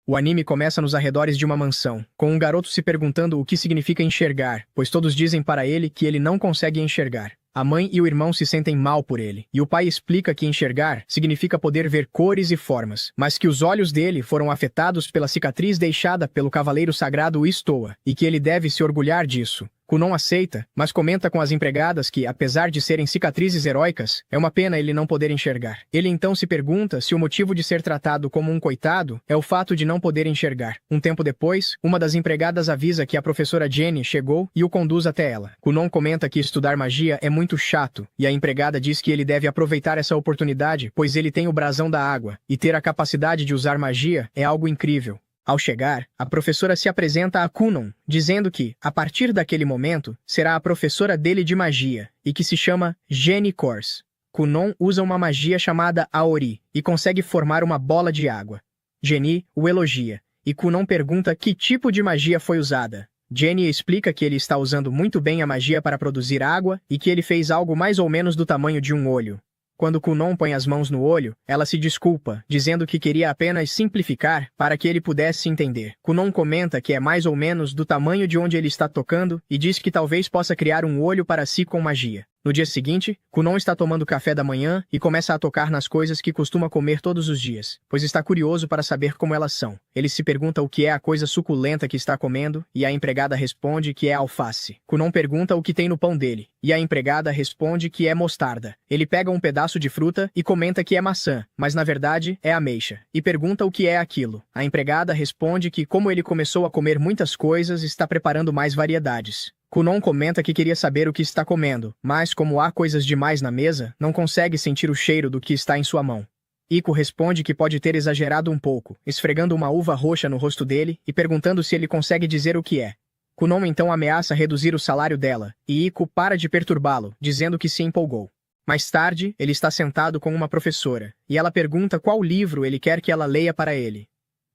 O anime começa nos arredores de uma mansão, com um garoto se perguntando o que significa enxergar, pois todos dizem para ele que ele não consegue enxergar. A mãe e o irmão se sentem mal por ele, e o pai explica que enxergar significa poder ver cores e formas, mas que os olhos dele foram afetados pela cicatriz deixada pelo cavaleiro sagrado Istoa, e que ele deve se orgulhar disso. Kunon aceita, mas comenta com as empregadas que, apesar de serem cicatrizes heróicas, é uma pena ele não poder enxergar. Ele então se pergunta se o motivo de ser tratado como um coitado é o fato de não poder enxergar. Um tempo depois, uma das empregadas avisa que a professora Jenny chegou e o conduz até ela. Kunon comenta que estudar magia é muito chato, e a empregada diz que ele deve aproveitar essa oportunidade, pois ele tem o brasão da água, e ter a capacidade de usar magia é algo incrível. Ao chegar, a professora se apresenta a Kunon, dizendo que, a partir daquele momento, será a professora dele de magia, e que se chama Jenny Kors. Kunon usa uma magia chamada Aori, e consegue formar uma bola de água. Jenny o elogia, e Kunon pergunta que tipo de magia foi usada. Jenny explica que ele está usando muito bem a magia para produzir água, e que ele fez algo mais ou menos do tamanho de um olho. Quando Kunon põe as mãos no olho, ela se desculpa, dizendo que queria apenas simplificar para que ele pudesse entender. Kunon comenta que é mais ou menos do tamanho de onde ele está tocando e diz que talvez possa criar um olho para si com magia. No dia seguinte, Kunon está tomando café da manhã e começa a tocar nas coisas que costuma comer todos os dias, pois está curioso para saber como elas são. Ele se pergunta o que é a coisa suculenta que está comendo, e a empregada responde que é alface. Kunon pergunta o que tem no pão dele, e a empregada responde que é mostarda. Ele pega um pedaço de fruta e comenta que é maçã, mas na verdade é ameixa, e pergunta o que é aquilo. A empregada responde que, como ele começou a comer muitas coisas, está preparando mais variedades. Kunon comenta que queria saber o que está comendo, mas como há coisas demais na mesa, não consegue sentir o cheiro do que está em sua mão. Iko responde que pode ter exagerado um pouco, esfregando uma uva roxa no rosto dele e perguntando se ele consegue dizer o que é. Kunon então ameaça reduzir o salário dela, e Iko para de perturbá-lo, dizendo que se empolgou. Mais tarde, ele está sentado com uma professora, e ela pergunta qual livro ele quer que ela leia para ele.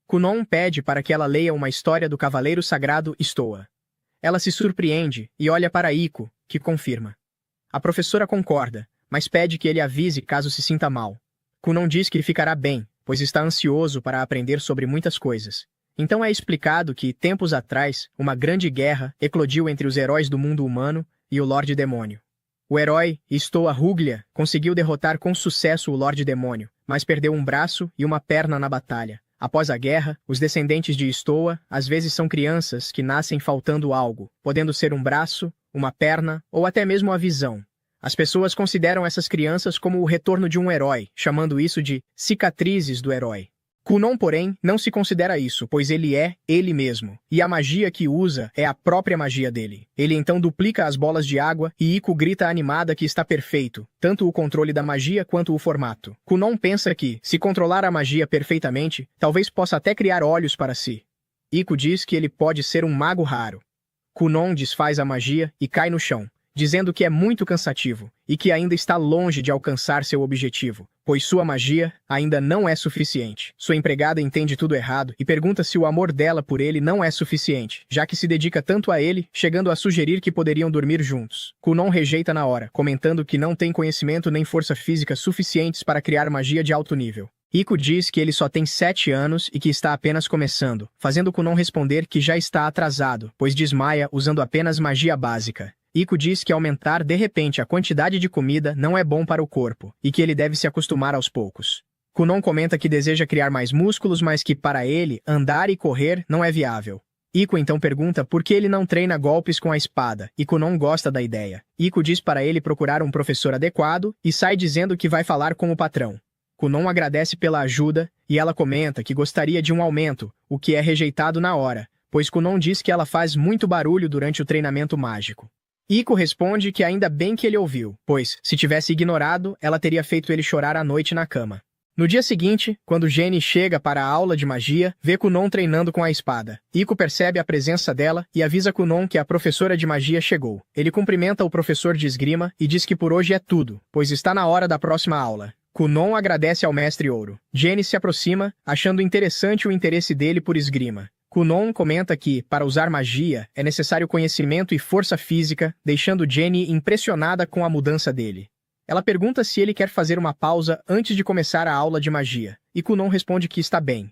Kunon pede para que ela leia uma história do cavaleiro sagrado Istoa. Ela se surpreende e olha para Iko, que confirma. A professora concorda, mas pede que ele avise caso se sinta mal. Kunon diz que ficará bem, pois está ansioso para aprender sobre muitas coisas. Então é explicado que, tempos atrás, uma grande guerra eclodiu entre os heróis do mundo humano e o Lorde Demônio. O herói, Istoa Ruglia, conseguiu derrotar com sucesso o Lorde Demônio, mas perdeu um braço e uma perna na batalha. Após a guerra, os descendentes de Istoa às vezes são crianças que nascem faltando algo, podendo ser um braço, uma perna ou até mesmo a visão. As pessoas consideram essas crianças como o retorno de um herói, chamando isso de cicatrizes do herói. Kunon, porém, não se considera isso, pois ele é ele mesmo, e a magia que usa é a própria magia dele. Ele então duplica as bolas de água e Iko grita animada que está perfeito, tanto o controle da magia quanto o formato. Kunon pensa que, se controlar a magia perfeitamente, talvez possa até criar olhos para si. Iko diz que ele pode ser um mago raro. Kunon desfaz a magia e cai no chão, dizendo que é muito cansativo e que ainda está longe de alcançar seu objetivo, pois sua magia ainda não é suficiente. Sua empregada entende tudo errado e pergunta se o amor dela por ele não é suficiente, já que se dedica tanto a ele, chegando a sugerir que poderiam dormir juntos. Kunon rejeita na hora, comentando que não tem conhecimento nem força física suficientes para criar magia de alto nível. Iko diz que ele só tem 7 anos e que está apenas começando, fazendo Kunon responder que já está atrasado, pois desmaia usando apenas magia básica. Iko diz que aumentar de repente a quantidade de comida não é bom para o corpo, e que ele deve se acostumar aos poucos. Kunon comenta que deseja criar mais músculos, mas que para ele, andar e correr não é viável. Iko então pergunta por que ele não treina golpes com a espada, e Kunon gosta da ideia. Iko diz para ele procurar um professor adequado, e sai dizendo que vai falar com o patrão. Kunon agradece pela ajuda, e ela comenta que gostaria de um aumento, o que é rejeitado na hora, pois Kunon diz que ela faz muito barulho durante o treinamento mágico. Iko responde que ainda bem que ele ouviu, pois, se tivesse ignorado, ela teria feito ele chorar à noite na cama. No dia seguinte, quando Jenny chega para a aula de magia, vê Kunon treinando com a espada. Iko percebe a presença dela e avisa Kunon que a professora de magia chegou. Ele cumprimenta o professor de esgrima e diz que por hoje é tudo, pois está na hora da próxima aula. Kunon agradece ao mestre Ouro. Jenny se aproxima, achando interessante o interesse dele por esgrima. Kunon comenta que, para usar magia, é necessário conhecimento e força física, deixando Jenny impressionada com a mudança dele. Ela pergunta se ele quer fazer uma pausa antes de começar a aula de magia, e Kunon responde que está bem.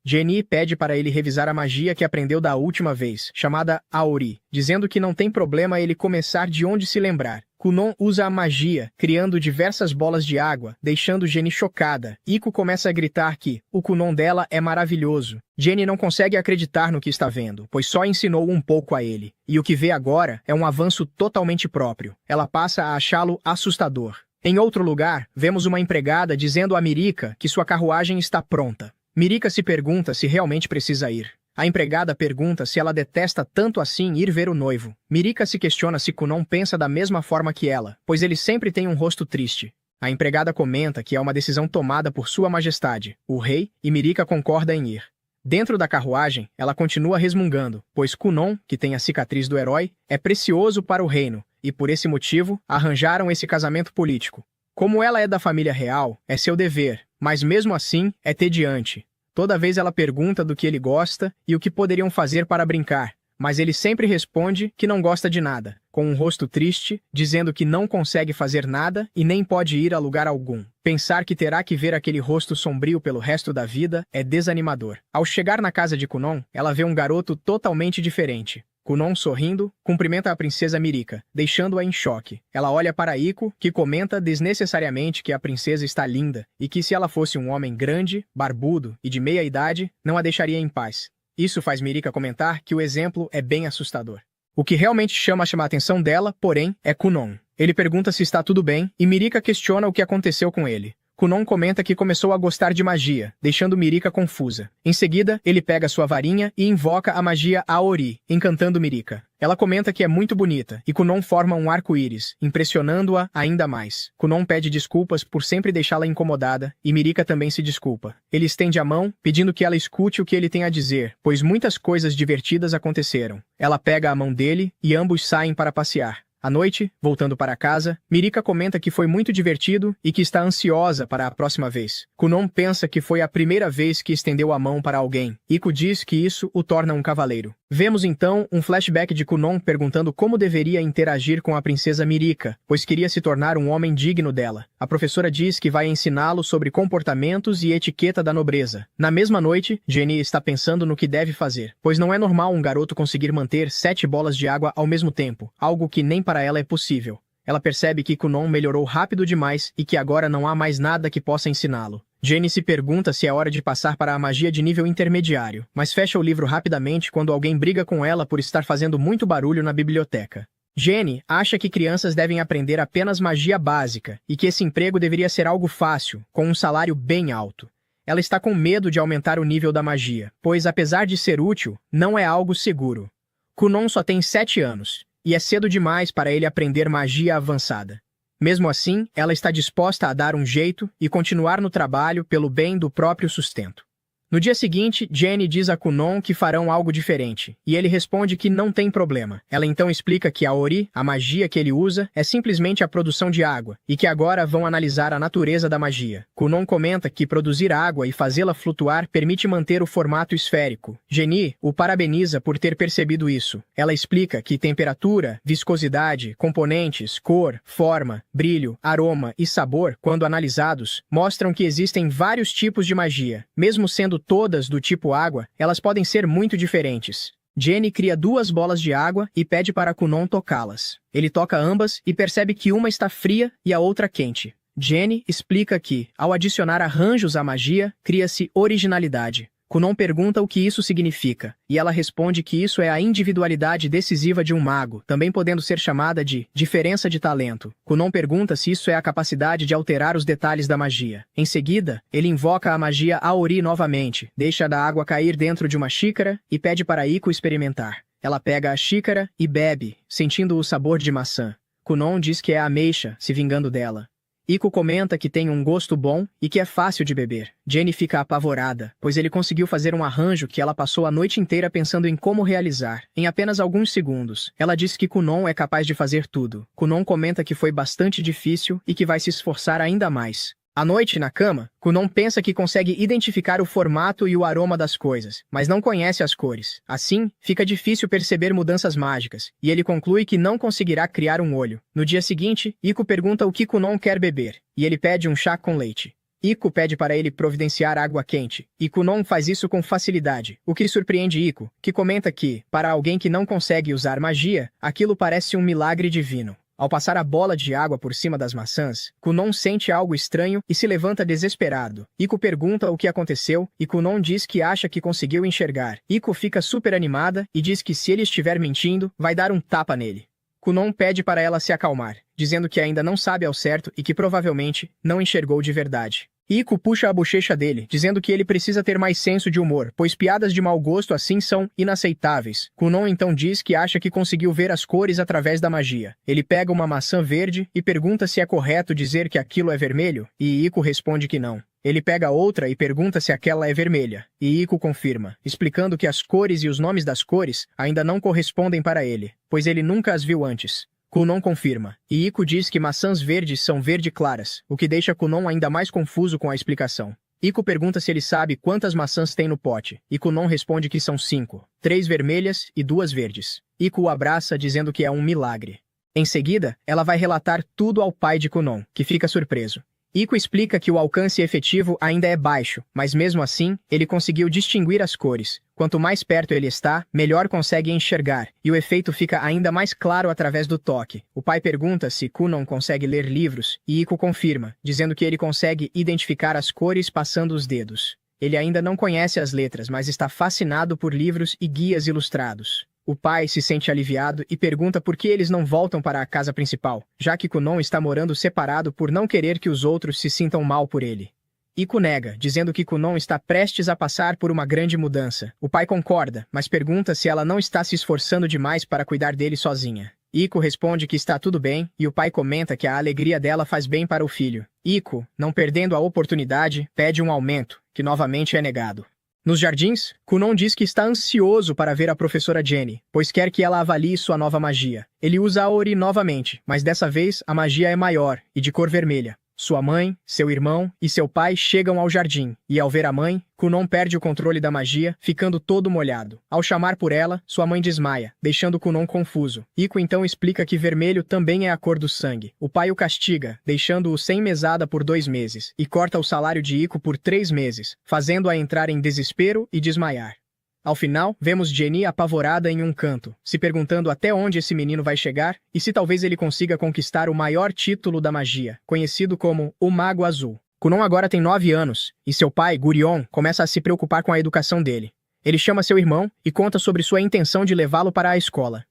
Jenny pede para ele revisar a magia que aprendeu da última vez, chamada Aori, dizendo que não tem problema ele começar de onde se lembrar. Kunon usa a magia, criando diversas bolas de água, deixando Jenny chocada. Iko começa a gritar que o Kunon dela é maravilhoso. Jenny não consegue acreditar no que está vendo, pois só ensinou um pouco a ele. E o que vê agora é um avanço totalmente próprio. Ela passa a achá-lo assustador. Em outro lugar, vemos uma empregada dizendo a Mirika que sua carruagem está pronta. Mirika se pergunta se realmente precisa ir. A empregada pergunta se ela detesta tanto assim ir ver o noivo. Mirika se questiona se Kunon pensa da mesma forma que ela, pois ele sempre tem um rosto triste. A empregada comenta que é uma decisão tomada por Sua Majestade, o rei, e Mirika concorda em ir. Dentro da carruagem, ela continua resmungando, pois Kunon, que tem a cicatriz do herói, é precioso para o reino, e por esse motivo, arranjaram esse casamento político. Como ela é da família real, é seu dever, mas mesmo assim, é tediante. Toda vez ela pergunta do que ele gosta e o que poderiam fazer para brincar, mas ele sempre responde que não gosta de nada, com um rosto triste, dizendo que não consegue fazer nada e nem pode ir a lugar algum. Pensar que terá que ver aquele rosto sombrio pelo resto da vida é desanimador. Ao chegar na casa de Kunon, ela vê um garoto totalmente diferente. Kunon, sorrindo, cumprimenta a princesa Mirika, deixando-a em choque. Ela olha para Iko, que comenta desnecessariamente que a princesa está linda e que se ela fosse um homem grande, barbudo e de meia idade, não a deixaria em paz. Isso faz Mirika comentar que o exemplo é bem assustador. O que realmente chama a atenção dela, porém, é Kunon. Ele pergunta se está tudo bem e Mirika questiona o que aconteceu com ele. Kunon comenta que começou a gostar de magia, deixando Mirika confusa. Em seguida, ele pega sua varinha e invoca a magia Aori, encantando Mirika. Ela comenta que é muito bonita, e Kunon forma um arco-íris, impressionando-a ainda mais. Kunon pede desculpas por sempre deixá-la incomodada, e Mirika também se desculpa. Ele estende a mão, pedindo que ela escute o que ele tem a dizer, pois muitas coisas divertidas aconteceram. Ela pega a mão dele, e ambos saem para passear. À noite, voltando para casa, Mirika comenta que foi muito divertido e que está ansiosa para a próxima vez. Kunon pensa que foi a primeira vez que estendeu a mão para alguém. Iko diz que isso o torna um cavaleiro. Vemos então um flashback de Kunon perguntando como deveria interagir com a princesa Mirika, pois queria se tornar um homem digno dela. A professora diz que vai ensiná-lo sobre comportamentos e etiqueta da nobreza. Na mesma noite, Jenny está pensando no que deve fazer, pois não é normal um garoto conseguir manter 7 bolas de água ao mesmo tempo, algo que nem para ela é possível. Ela percebe que Kunon melhorou rápido demais e que agora não há mais nada que possa ensiná-lo. Jenny se pergunta se é hora de passar para a magia de nível intermediário, mas fecha o livro rapidamente quando alguém briga com ela por estar fazendo muito barulho na biblioteca. Jenny acha que crianças devem aprender apenas magia básica e que esse emprego deveria ser algo fácil, com um salário bem alto. Ela está com medo de aumentar o nível da magia, pois apesar de ser útil, não é algo seguro. Kunon só tem 7 anos, e é cedo demais para ele aprender magia avançada. Mesmo assim, ela está disposta a dar um jeito e continuar no trabalho pelo bem do próprio sustento. No dia seguinte, Jenny diz a Kunon que farão algo diferente, e ele responde que não tem problema. Ela então explica que a Ori, a magia que ele usa, é simplesmente a produção de água, e que agora vão analisar a natureza da magia. Kunon comenta que produzir água e fazê-la flutuar permite manter o formato esférico. Jenny o parabeniza por ter percebido isso. Ela explica que temperatura, viscosidade, componentes, cor, forma, brilho, aroma e sabor, quando analisados, mostram que existem vários tipos de magia, mesmo sendo todas do tipo água, elas podem ser muito diferentes. Jenny cria 2 bolas de água e pede para Kunon tocá-las. Ele toca ambas e percebe que uma está fria e a outra quente. Jenny explica que, ao adicionar arranjos à magia, cria-se originalidade. Kunon pergunta o que isso significa, e ela responde que isso é a individualidade decisiva de um mago, também podendo ser chamada de diferença de talento. Kunon pergunta se isso é a capacidade de alterar os detalhes da magia. Em seguida, ele invoca a magia Aori novamente, deixa a água cair dentro de uma xícara e pede para Iko experimentar. Ela pega a xícara e bebe, sentindo o sabor de maçã. Kunon diz que é a ameixa, se vingando dela. Iko comenta que tem um gosto bom e que é fácil de beber. Jenny fica apavorada, pois ele conseguiu fazer um arranjo que ela passou a noite inteira pensando em como realizar. Em apenas alguns segundos, ela diz que Kunon é capaz de fazer tudo. Kunon comenta que foi bastante difícil e que vai se esforçar ainda mais. À noite, na cama, Kunon pensa que consegue identificar o formato e o aroma das coisas, mas não conhece as cores. Assim, fica difícil perceber mudanças mágicas, e ele conclui que não conseguirá criar um olho. No dia seguinte, Iko pergunta o que Kunon quer beber, e ele pede um chá com leite. Iko pede para ele providenciar água quente, e Kunon faz isso com facilidade, o que surpreende Iko, que comenta que, para alguém que não consegue usar magia, aquilo parece um milagre divino. Ao passar a bola de água por cima das maçãs, Kunon sente algo estranho e se levanta desesperado. Iko pergunta o que aconteceu, e Kunon diz que acha que conseguiu enxergar. Iko fica super animada e diz que se ele estiver mentindo, vai dar um tapa nele. Kunon pede para ela se acalmar, dizendo que ainda não sabe ao certo e que provavelmente não enxergou de verdade. Iko puxa a bochecha dele, dizendo que ele precisa ter mais senso de humor, pois piadas de mau gosto assim são inaceitáveis. Kunon então diz que acha que conseguiu ver as cores através da magia. Ele pega uma maçã verde e pergunta se é correto dizer que aquilo é vermelho, e Iko responde que não. Ele pega outra e pergunta se aquela é vermelha, e Iko confirma, explicando que as cores e os nomes das cores ainda não correspondem para ele, pois ele nunca as viu antes. Kunon confirma, e Iko diz que maçãs verdes são verde claras, o que deixa Kunon ainda mais confuso com a explicação. Iko pergunta se ele sabe quantas maçãs tem no pote, e Kunon responde que são 5, 3 vermelhas e 2 verdes. Iko o abraça dizendo que é um milagre. Em seguida, ela vai relatar tudo ao pai de Kunon, que fica surpreso. Iko explica que o alcance efetivo ainda é baixo, mas mesmo assim, ele conseguiu distinguir as cores. Quanto mais perto ele está, melhor consegue enxergar, e o efeito fica ainda mais claro através do toque. O pai pergunta se Kunon consegue ler livros, e Iko confirma, dizendo que ele consegue identificar as cores passando os dedos. Ele ainda não conhece as letras, mas está fascinado por livros e guias ilustrados. O pai se sente aliviado e pergunta por que eles não voltam para a casa principal, já que Kunon está morando separado por não querer que os outros se sintam mal por ele. Iko nega, dizendo que Kunon está prestes a passar por uma grande mudança. O pai concorda, mas pergunta se ela não está se esforçando demais para cuidar dele sozinha. Iko responde que está tudo bem, e o pai comenta que a alegria dela faz bem para o filho. Iko, não perdendo a oportunidade, pede um aumento, que novamente é negado. Nos jardins, Kunon diz que está ansioso para ver a professora Jenny, pois quer que ela avalie sua nova magia. Ele usa a Ori novamente, mas dessa vez a magia é maior e de cor vermelha. Sua mãe, seu irmão e seu pai chegam ao jardim, e ao ver a mãe, Kunon perde o controle da magia, ficando todo molhado. Ao chamar por ela, sua mãe desmaia, deixando Kunon confuso. Iko então explica que vermelho também é a cor do sangue. O pai o castiga, deixando-o sem mesada por 2 meses, e corta o salário de Iko por 3 meses, fazendo-a entrar em desespero e desmaiar. Ao final, vemos Jenny apavorada em um canto, se perguntando até onde esse menino vai chegar e se talvez ele consiga conquistar o maior título da magia, conhecido como o Mago Azul. Kunon agora tem 9 anos, e seu pai, Gurion, começa a se preocupar com a educação dele. Ele chama seu irmão e conta sobre sua intenção de levá-lo para a escola.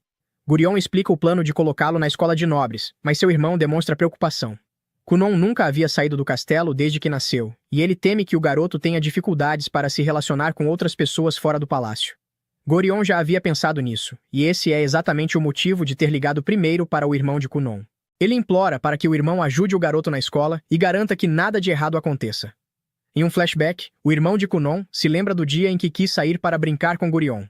Gurion explica o plano de colocá-lo na escola de nobres, mas seu irmão demonstra preocupação. Kunon nunca havia saído do castelo desde que nasceu, e ele teme que o garoto tenha dificuldades para se relacionar com outras pessoas fora do palácio. Gorion já havia pensado nisso, e esse é exatamente o motivo de ter ligado primeiro para o irmão de Kunon. Ele implora para que o irmão ajude o garoto na escola e garanta que nada de errado aconteça. Em um flashback, o irmão de Kunon se lembra do dia em que quis sair para brincar com Gurion.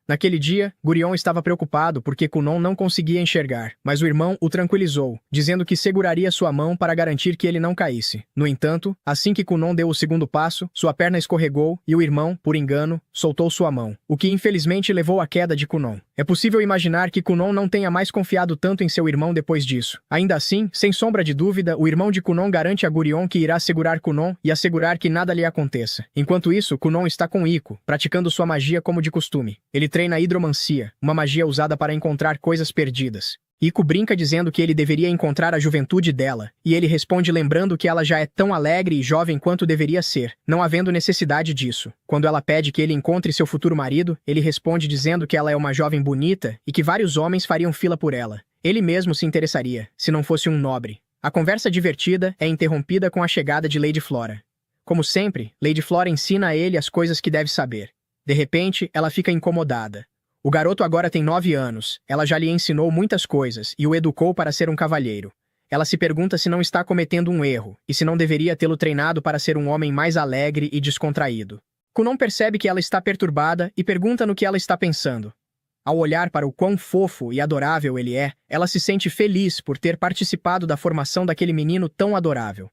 Naquele dia, Gurion estava preocupado porque Kunon não conseguia enxergar, mas o irmão o tranquilizou, dizendo que seguraria sua mão para garantir que ele não caísse. No entanto, assim que Kunon deu o segundo passo, sua perna escorregou e o irmão, por engano, soltou sua mão, o que infelizmente levou à queda de Kunon. É possível imaginar que Kunon não tenha mais confiado tanto em seu irmão depois disso. Ainda assim, sem sombra de dúvida, o irmão de Kunon garante a Gurion que irá segurar Kunon e assegurar que nada lhe aconteça. Enquanto isso, Kunon está com Iko, praticando sua magia como de costume. Ele treina hidromancia, uma magia usada para encontrar coisas perdidas. Iko brinca dizendo que ele deveria encontrar a juventude dela, e ele responde lembrando que ela já é tão alegre e jovem quanto deveria ser, não havendo necessidade disso. Quando ela pede que ele encontre seu futuro marido, ele responde dizendo que ela é uma jovem bonita e que vários homens fariam fila por ela. Ele mesmo se interessaria, se não fosse um nobre. A conversa divertida é interrompida com a chegada de Lady Flora. Como sempre, Lady Flora ensina a ele as coisas que deve saber. De repente, ela fica incomodada. O garoto agora tem 9 anos, ela já lhe ensinou muitas coisas e o educou para ser um cavalheiro. Ela se pergunta se não está cometendo um erro, e se não deveria tê-lo treinado para ser um homem mais alegre e descontraído. Kunon percebe que ela está perturbada e pergunta no que ela está pensando. Ao olhar para o quão fofo e adorável ele é, ela se sente feliz por ter participado da formação daquele menino tão adorável.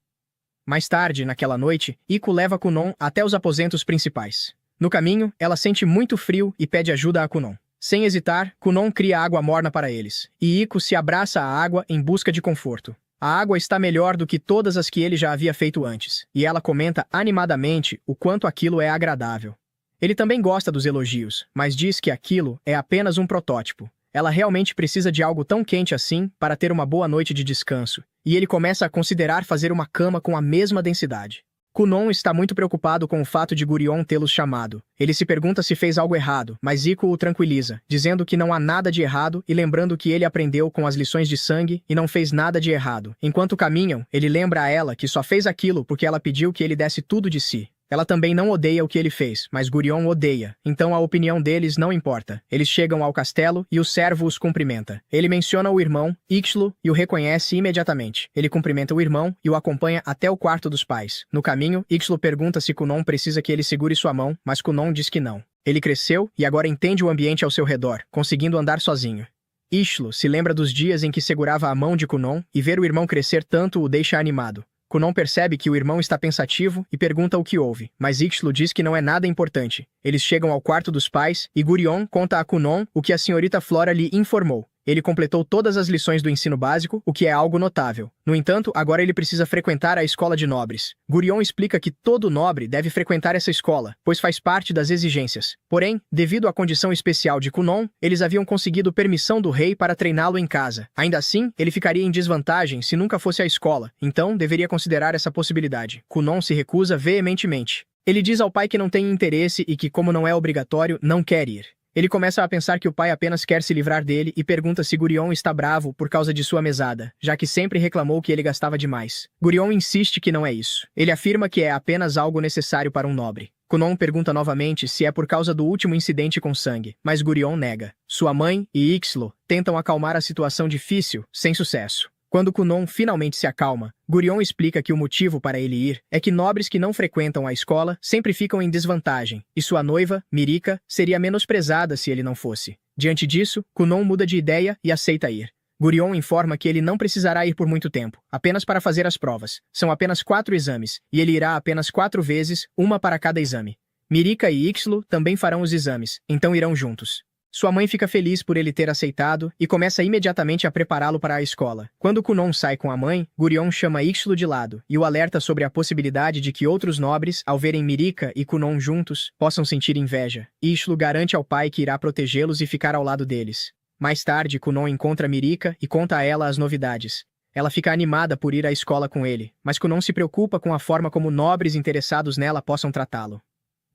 Mais tarde, naquela noite, Iko leva Kunon até os aposentos principais. No caminho, ela sente muito frio e pede ajuda a Kunon. Sem hesitar, Kunon cria água morna para eles, e Iko se abraça à água em busca de conforto. A água está melhor do que todas as que ele já havia feito antes, e ela comenta animadamente o quanto aquilo é agradável. Ele também gosta dos elogios, mas diz que aquilo é apenas um protótipo. Ela realmente precisa de algo tão quente assim para ter uma boa noite de descanso, e ele começa a considerar fazer uma cama com a mesma densidade. Kunon está muito preocupado com o fato de Gurion tê-los chamado. Ele se pergunta se fez algo errado, mas Iko o tranquiliza, dizendo que não há nada de errado e lembrando que ele aprendeu com as lições de sangue e não fez nada de errado. Enquanto caminham, ele lembra a ela que só fez aquilo porque ela pediu que ele desse tudo de si. Ela também não odeia o que ele fez, mas Gurion odeia, então a opinião deles não importa. Eles chegam ao castelo e o servo os cumprimenta. Ele menciona o irmão, Ixlo, e o reconhece imediatamente. Ele cumprimenta o irmão e o acompanha até o quarto dos pais. No caminho, Ixlo pergunta se Kunon precisa que ele segure sua mão, mas Kunon diz que não. Ele cresceu e agora entende o ambiente ao seu redor, conseguindo andar sozinho. Ixlo se lembra dos dias em que segurava a mão de Kunon e ver o irmão crescer tanto o deixa animado. Kunon percebe que o irmão está pensativo e pergunta o que houve, mas Ixlo diz que não é nada importante. Eles chegam ao quarto dos pais e Gurion conta a Kunon o que a senhorita Flora lhe informou. Ele completou todas as lições do ensino básico, o que é algo notável. No entanto, agora ele precisa frequentar a escola de nobres. Gurion explica que todo nobre deve frequentar essa escola, pois faz parte das exigências. Porém, devido à condição especial de Kunon, eles haviam conseguido permissão do rei para treiná-lo em casa. Ainda assim, ele ficaria em desvantagem se nunca fosse à escola, então deveria considerar essa possibilidade. Kunon se recusa veementemente. Ele diz ao pai que não tem interesse e que, como não é obrigatório, não quer ir. Ele começa a pensar que o pai apenas quer se livrar dele e pergunta se Gurion está bravo por causa de sua mesada, já que sempre reclamou que ele gastava demais. Gurion insiste que não é isso. Ele afirma que é apenas algo necessário para um nobre. Kunon pergunta novamente se é por causa do último incidente com sangue, mas Gurion nega. Sua mãe e Ixlo tentam acalmar a situação difícil, sem sucesso. Quando Kunon finalmente se acalma, Gurion explica que o motivo para ele ir é que nobres que não frequentam a escola sempre ficam em desvantagem, e sua noiva, Mirika, seria menosprezada se ele não fosse. Diante disso, Kunon muda de ideia e aceita ir. Gurion informa que ele não precisará ir por muito tempo, apenas para fazer as provas. São apenas 4 exames, e ele irá apenas 4 vezes, uma para cada exame. Mirika e Ixlo também farão os exames, então irão juntos. Sua mãe fica feliz por ele ter aceitado e começa imediatamente a prepará-lo para a escola. Quando Kunon sai com a mãe, Gurion chama Ixlo de lado e o alerta sobre a possibilidade de que outros nobres, ao verem Mirika e Kunon juntos, possam sentir inveja. Ixlo garante ao pai que irá protegê-los e ficar ao lado deles. Mais tarde, Kunon encontra Mirika e conta a ela as novidades. Ela fica animada por ir à escola com ele, mas Kunon se preocupa com a forma como nobres interessados nela possam tratá-lo.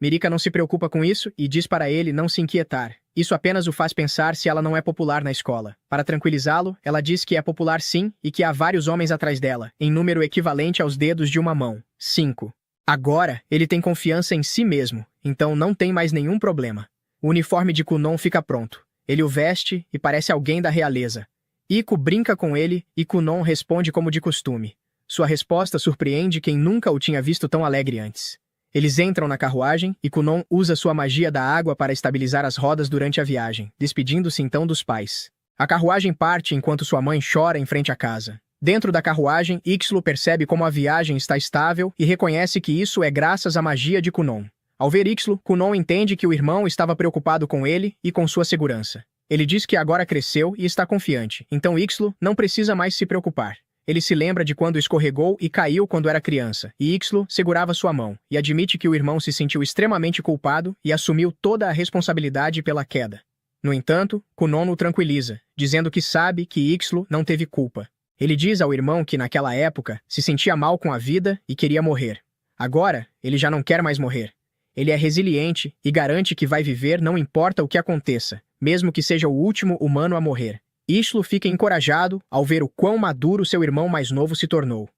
Mirika não se preocupa com isso e diz para ele não se inquietar. Isso apenas o faz pensar se ela não é popular na escola. Para tranquilizá-lo, ela diz que é popular sim e que há vários homens atrás dela, em número equivalente aos dedos de uma mão. 5. Agora, ele tem confiança em si mesmo, então não tem mais nenhum problema. O uniforme de Kunon fica pronto. Ele o veste e parece alguém da realeza. Iko brinca com ele e Kunon responde como de costume. Sua resposta surpreende quem nunca o tinha visto tão alegre antes. Eles entram na carruagem e Kunon usa sua magia da água para estabilizar as rodas durante a viagem, despedindo-se então dos pais. A carruagem parte enquanto sua mãe chora em frente à casa. Dentro da carruagem, Ixlo percebe como a viagem está estável e reconhece que isso é graças à magia de Kunon. Ao ver Ixlo, Kunon entende que o irmão estava preocupado com ele e com sua segurança. Ele diz que agora cresceu e está confiante, então Ixlo não precisa mais se preocupar. Ele se lembra de quando escorregou e caiu quando era criança, e Ixlo segurava sua mão, e admite que o irmão se sentiu extremamente culpado e assumiu toda a responsabilidade pela queda. No entanto, Kunon o tranquiliza, dizendo que sabe que Ixlo não teve culpa. Ele diz ao irmão que naquela época se sentia mal com a vida e queria morrer. Agora, ele já não quer mais morrer. Ele é resiliente e garante que vai viver não importa o que aconteça, mesmo que seja o último humano a morrer. Ixlo fica encorajado ao ver o quão maduro seu irmão mais novo se tornou.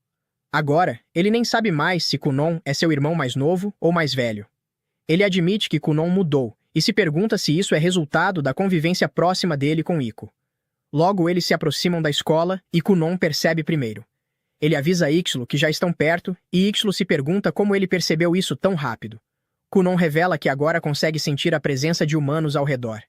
Agora, ele nem sabe mais se Kunon é seu irmão mais novo ou mais velho. Ele admite que Kunon mudou e se pergunta se isso é resultado da convivência próxima dele com Iko. Logo eles se aproximam da escola e Kunon percebe primeiro. Ele avisa Ixlo que já estão perto e Ixlo se pergunta como ele percebeu isso tão rápido. Kunon revela que agora consegue sentir a presença de humanos ao redor.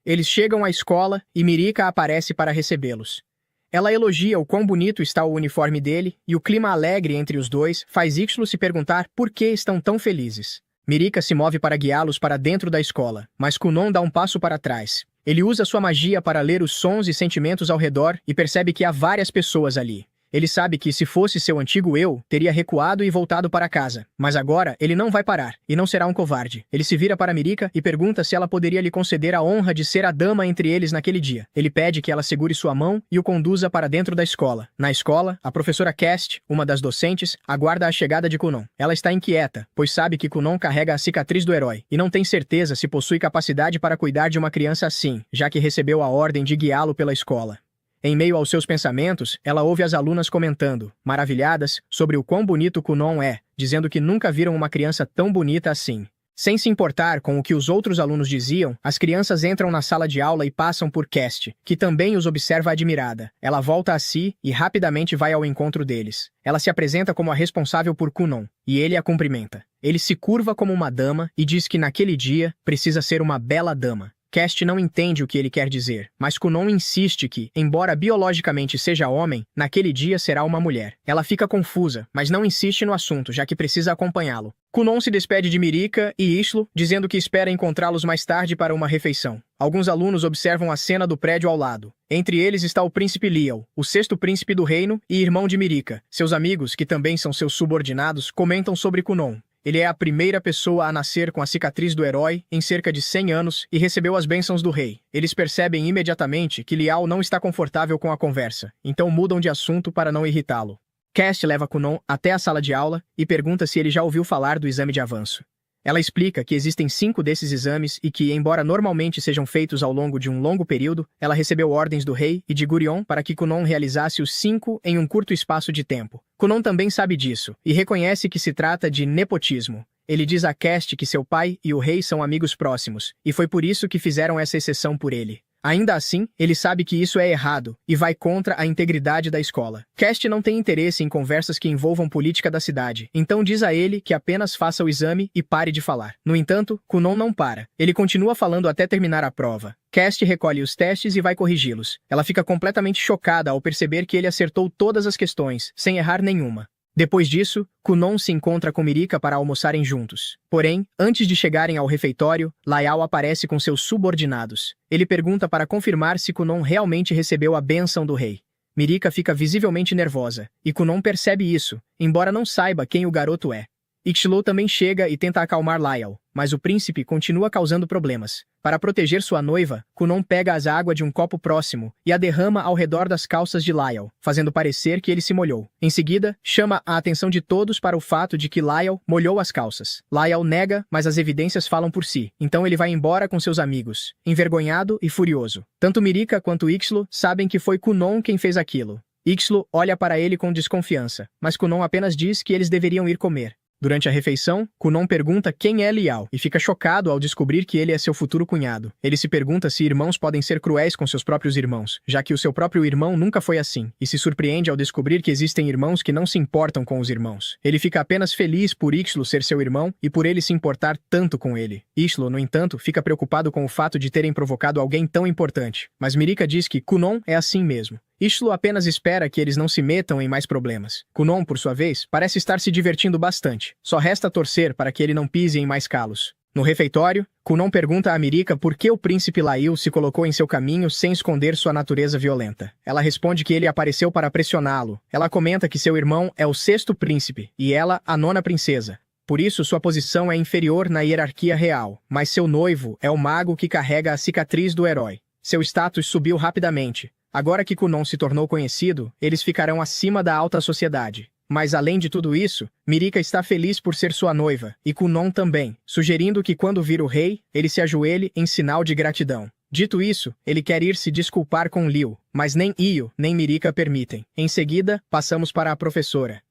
Eles chegam à escola e Mirika aparece para recebê-los. Ela elogia o quão bonito está o uniforme dele e o clima alegre entre os dois faz Ixlo se perguntar por que estão tão felizes. Mirika se move para guiá-los para dentro da escola, mas Kunon dá um passo para trás. Ele usa sua magia para ler os sons e sentimentos ao redor e percebe que há várias pessoas ali. Ele sabe que, se fosse seu antigo eu, teria recuado e voltado para casa. Mas agora, ele não vai parar, e não será um covarde. Ele se vira para Mirika e pergunta se ela poderia lhe conceder a honra de ser a dama entre eles naquele dia. Ele pede que ela segure sua mão e o conduza para dentro da escola. Na escola, a professora Cast, uma das docentes, aguarda a chegada de Kunon. Ela está inquieta, pois sabe que Kunon carrega a cicatriz do herói, e não tem certeza se possui capacidade para cuidar de uma criança assim, já que recebeu a ordem de guiá-lo pela escola. Em meio aos seus pensamentos, ela ouve as alunas comentando, maravilhadas, sobre o quão bonito Kunon é, dizendo que nunca viram uma criança tão bonita assim. Sem se importar com o que os outros alunos diziam, as crianças entram na sala de aula e passam por Cast, que também os observa admirada. Ela volta a si e rapidamente vai ao encontro deles. Ela se apresenta como a responsável por Kunon, e ele a cumprimenta. Ele se curva como uma dama e diz que naquele dia precisa ser uma bela dama. Cast não entende o que ele quer dizer, mas Kunon insiste que, embora biologicamente seja homem, naquele dia será uma mulher. Ela fica confusa, mas não insiste no assunto, já que precisa acompanhá-lo. Kunon se despede de Mirika e Ishlo, dizendo que espera encontrá-los mais tarde para uma refeição. Alguns alunos observam a cena do prédio ao lado. Entre eles está o príncipe Liao, o sexto príncipe do reino e irmão de Mirika. Seus amigos, que também são seus subordinados, comentam sobre Kunon. Ele é a primeira pessoa a nascer com a cicatriz do herói em cerca de 100 anos e recebeu as bênçãos do rei. Eles percebem imediatamente que Liao não está confortável com a conversa, então mudam de assunto para não irritá-lo. Cast leva Kunon até a sala de aula e pergunta se ele já ouviu falar do exame de avanço. Ela explica que existem 5 desses exames e que, embora normalmente sejam feitos ao longo de um longo período, ela recebeu ordens do rei e de Gurion para que Kunon realizasse os 5 em um curto espaço de tempo. Kunon também sabe disso, e reconhece que se trata de nepotismo. Ele diz a Cast que seu pai e o rei são amigos próximos, e foi por isso que fizeram essa exceção por ele. Ainda assim, ele sabe que isso é errado e vai contra a integridade da escola. Cast não tem interesse em conversas que envolvam política da cidade, então diz a ele que apenas faça o exame e pare de falar. No entanto, Kunon não para. Ele continua falando até terminar a prova. Cast recolhe os testes e vai corrigi-los. Ela fica completamente chocada ao perceber que ele acertou todas as questões, sem errar nenhuma. Depois disso, Kunon se encontra com Mirika para almoçarem juntos. Porém, antes de chegarem ao refeitório, Liao aparece com seus subordinados. Ele pergunta para confirmar se Kunon realmente recebeu a bênção do rei. Mirika fica visivelmente nervosa, e Kunon percebe isso, embora não saiba quem o garoto é. Ishlo também chega e tenta acalmar Liao, mas o príncipe continua causando problemas. Para proteger sua noiva, Kunon pega as águas de um copo próximo e a derrama ao redor das calças de Liao, fazendo parecer que ele se molhou. Em seguida, chama a atenção de todos para o fato de que Liao molhou as calças. Liao nega, mas as evidências falam por si, então ele vai embora com seus amigos, envergonhado e furioso. Tanto Mirika quanto Ishlo sabem que foi Kunon quem fez aquilo. Ishlo olha para ele com desconfiança, mas Kunon apenas diz que eles deveriam ir comer. Durante a refeição, Kunon pergunta quem é Liao e fica chocado ao descobrir que ele é seu futuro cunhado. Ele se pergunta se irmãos podem ser cruéis com seus próprios irmãos, já que o seu próprio irmão nunca foi assim, e se surpreende ao descobrir que existem irmãos que não se importam com os irmãos. Ele fica apenas feliz por Ishlo ser seu irmão e por ele se importar tanto com ele. Ishlo, no entanto, fica preocupado com o fato de terem provocado alguém tão importante, mas Mirika diz que Kunon é assim mesmo. Ishlo apenas espera que eles não se metam em mais problemas. Kunon, por sua vez, parece estar se divertindo bastante. Só resta torcer para que ele não pise em mais calos. No refeitório, Kunon pergunta a Mirika por que o príncipe Lail se colocou em seu caminho sem esconder sua natureza violenta. Ela responde que ele apareceu para pressioná-lo. Ela comenta que seu irmão é o 6º príncipe e ela a 9ª princesa. Por isso, sua posição é inferior na hierarquia real, mas seu noivo é o mago que carrega a cicatriz do herói. Seu status subiu rapidamente. Agora que Kunon se tornou conhecido, eles ficarão acima da alta sociedade. Mas além de tudo isso, Mirika está feliz por ser sua noiva, e Kunon também, sugerindo que quando vir o rei, ele se ajoelhe em sinal de gratidão. Dito isso, ele quer ir se desculpar com Liu, mas nem Io nem Mirika permitem. Em seguida, passamos para a professora.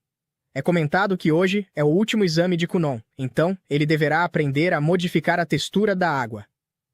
É comentado que hoje é o último exame de Kunon, então ele deverá aprender a modificar a textura da água.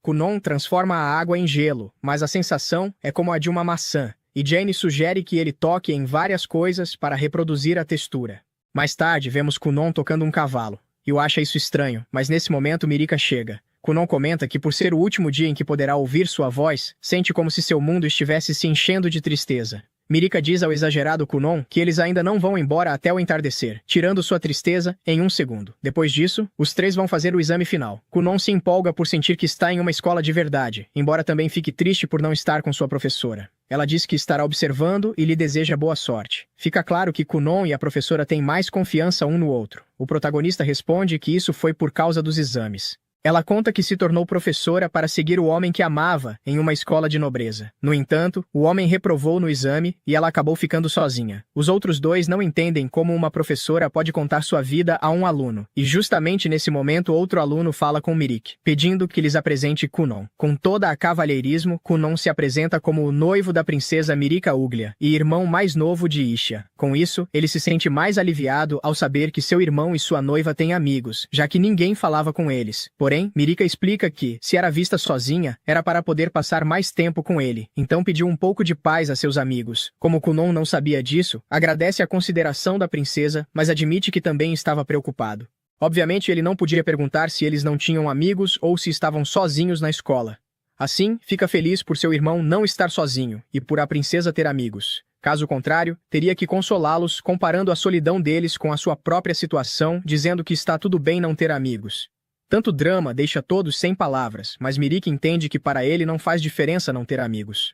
Kunon transforma a água em gelo, mas a sensação é como a de uma maçã, e Jane sugere que ele toque em várias coisas para reproduzir a textura. Mais tarde, vemos Kunon tocando um cavalo. Yu acha isso estranho, mas nesse momento Mirika chega. Kunon comenta que por ser o último dia em que poderá ouvir sua voz, sente como se seu mundo estivesse se enchendo de tristeza. Mirika diz ao exagerado Kunon que eles ainda não vão embora até o entardecer, tirando sua tristeza em 1 segundo. Depois disso, os 3 vão fazer o exame final. Kunon se empolga por sentir que está em uma escola de verdade, embora também fique triste por não estar com sua professora. Ela diz que estará observando e lhe deseja boa sorte. Fica claro que Kunon e a professora têm mais confiança um no outro. O protagonista responde que isso foi por causa dos exames. Ela conta que se tornou professora para seguir o homem que amava em uma escola de nobreza. No entanto, o homem reprovou no exame e ela acabou ficando sozinha. Os outros dois não entendem como uma professora pode contar sua vida a um aluno. E justamente nesse momento outro aluno fala com Mirik, pedindo que lhes apresente Kunon. Com toda a cavalheirismo, Kunon se apresenta como o noivo da princesa Mirika Uglia e irmão mais novo de Isha. Com isso, ele se sente mais aliviado ao saber que seu irmão e sua noiva têm amigos, já que ninguém falava com eles. Porém, Mirika explica que, se era vista sozinha, era para poder passar mais tempo com ele, então pediu um pouco de paz a seus amigos. Como Kunon não sabia disso, agradece a consideração da princesa, mas admite que também estava preocupado. Obviamente, ele não podia perguntar se eles não tinham amigos ou se estavam sozinhos na escola. Assim, fica feliz por seu irmão não estar sozinho e por a princesa ter amigos. Caso contrário, teria que consolá-los comparando a solidão deles com a sua própria situação, dizendo que está tudo bem não ter amigos. Tanto drama deixa todos sem palavras, mas Mirik entende que para ele não faz diferença não ter amigos.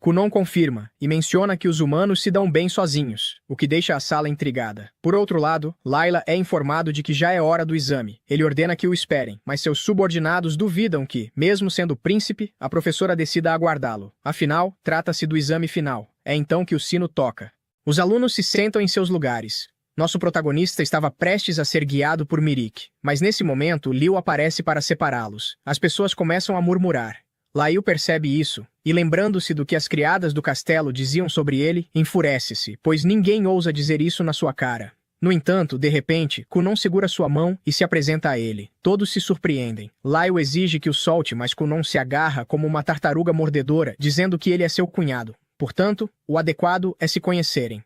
Kunon confirma e menciona que os humanos se dão bem sozinhos, o que deixa a sala intrigada. Por outro lado, Layla é informado de que já é hora do exame. Ele ordena que o esperem, mas seus subordinados duvidam que, mesmo sendo príncipe, a professora decida aguardá-lo. Afinal, trata-se do exame final. É então que o sino toca. Os alunos se sentam em seus lugares. Nosso protagonista estava prestes a ser guiado por Mirik, mas nesse momento Liu aparece para separá-los. As pessoas começam a murmurar. Lail percebe isso, e lembrando-se do que as criadas do castelo diziam sobre ele, enfurece-se, pois ninguém ousa dizer isso na sua cara. No entanto, de repente, Kunon segura sua mão e se apresenta a ele. Todos se surpreendem. Lail exige que o solte, mas Kunon se agarra como uma tartaruga mordedora, dizendo que ele é seu cunhado. Portanto, o adequado é se conhecerem.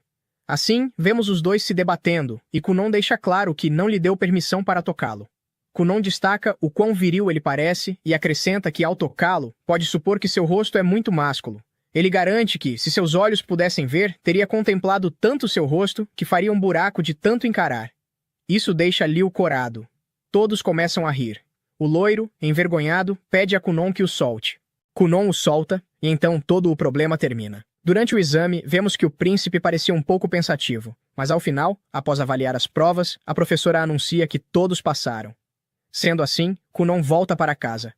Assim, vemos os dois se debatendo, e Kunon deixa claro que não lhe deu permissão para tocá-lo. Kunon destaca o quão viril ele parece e acrescenta que, ao tocá-lo, pode supor que seu rosto é muito másculo. Ele garante que, se seus olhos pudessem ver, teria contemplado tanto seu rosto que faria um buraco de tanto encarar. Isso deixa Liu corado. Todos começam a rir. O loiro, envergonhado, pede a Kunon que o solte. Kunon o solta, e então todo o problema termina. Durante o exame, vemos que o príncipe parecia um pouco pensativo, mas ao final, após avaliar as provas, a professora anuncia que todos passaram. Sendo assim, Kunon volta para casa.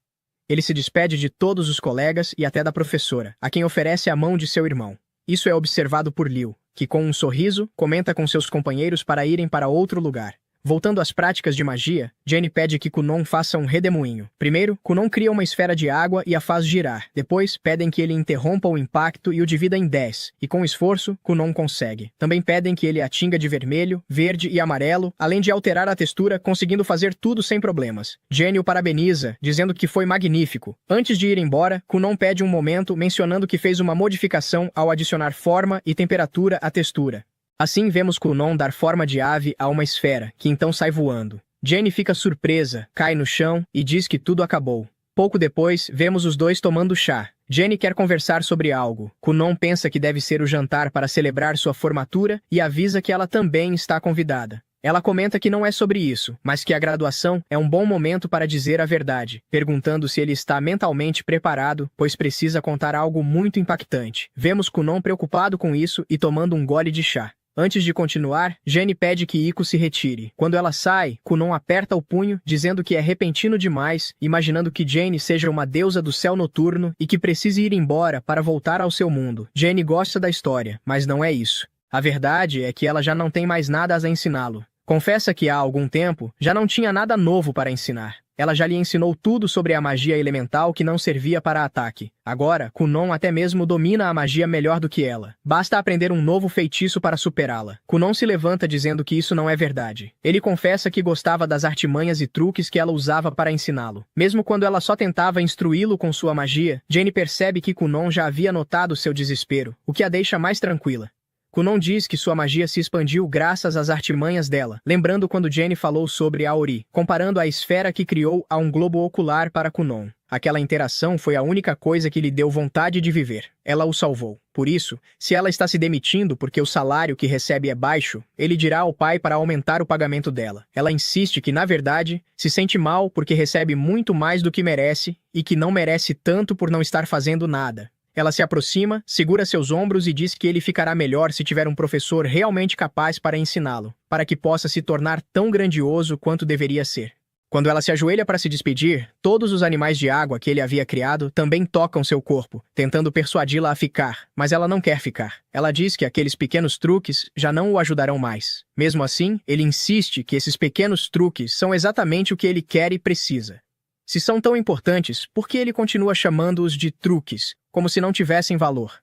Ele se despede de todos os colegas e até da professora, a quem oferece a mão de seu irmão. Isso é observado por Liu, que com um sorriso, comenta com seus companheiros para irem para outro lugar. Voltando às práticas de magia, Jenny pede que Kunon faça um redemoinho. Primeiro, Kunon cria uma esfera de água e a faz girar. Depois, pedem que ele interrompa o impacto e o divida em 10. E com esforço, Kunon consegue. Também pedem que ele a tinga de vermelho, verde e amarelo, além de alterar a textura, conseguindo fazer tudo sem problemas. Jenny o parabeniza, dizendo que foi magnífico. Antes de ir embora, Kunon pede um momento mencionando que fez uma modificação ao adicionar forma e temperatura à textura. Assim vemos Kunon dar forma de ave a uma esfera, que então sai voando. Jenny fica surpresa, cai no chão e diz que tudo acabou. Pouco depois, vemos os dois tomando chá. Jenny quer conversar sobre algo. Kunon pensa que deve ser o jantar para celebrar sua formatura e avisa que ela também está convidada. Ela comenta que não é sobre isso, mas que a graduação é um bom momento para dizer a verdade, perguntando se ele está mentalmente preparado, pois precisa contar algo muito impactante. Vemos Kunon preocupado com isso e tomando um gole de chá. Antes de continuar, Jenny pede que Iko se retire. Quando ela sai, Kunon aperta o punho, dizendo que é repentino demais, imaginando que Jenny seja uma deusa do céu noturno e que precise ir embora para voltar ao seu mundo. Jenny gosta da história, mas não é isso. A verdade é que ela já não tem mais nada a ensiná-lo. Confessa que há algum tempo já não tinha nada novo para ensinar. Ela já lhe ensinou tudo sobre a magia elemental que não servia para ataque. Agora, Kunon até mesmo domina a magia melhor do que ela. Basta aprender um novo feitiço para superá-la. Kunon se levanta dizendo que isso não é verdade. Ele confessa que gostava das artimanhas e truques que ela usava para ensiná-lo. Mesmo quando ela só tentava instruí-lo com sua magia, Jenny percebe que Kunon já havia notado seu desespero, o que a deixa mais tranquila. Kunon diz que sua magia se expandiu graças às artimanhas dela, lembrando quando Jenny falou sobre Aori, comparando a esfera que criou a um globo ocular para Kunon. Aquela interação foi a única coisa que lhe deu vontade de viver. Ela o salvou. Por isso, se ela está se demitindo porque o salário que recebe é baixo, ele dirá ao pai para aumentar o pagamento dela. Ela insiste que, na verdade, se sente mal porque recebe muito mais do que merece e que não merece tanto por não estar fazendo nada. Ela se aproxima, segura seus ombros e diz que ele ficará melhor se tiver um professor realmente capaz para ensiná-lo, para que possa se tornar tão grandioso quanto deveria ser. Quando ela se ajoelha para se despedir, todos os animais de água que ele havia criado também tocam seu corpo, tentando persuadi-la a ficar, mas ela não quer ficar. Ela diz que aqueles pequenos truques já não o ajudarão mais. Mesmo assim, ele insiste que esses pequenos truques são exatamente o que ele quer e precisa. Se são tão importantes, por que ele continua chamando-os de truques, como se não tivessem valor?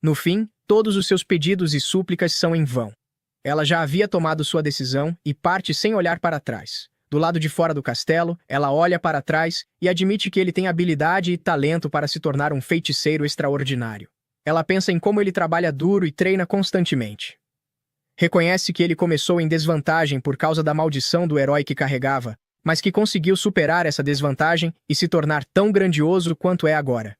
No fim, todos os seus pedidos e súplicas são em vão. Ela já havia tomado sua decisão e parte sem olhar para trás. Do lado de fora do castelo, ela olha para trás e admite que ele tem habilidade e talento para se tornar um feiticeiro extraordinário. Ela pensa em como ele trabalha duro e treina constantemente. Reconhece que ele começou em desvantagem por causa da maldição do herói que carregava, mas que conseguiu superar essa desvantagem e se tornar tão grandioso quanto é agora.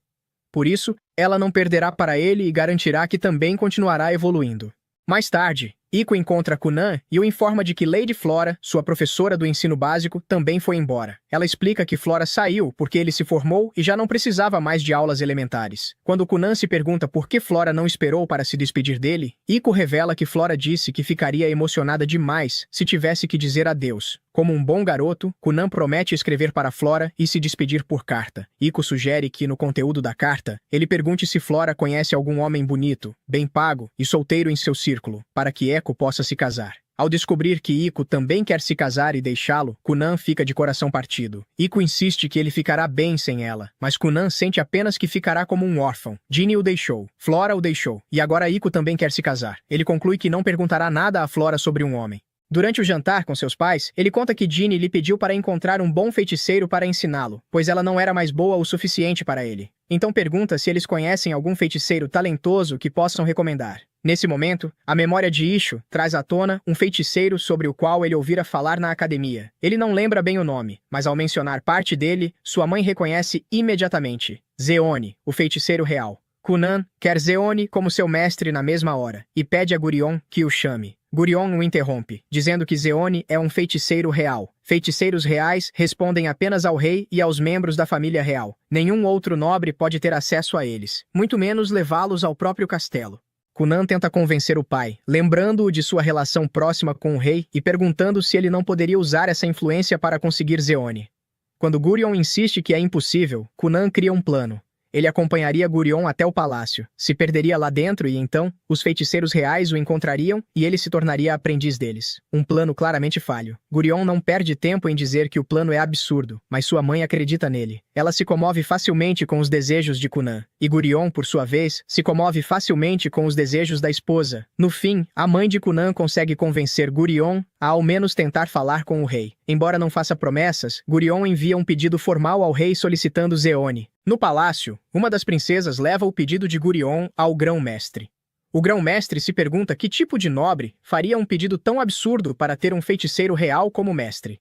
Por isso, ela não perderá para ele e garantirá que também continuará evoluindo. Mais tarde, Iko encontra Kunan e o informa de que Lady Flora, sua professora do ensino básico, também foi embora. Ela explica que Flora saiu porque ele se formou e já não precisava mais de aulas elementares. Quando Kunan se pergunta por que Flora não esperou para se despedir dele, Iko revela que Flora disse que ficaria emocionada demais se tivesse que dizer adeus. Como um bom garoto, Kunan promete escrever para Flora e se despedir por carta. Iko sugere que, no conteúdo da carta, ele pergunte se Flora conhece algum homem bonito, bem pago e solteiro em seu círculo, para que Eko possa se casar. Ao descobrir que Iko também quer se casar e deixá-lo, Kunan fica de coração partido. Iko insiste que ele ficará bem sem ela, mas Kunan sente apenas que ficará como um órfão. Ginny o deixou, Flora o deixou, e agora Iko também quer se casar. Ele conclui que não perguntará nada a Flora sobre um homem. Durante o jantar com seus pais, ele conta que Ginny lhe pediu para encontrar um bom feiticeiro para ensiná-lo, pois ela não era mais boa o suficiente para ele. Então pergunta se eles conhecem algum feiticeiro talentoso que possam recomendar. Nesse momento, a memória de Isho traz à tona um feiticeiro sobre o qual ele ouvira falar na academia. Ele não lembra bem o nome, mas ao mencionar parte dele, sua mãe reconhece imediatamente. Zeone, o feiticeiro real. Kunan quer Zeone como seu mestre na mesma hora, e pede a Gurion que o chame. Gurion o interrompe, dizendo que Zeone é um feiticeiro real. Feiticeiros reais respondem apenas ao rei e aos membros da família real. Nenhum outro nobre pode ter acesso a eles, muito menos levá-los ao próprio castelo. Kunan tenta convencer o pai, lembrando-o de sua relação próxima com o rei e perguntando se ele não poderia usar essa influência para conseguir Zeone. Quando Gurion insiste que é impossível, Kunan cria um plano. Ele acompanharia Gurion até o palácio, se perderia lá dentro e então, os feiticeiros reais o encontrariam e ele se tornaria aprendiz deles. Um plano claramente falho. Gurion não perde tempo em dizer que o plano é absurdo, mas sua mãe acredita nele. Ela se comove facilmente com os desejos de Kunan, e Gurion, por sua vez, se comove facilmente com os desejos da esposa. No fim, a mãe de Kunan consegue convencer Gurion a ao menos tentar falar com o rei. Embora não faça promessas, Gurion envia um pedido formal ao rei solicitando Zeone. No palácio, uma das princesas leva o pedido de Gurion ao grão-mestre. O grão-mestre se pergunta que tipo de nobre faria um pedido tão absurdo para ter um feiticeiro real como mestre.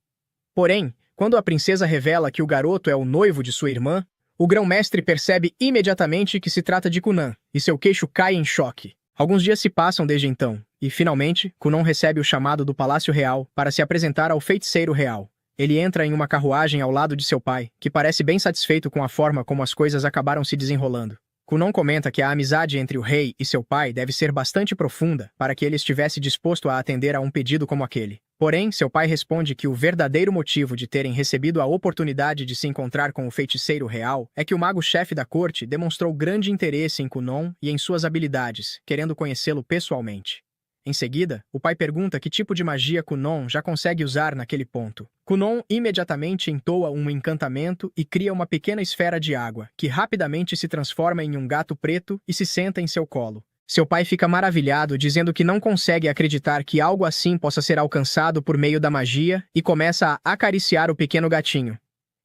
Porém, quando a princesa revela que o garoto é o noivo de sua irmã, o grão-mestre percebe imediatamente que se trata de Kunan, e seu queixo cai em choque. Alguns dias se passam desde então, e finalmente, Kunan recebe o chamado do Palácio Real para se apresentar ao feiticeiro real. Ele entra em uma carruagem ao lado de seu pai, que parece bem satisfeito com a forma como as coisas acabaram se desenrolando. Kunan comenta que a amizade entre o rei e seu pai deve ser bastante profunda para que ele estivesse disposto a atender a um pedido como aquele. Porém, seu pai responde que o verdadeiro motivo de terem recebido a oportunidade de se encontrar com o feiticeiro real é que o mago-chefe da corte demonstrou grande interesse em Kunan e em suas habilidades, querendo conhecê-lo pessoalmente. Em seguida, o pai pergunta que tipo de magia Kunan já consegue usar naquele ponto. Kunan imediatamente entoa um encantamento e cria uma pequena esfera de água, que rapidamente se transforma em um gato preto e se senta em seu colo. Seu pai fica maravilhado, dizendo que não consegue acreditar que algo assim possa ser alcançado por meio da magia e começa a acariciar o pequeno gatinho.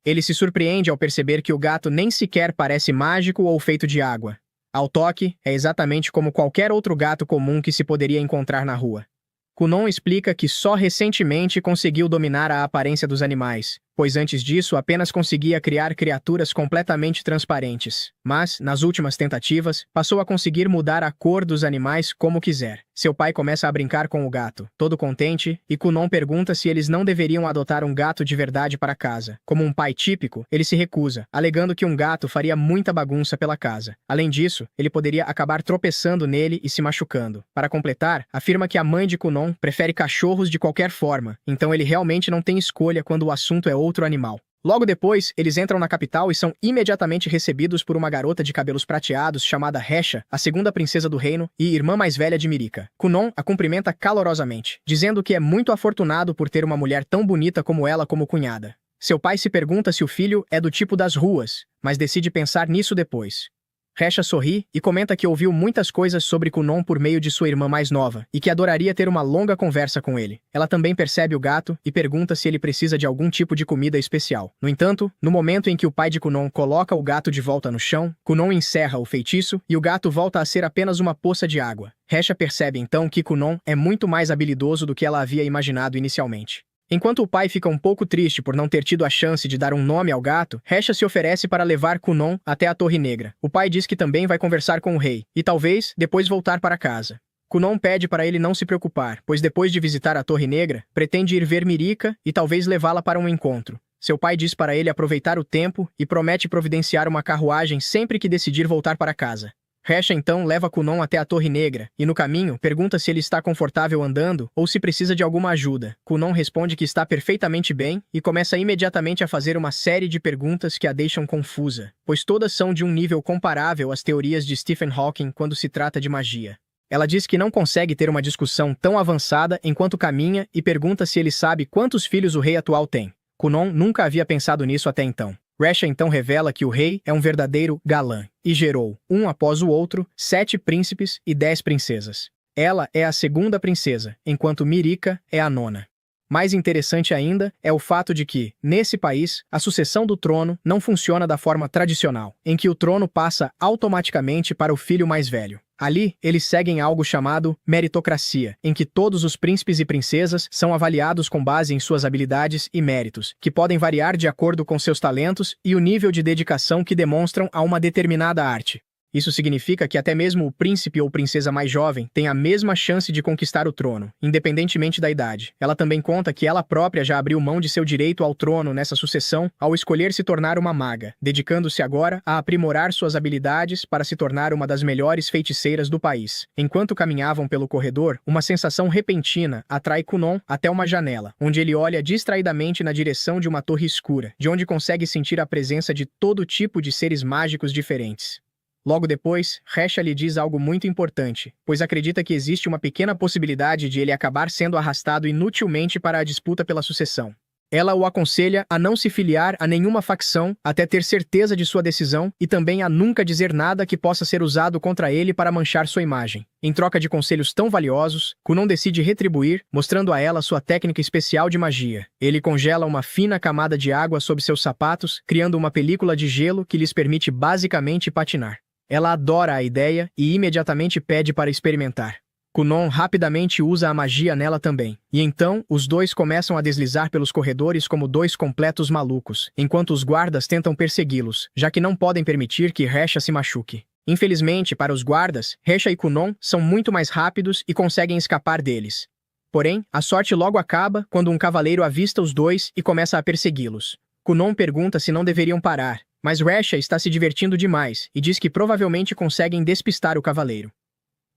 Ele se surpreende ao perceber que o gato nem sequer parece mágico ou feito de água. Ao toque, é exatamente como qualquer outro gato comum que se poderia encontrar na rua. Kunan explica que só recentemente conseguiu dominar a aparência dos animais, pois antes disso apenas conseguia criar criaturas completamente transparentes. Mas, nas últimas tentativas, passou a conseguir mudar a cor dos animais como quiser. Seu pai começa a brincar com o gato, todo contente, e Kunon pergunta se eles não deveriam adotar um gato de verdade para casa. Como um pai típico, ele se recusa, alegando que um gato faria muita bagunça pela casa. Além disso, ele poderia acabar tropeçando nele e se machucando. Para completar, afirma que a mãe de Kunon prefere cachorros de qualquer forma, então ele realmente não tem escolha quando o assunto é outro animal. Logo depois, eles entram na capital e são imediatamente recebidos por uma garota de cabelos prateados chamada Resha, a segunda princesa do reino e irmã mais velha de Mirika. Kunon a cumprimenta calorosamente, dizendo que é muito afortunado por ter uma mulher tão bonita como ela como cunhada. Seu pai se pergunta se o filho é do tipo das ruas, mas decide pensar nisso depois. Resha sorri e comenta que ouviu muitas coisas sobre Kunon por meio de sua irmã mais nova e que adoraria ter uma longa conversa com ele. Ela também percebe o gato e pergunta se ele precisa de algum tipo de comida especial. No entanto, no momento em que o pai de Kunon coloca o gato de volta no chão, Kunon encerra o feitiço e o gato volta a ser apenas uma poça de água. Resha percebe então que Kunon é muito mais habilidoso do que ela havia imaginado inicialmente. Enquanto o pai fica um pouco triste por não ter tido a chance de dar um nome ao gato, Resha se oferece para levar Kunon até a Torre Negra. O pai diz que também vai conversar com o rei, e talvez depois voltar para casa. Kunon pede para ele não se preocupar, pois depois de visitar a Torre Negra, pretende ir ver Mirika e talvez levá-la para um encontro. Seu pai diz para ele aproveitar o tempo e promete providenciar uma carruagem sempre que decidir voltar para casa. Resha então leva Kunon até a Torre Negra, e no caminho pergunta se ele está confortável andando ou se precisa de alguma ajuda. Kunon responde que está perfeitamente bem e começa imediatamente a fazer uma série de perguntas que a deixam confusa, pois todas são de um nível comparável às teorias de Stephen Hawking quando se trata de magia. Ela diz que não consegue ter uma discussão tão avançada enquanto caminha e pergunta se ele sabe quantos filhos o rei atual tem. Kunon nunca havia pensado nisso até então. Resha então revela que o rei é um verdadeiro galã, e gerou, um após o outro, 7 príncipes e 10 princesas. Ela é a segunda princesa, enquanto Mirika é a nona. Mais interessante ainda é o fato de que, nesse país, a sucessão do trono não funciona da forma tradicional, em que o trono passa automaticamente para o filho mais velho. Ali, eles seguem algo chamado meritocracia, em que todos os príncipes e princesas são avaliados com base em suas habilidades e méritos, que podem variar de acordo com seus talentos e o nível de dedicação que demonstram a uma determinada arte. Isso significa que até mesmo o príncipe ou princesa mais jovem tem a mesma chance de conquistar o trono, independentemente da idade. Ela também conta que ela própria já abriu mão de seu direito ao trono nessa sucessão ao escolher se tornar uma maga, dedicando-se agora a aprimorar suas habilidades para se tornar uma das melhores feiticeiras do país. Enquanto caminhavam pelo corredor, uma sensação repentina atrai Kunon até uma janela, onde ele olha distraidamente na direção de uma torre escura, de onde consegue sentir a presença de todo tipo de seres mágicos diferentes. Logo depois, Resha lhe diz algo muito importante, pois acredita que existe uma pequena possibilidade de ele acabar sendo arrastado inutilmente para a disputa pela sucessão. Ela o aconselha a não se filiar a nenhuma facção até ter certeza de sua decisão e também a nunca dizer nada que possa ser usado contra ele para manchar sua imagem. Em troca de conselhos tão valiosos, Kunon decide retribuir, mostrando a ela sua técnica especial de magia. Ele congela uma fina camada de água sob seus sapatos, criando uma película de gelo que lhes permite basicamente patinar. Ela adora a ideia e imediatamente pede para experimentar. Kunon rapidamente usa a magia nela também, e então os dois começam a deslizar pelos corredores como dois completos malucos, enquanto os guardas tentam persegui-los, já que não podem permitir que Resha se machuque. Infelizmente, para os guardas, Resha e Kunon são muito mais rápidos e conseguem escapar deles. Porém, a sorte logo acaba quando um cavaleiro avista os dois e começa a persegui-los. Kunon pergunta se não deveriam parar, mas Resha está se divertindo demais e diz que provavelmente conseguem despistar o cavaleiro.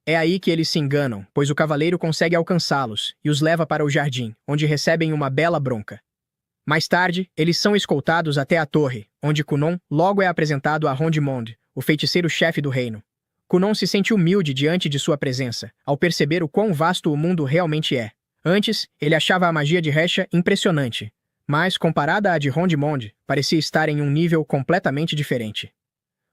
É aí que eles se enganam, pois o cavaleiro consegue alcançá-los e os leva para o jardim, onde recebem uma bela bronca. Mais tarde, eles são escoltados até a torre, onde Kunon logo é apresentado a Rondimonde, o feiticeiro-chefe do reino. Kunon se sente humilde diante de sua presença, ao perceber o quão vasto o mundo realmente é. Antes, ele achava a magia de Resha impressionante, mas, comparada à de Rondimonde, parecia estar em um nível completamente diferente.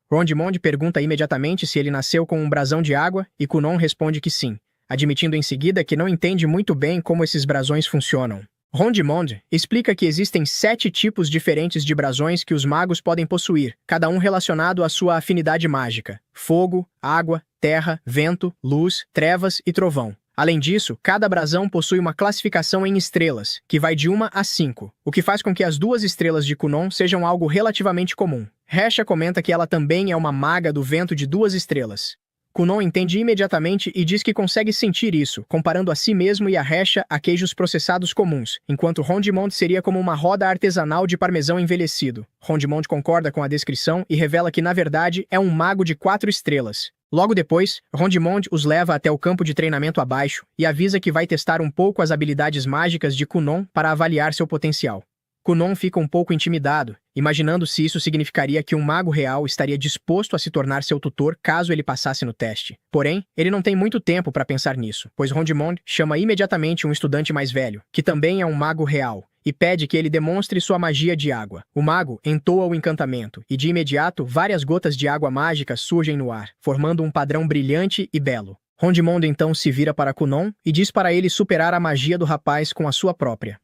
Rondimonde pergunta imediatamente se ele nasceu com um brasão de água e Kunon responde que sim, admitindo em seguida que não entende muito bem como esses brasões funcionam. Rondimonde explica que existem 7 tipos diferentes de brasões que os magos podem possuir, cada um relacionado à sua afinidade mágica: fogo, água, terra, vento, luz, trevas e trovão. Além disso, cada brasão possui uma classificação em estrelas, que vai de 1 a 5, o que faz com que as 2 estrelas de Kunon sejam algo relativamente comum. Hesha comenta que ela também é uma maga do vento de 2 estrelas. Kunon entende imediatamente e diz que consegue sentir isso, comparando a si mesmo e a Hesha a queijos processados comuns, enquanto Rondimonde seria como uma roda artesanal de parmesão envelhecido. Rondimonde concorda com a descrição e revela que, na verdade, é um mago de 4 estrelas. Logo depois, Rondimonde os leva até o campo de treinamento abaixo e avisa que vai testar um pouco as habilidades mágicas de Kunon para avaliar seu potencial. Kunon fica um pouco intimidado, imaginando se isso significaria que um mago real estaria disposto a se tornar seu tutor caso ele passasse no teste. Porém, ele não tem muito tempo para pensar nisso, pois Rondimonde chama imediatamente um estudante mais velho, que também é um mago real, e pede que ele demonstre sua magia de água. O mago entoa o encantamento, e de imediato várias gotas de água mágica surgem no ar, formando um padrão brilhante e belo. Rondimonde então se vira para Kunon e diz para ele superar a magia do rapaz com a sua própria.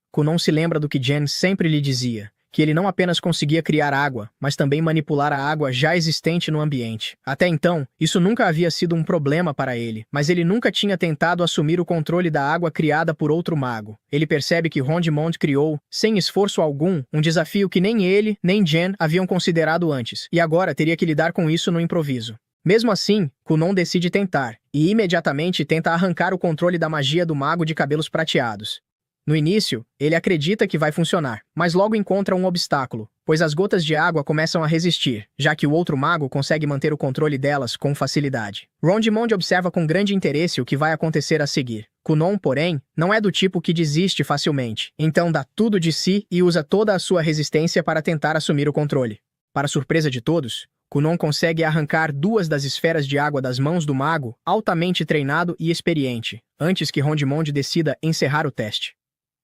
Kunon se lembra do que Jen sempre lhe dizia, que ele não apenas conseguia criar água, mas também manipular a água já existente no ambiente. Até então, isso nunca havia sido um problema para ele, mas ele nunca tinha tentado assumir o controle da água criada por outro mago. Ele percebe que Rondimonde criou, sem esforço algum, um desafio que nem ele, nem Jen haviam considerado antes, e agora teria que lidar com isso no improviso. Mesmo assim, Kunon decide tentar, e imediatamente tenta arrancar o controle da magia do mago de cabelos prateados. No início, ele acredita que vai funcionar, mas logo encontra um obstáculo, pois as gotas de água começam a resistir, já que o outro mago consegue manter o controle delas com facilidade. Rondimonde observa com grande interesse o que vai acontecer a seguir. Kunon, porém, não é do tipo que desiste facilmente, então dá tudo de si e usa toda a sua resistência para tentar assumir o controle. Para surpresa de todos, Kunon consegue arrancar 2 das esferas de água das mãos do mago, altamente treinado e experiente, antes que Rondimonde decida encerrar o teste.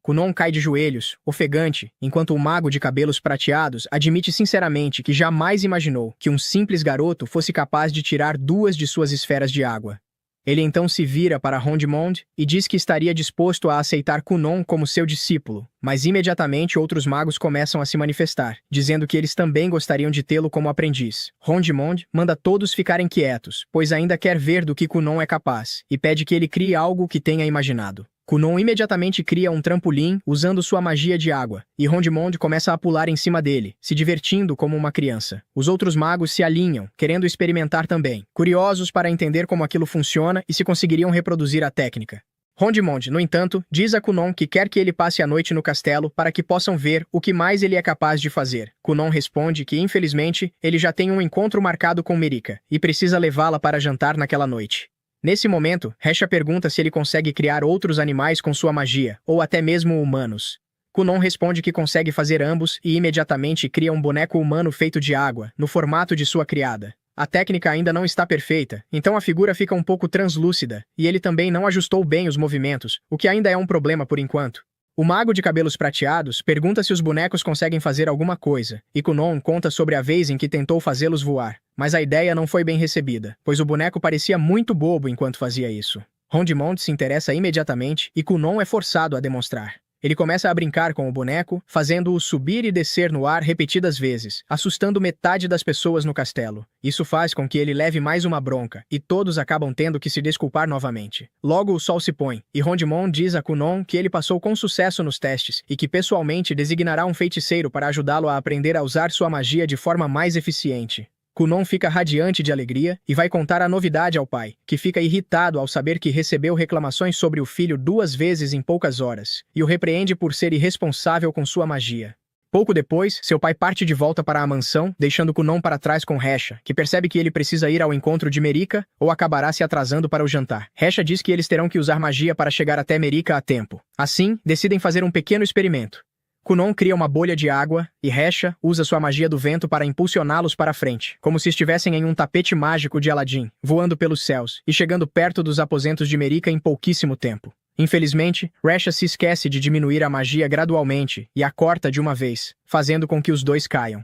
Kunon cai de joelhos, ofegante, enquanto o mago de cabelos prateados admite sinceramente que jamais imaginou que um simples garoto fosse capaz de tirar 2 de suas esferas de água. Ele então se vira para Rondimonde e diz que estaria disposto a aceitar Kunon como seu discípulo, mas imediatamente outros magos começam a se manifestar, dizendo que eles também gostariam de tê-lo como aprendiz. Rondimonde manda todos ficarem quietos, pois ainda quer ver do que Kunon é capaz, e pede que ele crie algo que tenha imaginado. Kunon imediatamente cria um trampolim usando sua magia de água, e Rondimonde começa a pular em cima dele, se divertindo como uma criança. Os outros magos se alinham, querendo experimentar também, curiosos para entender como aquilo funciona e se conseguiriam reproduzir a técnica. Rondimonde, no entanto, diz a Kunon que quer que ele passe a noite no castelo para que possam ver o que mais ele é capaz de fazer. Kunon responde que, infelizmente, ele já tem um encontro marcado com Mirika, e precisa levá-la para jantar naquela noite. Nesse momento, Hesha pergunta se ele consegue criar outros animais com sua magia, ou até mesmo humanos. Kunon responde que consegue fazer ambos e imediatamente cria um boneco humano feito de água, no formato de sua criada. A técnica ainda não está perfeita, então a figura fica um pouco translúcida, e ele também não ajustou bem os movimentos, o que ainda é um problema por enquanto. O mago de cabelos prateados pergunta se os bonecos conseguem fazer alguma coisa, e Kunon conta sobre a vez em que tentou fazê-los voar, mas a ideia não foi bem recebida, pois o boneco parecia muito bobo enquanto fazia isso. Rondimonde se interessa imediatamente e Kunon é forçado a demonstrar. Ele começa a brincar com o boneco, fazendo-o subir e descer no ar repetidas vezes, assustando metade das pessoas no castelo. Isso faz com que ele leve mais uma bronca, e todos acabam tendo que se desculpar novamente. Logo o sol se põe, e Rondimonde diz a Kunon que ele passou com sucesso nos testes, e que pessoalmente designará um feiticeiro para ajudá-lo a aprender a usar sua magia de forma mais eficiente. Kunon fica radiante de alegria e vai contar a novidade ao pai, que fica irritado ao saber que recebeu reclamações sobre o filho 2 vezes em poucas horas, e o repreende por ser irresponsável com sua magia. Pouco depois, seu pai parte de volta para a mansão, deixando Kunon para trás com Hesha, que percebe que ele precisa ir ao encontro de Mirika ou acabará se atrasando para o jantar. Hesha diz que eles terão que usar magia para chegar até Mirika a tempo. Assim, decidem fazer um pequeno experimento. Kunon cria uma bolha de água, e Hesha usa sua magia do vento para impulsioná-los para frente, como se estivessem em um tapete mágico de Aladdin, voando pelos céus, e chegando perto dos aposentos de Mirika em pouquíssimo tempo. Infelizmente, Hesha se esquece de diminuir a magia gradualmente, e a corta de uma vez, fazendo com que os dois caiam.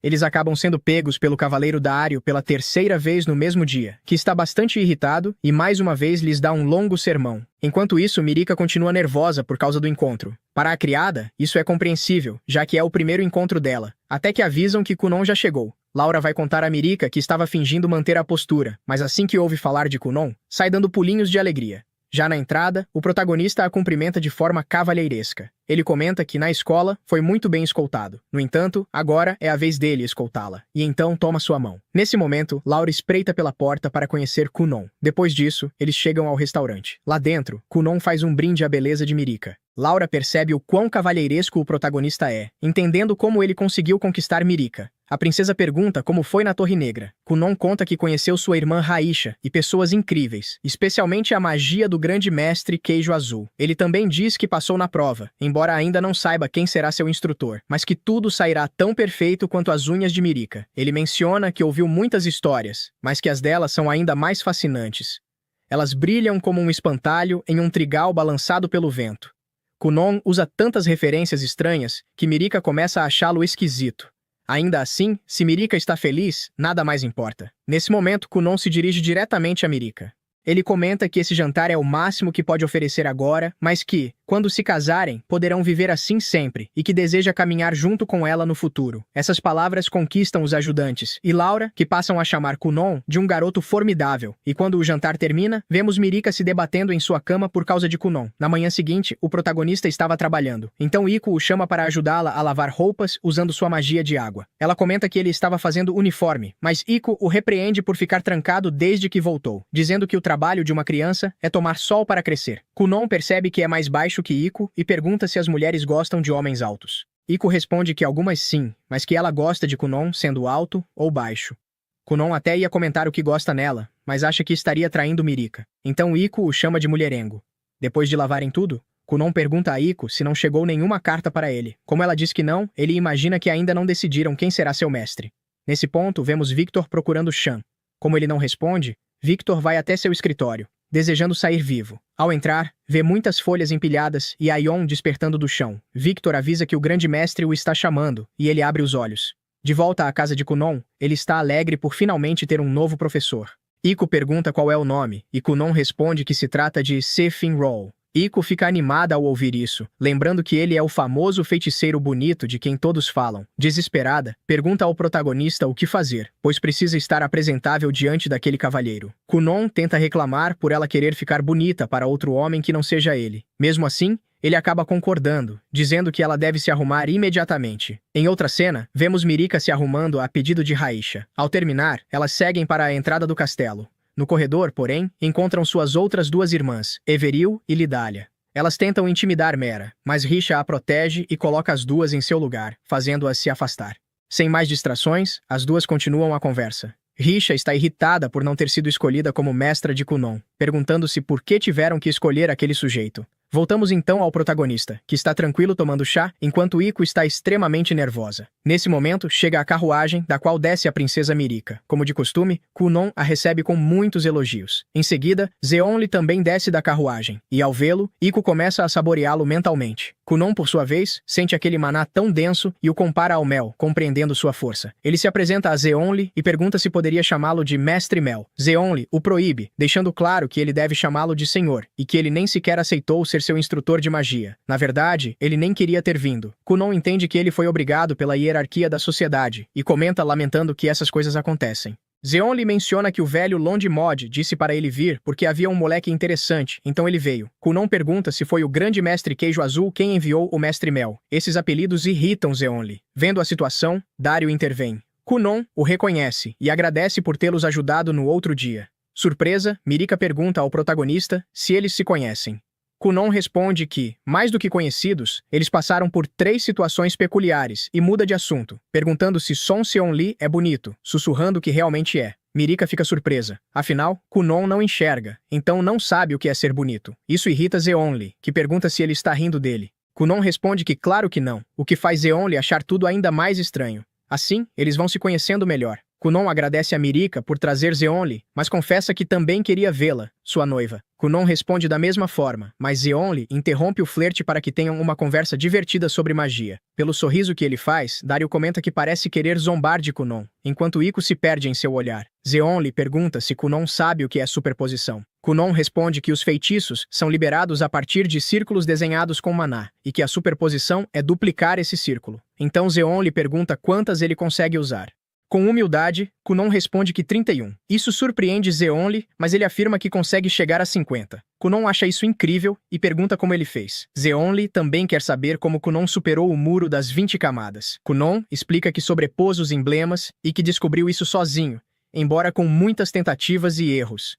Eles acabam sendo pegos pelo Cavaleiro Dário pela 3ª vez no mesmo dia, que está bastante irritado e mais uma vez lhes dá um longo sermão. Enquanto isso, Mirika continua nervosa por causa do encontro. Para a criada, isso é compreensível, já que é o primeiro encontro dela, até que avisam que Kunon já chegou. Laura vai contar a Mirika que estava fingindo manter a postura, mas assim que ouve falar de Kunon, sai dando pulinhos de alegria. Já na entrada, o protagonista a cumprimenta de forma cavalheiresca. Ele comenta que, na escola, foi muito bem escoltado. No entanto, agora é a vez dele escoltá-la. E então toma sua mão. Nesse momento, Laura espreita pela porta para conhecer Kunon. Depois disso, eles chegam ao restaurante. Lá dentro, Kunon faz um brinde à beleza de Mirika. Laura percebe o quão cavalheiresco o protagonista é, entendendo como ele conseguiu conquistar Mirika. A princesa pergunta como foi na Torre Negra. Kunon conta que conheceu sua irmã Raisha e pessoas incríveis, especialmente a magia do grande mestre Queijo Azul. Ele também diz que passou na prova, embora ainda não saiba quem será seu instrutor, mas que tudo sairá tão perfeito quanto as unhas de Mirika. Ele menciona que ouviu muitas histórias, mas que as delas são ainda mais fascinantes. Elas brilham como um espantalho em um trigal balançado pelo vento. Kunon usa tantas referências estranhas que Mirika começa a achá-lo esquisito. Ainda assim, se Mirika está feliz, nada mais importa. Nesse momento, Kunon se dirige diretamente a Mirika. Ele comenta que esse jantar é o máximo que pode oferecer agora, mas que, quando se casarem, poderão viver assim sempre, e que deseja caminhar junto com ela no futuro. Essas palavras conquistam os ajudantes, e Laura, que passam a chamar Kunon de um garoto formidável. E quando o jantar termina, vemos Mirika se debatendo em sua cama por causa de Kunon. Na manhã seguinte, o protagonista estava trabalhando. Então Iko o chama para ajudá-la a lavar roupas usando sua magia de água. Ela comenta que ele estava fazendo uniforme, mas Iko o repreende por ficar trancado desde que voltou, dizendo que o trabalho de uma criança é tomar sol para crescer. Kunon percebe que é mais baixo que Iko e pergunta se as mulheres gostam de homens altos. Iko responde que algumas sim, mas que ela gosta de Kunon sendo alto ou baixo. Kunon até ia comentar o que gosta nela, mas acha que estaria traindo Mirika. Então Iko o chama de mulherengo. Depois de lavarem tudo, Kunon pergunta a Iko se não chegou nenhuma carta para ele. Como ela diz que não, ele imagina que ainda não decidiram quem será seu mestre. Nesse ponto, vemos Victor procurando Shan. Como ele não responde, Victor vai até seu escritório, desejando sair vivo. Ao entrar, vê muitas folhas empilhadas e Aion despertando do chão. Victor avisa que o grande mestre o está chamando, e ele abre os olhos. De volta à casa de Kunon, ele está alegre por finalmente ter um novo professor. Iko pergunta qual é o nome, e Kunon responde que se trata de Se-Fin-Roll. Iko fica animada ao ouvir isso, lembrando que ele é o famoso feiticeiro bonito de quem todos falam. Desesperada, pergunta ao protagonista o que fazer, pois precisa estar apresentável diante daquele cavalheiro. Kunon tenta reclamar por ela querer ficar bonita para outro homem que não seja ele. Mesmo assim, ele acaba concordando, dizendo que ela deve se arrumar imediatamente. Em outra cena, vemos Mirika se arrumando a pedido de Raisha. Ao terminar, elas seguem para a entrada do castelo. No corredor, porém, encontram suas outras duas irmãs, Everil e Lidália. Elas tentam intimidar Mera, mas Risha a protege e coloca as duas em seu lugar, fazendo-as se afastar. Sem mais distrações, as duas continuam a conversa. Risha está irritada por não ter sido escolhida como mestra de Kunon, perguntando-se por que tiveram que escolher aquele sujeito. Voltamos então ao protagonista, que está tranquilo tomando chá, enquanto Iko está extremamente nervosa. Nesse momento, chega a carruagem, da qual desce a princesa Mirika. Como de costume, Kunon a recebe com muitos elogios. Em seguida, Zeonli também desce da carruagem, e ao vê-lo, Iko começa a saboreá-lo mentalmente. Kunon, por sua vez, sente aquele maná tão denso e o compara ao mel, compreendendo sua força. Ele se apresenta a Zeonli e pergunta se poderia chamá-lo de Mestre Mel. Zeonli o proíbe, deixando claro que ele deve chamá-lo de Senhor, e que ele nem sequer aceitou ser seu instrutor de magia. Na verdade, ele nem queria ter vindo. Kunon entende que ele foi obrigado pela hierarquia da sociedade, e comenta lamentando que essas coisas acontecem. Zeonli menciona que o velho Londimod disse para ele vir porque havia um moleque interessante, então ele veio. Kunon pergunta se foi o grande mestre Queijo Azul quem enviou o mestre Mel. Esses apelidos irritam Zeonli. Vendo a situação, Dario intervém. Kunon o reconhece e agradece por tê-los ajudado no outro dia. Surpresa, Mirika pergunta ao protagonista se eles se conhecem. Kunon responde que, mais do que conhecidos, eles passaram por 3 situações peculiares e muda de assunto, perguntando se Son Seon-Lee é bonito, sussurrando que realmente é. Mirika fica surpresa. Afinal, Kunon não enxerga, então não sabe o que é ser bonito. Isso irrita Zeonli, que pergunta se ele está rindo dele. Kunon responde que claro que não, o que faz Zeonli achar tudo ainda mais estranho. Assim, eles vão se conhecendo melhor. Kunon agradece a Mirika por trazer Zeonli, mas confessa que também queria vê-la, sua noiva. Kunon responde da mesma forma, mas Zeonli interrompe o flerte para que tenham uma conversa divertida sobre magia. Pelo sorriso que ele faz, Dario comenta que parece querer zombar de Kunon, enquanto Iko se perde em seu olhar. Zeonli pergunta se Kunon sabe o que é superposição. Kunon responde que os feitiços são liberados a partir de círculos desenhados com maná, e que a superposição é duplicar esse círculo. Então Zeonli pergunta quantas ele consegue usar. Com humildade, Kunon responde que 31. Isso surpreende Zeonli, mas ele afirma que consegue chegar a 50. Kunon acha isso incrível e pergunta como ele fez. Zeonli também quer saber como Kunon superou o muro das 20 camadas. Kunon explica que sobrepôs os emblemas e que descobriu isso sozinho, embora com muitas tentativas e erros.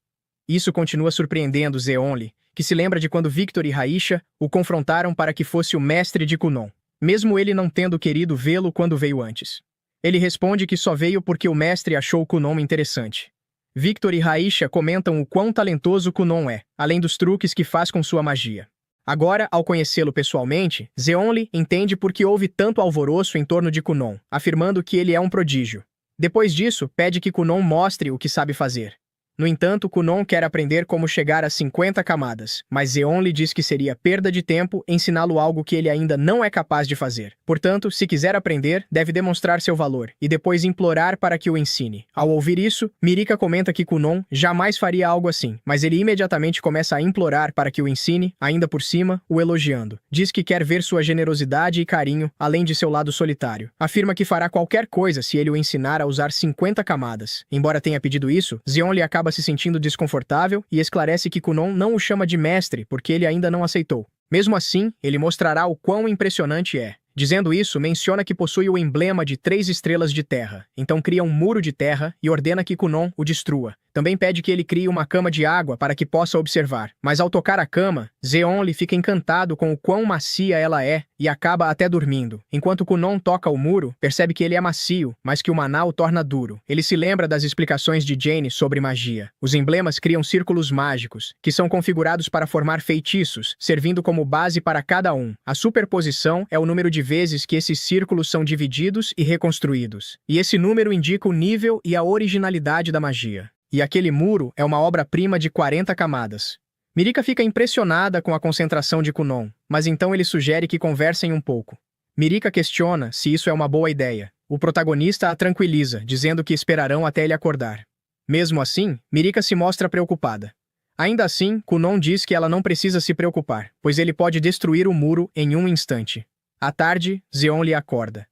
Isso continua surpreendendo Zeonli, que se lembra de quando Victor e Raisha o confrontaram para que fosse o mestre de Kunon, mesmo ele não tendo querido vê-lo quando veio antes. Ele responde que só veio porque o mestre achou Kunon interessante. Victor e Raisha comentam o quão talentoso Kunon é, além dos truques que faz com sua magia. Agora, ao conhecê-lo pessoalmente, Zeonli entende por que houve tanto alvoroço em torno de Kunon, afirmando que ele é um prodígio. Depois disso, pede que Kunon mostre o que sabe fazer. No entanto, Kunon quer aprender como chegar a 50 camadas, mas Zeonli diz que seria perda de tempo ensiná-lo algo que ele ainda não é capaz de fazer. Portanto, se quiser aprender, deve demonstrar seu valor e depois implorar para que o ensine. Ao ouvir isso, Mirika comenta que Kunon jamais faria algo assim, mas ele imediatamente começa a implorar para que o ensine, ainda por cima, o elogiando. Diz que quer ver sua generosidade e carinho, além de seu lado solitário. Afirma que fará qualquer coisa se ele o ensinar a usar 50 camadas. Embora tenha pedido isso, Zeonli acaba se sentindo desconfortável e esclarece que Kunon não o chama de mestre porque ele ainda não aceitou. Mesmo assim, ele mostrará o quão impressionante é. Dizendo isso, menciona que possui o emblema de 3 estrelas de terra, então cria um muro de terra e ordena que Kunon o destrua. Também pede que ele crie uma cama de água para que possa observar. Mas ao tocar a cama, Zeonli fica encantado com o quão macia ela é e acaba até dormindo. Enquanto Kunon toca o muro, percebe que ele é macio, mas que o maná o torna duro. Ele se lembra das explicações de Jane sobre magia. Os emblemas criam círculos mágicos, que são configurados para formar feitiços, servindo como base para cada um. A superposição é o número de vezes que esses círculos são divididos e reconstruídos. E esse número indica o nível e a originalidade da magia. E aquele muro é uma obra-prima de 40 camadas. Mirika fica impressionada com a concentração de Kunon, mas então ele sugere que conversem um pouco. Mirika questiona se isso é uma boa ideia. O protagonista a tranquiliza, dizendo que esperarão até ele acordar. Mesmo assim, Mirika se mostra preocupada. Ainda assim, Kunon diz que ela não precisa se preocupar, pois ele pode destruir o muro em um instante. À tarde, Zeonli acorda.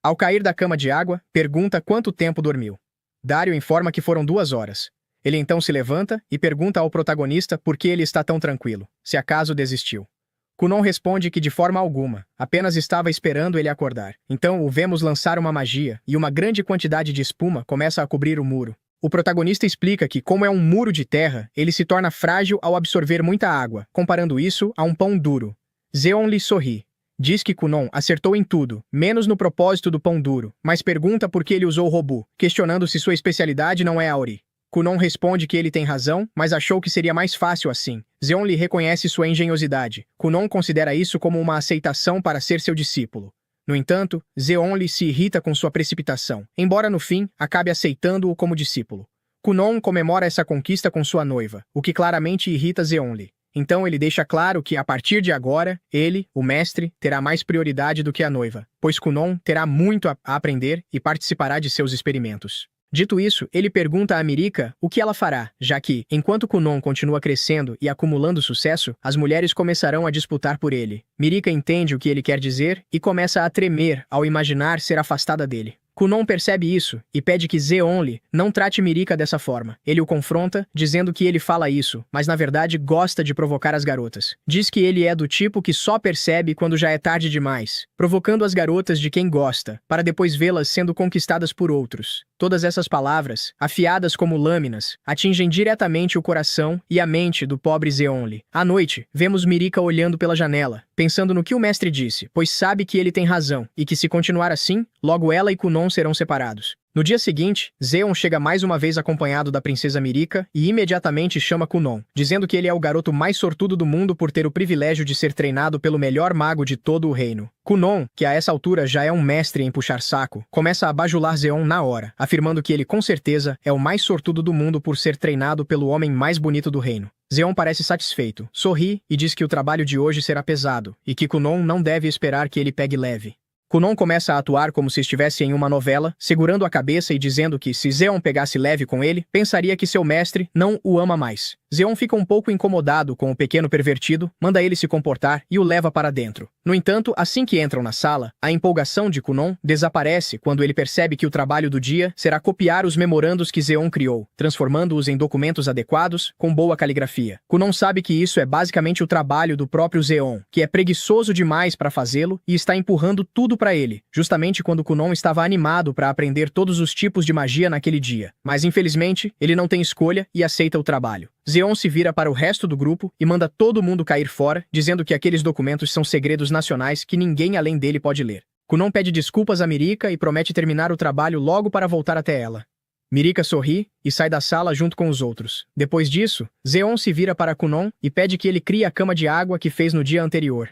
Ao cair da cama de água, pergunta quanto tempo dormiu. Dario informa que foram 2 horas. Ele então se levanta e pergunta ao protagonista por que ele está tão tranquilo, se acaso desistiu. Kunon responde que de forma alguma, apenas estava esperando ele acordar. Então o vemos lançar uma magia e uma grande quantidade de espuma começa a cobrir o muro. O protagonista explica que, como é um muro de terra, ele se torna frágil ao absorver muita água, comparando isso a um pão duro. Zeonli sorri. Diz que Kunon acertou em tudo, menos no propósito do pão duro, mas pergunta por que ele usou o robô, questionando se sua especialidade não é a Ori. Kunon responde que ele tem razão, mas achou que seria mais fácil assim. Zeonli reconhece sua engenhosidade. Kunon considera isso como uma aceitação para ser seu discípulo. No entanto, Zeonli se irrita com sua precipitação, embora no fim acabe aceitando-o como discípulo. Kunon comemora essa conquista com sua noiva, o que claramente irrita Zeonli. Então ele deixa claro que, a partir de agora, ele, o mestre, terá mais prioridade do que a noiva, pois Kunon terá muito a aprender e participará de seus experimentos. Dito isso, ele pergunta a Mirika o que ela fará, já que, enquanto Kunon continua crescendo e acumulando sucesso, as mulheres começarão a disputar por ele. Mirika entende o que ele quer dizer e começa a tremer ao imaginar ser afastada dele. Kunon percebe isso e pede que Zeonli não trate Mirika dessa forma. Ele o confronta, dizendo que ele fala isso, mas na verdade gosta de provocar as garotas. Diz que ele é do tipo que só percebe quando já é tarde demais, provocando as garotas de quem gosta, para depois vê-las sendo conquistadas por outros. Todas essas palavras, afiadas como lâminas, atingem diretamente o coração e a mente do pobre Zeonli. À noite, vemos Mirika olhando pela janela, pensando no que o mestre disse, pois sabe que ele tem razão, e que se continuar assim, logo ela e Kunon serão separados. No dia seguinte, Zeon chega mais uma vez acompanhado da princesa Mirika e imediatamente chama Kunon, dizendo que ele é o garoto mais sortudo do mundo por ter o privilégio de ser treinado pelo melhor mago de todo o reino. Kunon, que a essa altura já é um mestre em puxar saco, começa a bajular Zeon na hora, afirmando que ele com certeza é o mais sortudo do mundo por ser treinado pelo homem mais bonito do reino. Zeon parece satisfeito, sorri e diz que o trabalho de hoje será pesado, e que Kunon não deve esperar que ele pegue leve. Kunon começa a atuar como se estivesse em uma novela, segurando a cabeça e dizendo que se Zeon pegasse leve com ele, pensaria que seu mestre não o ama mais. Zeon fica um pouco incomodado com o pequeno pervertido, manda ele se comportar e o leva para dentro. No entanto, assim que entram na sala, a empolgação de Kunon desaparece quando ele percebe que o trabalho do dia será copiar os memorandos que Zeon criou, transformando-os em documentos adequados, com boa caligrafia. Kunon sabe que isso é basicamente o trabalho do próprio Zeon, que é preguiçoso demais para fazê-lo e está empurrando tudo para ele, justamente quando Kunon estava animado para aprender todos os tipos de magia naquele dia. Mas infelizmente, ele não tem escolha e aceita o trabalho. Zeon se vira para o resto do grupo e manda todo mundo cair fora, dizendo que aqueles documentos são segredos nacionais que ninguém além dele pode ler. Kunon pede desculpas a Mirika e promete terminar o trabalho logo para voltar até ela. Mirika sorri e sai da sala junto com os outros. Depois disso, Zeon se vira para Kunon e pede que ele crie a cama de água que fez no dia anterior.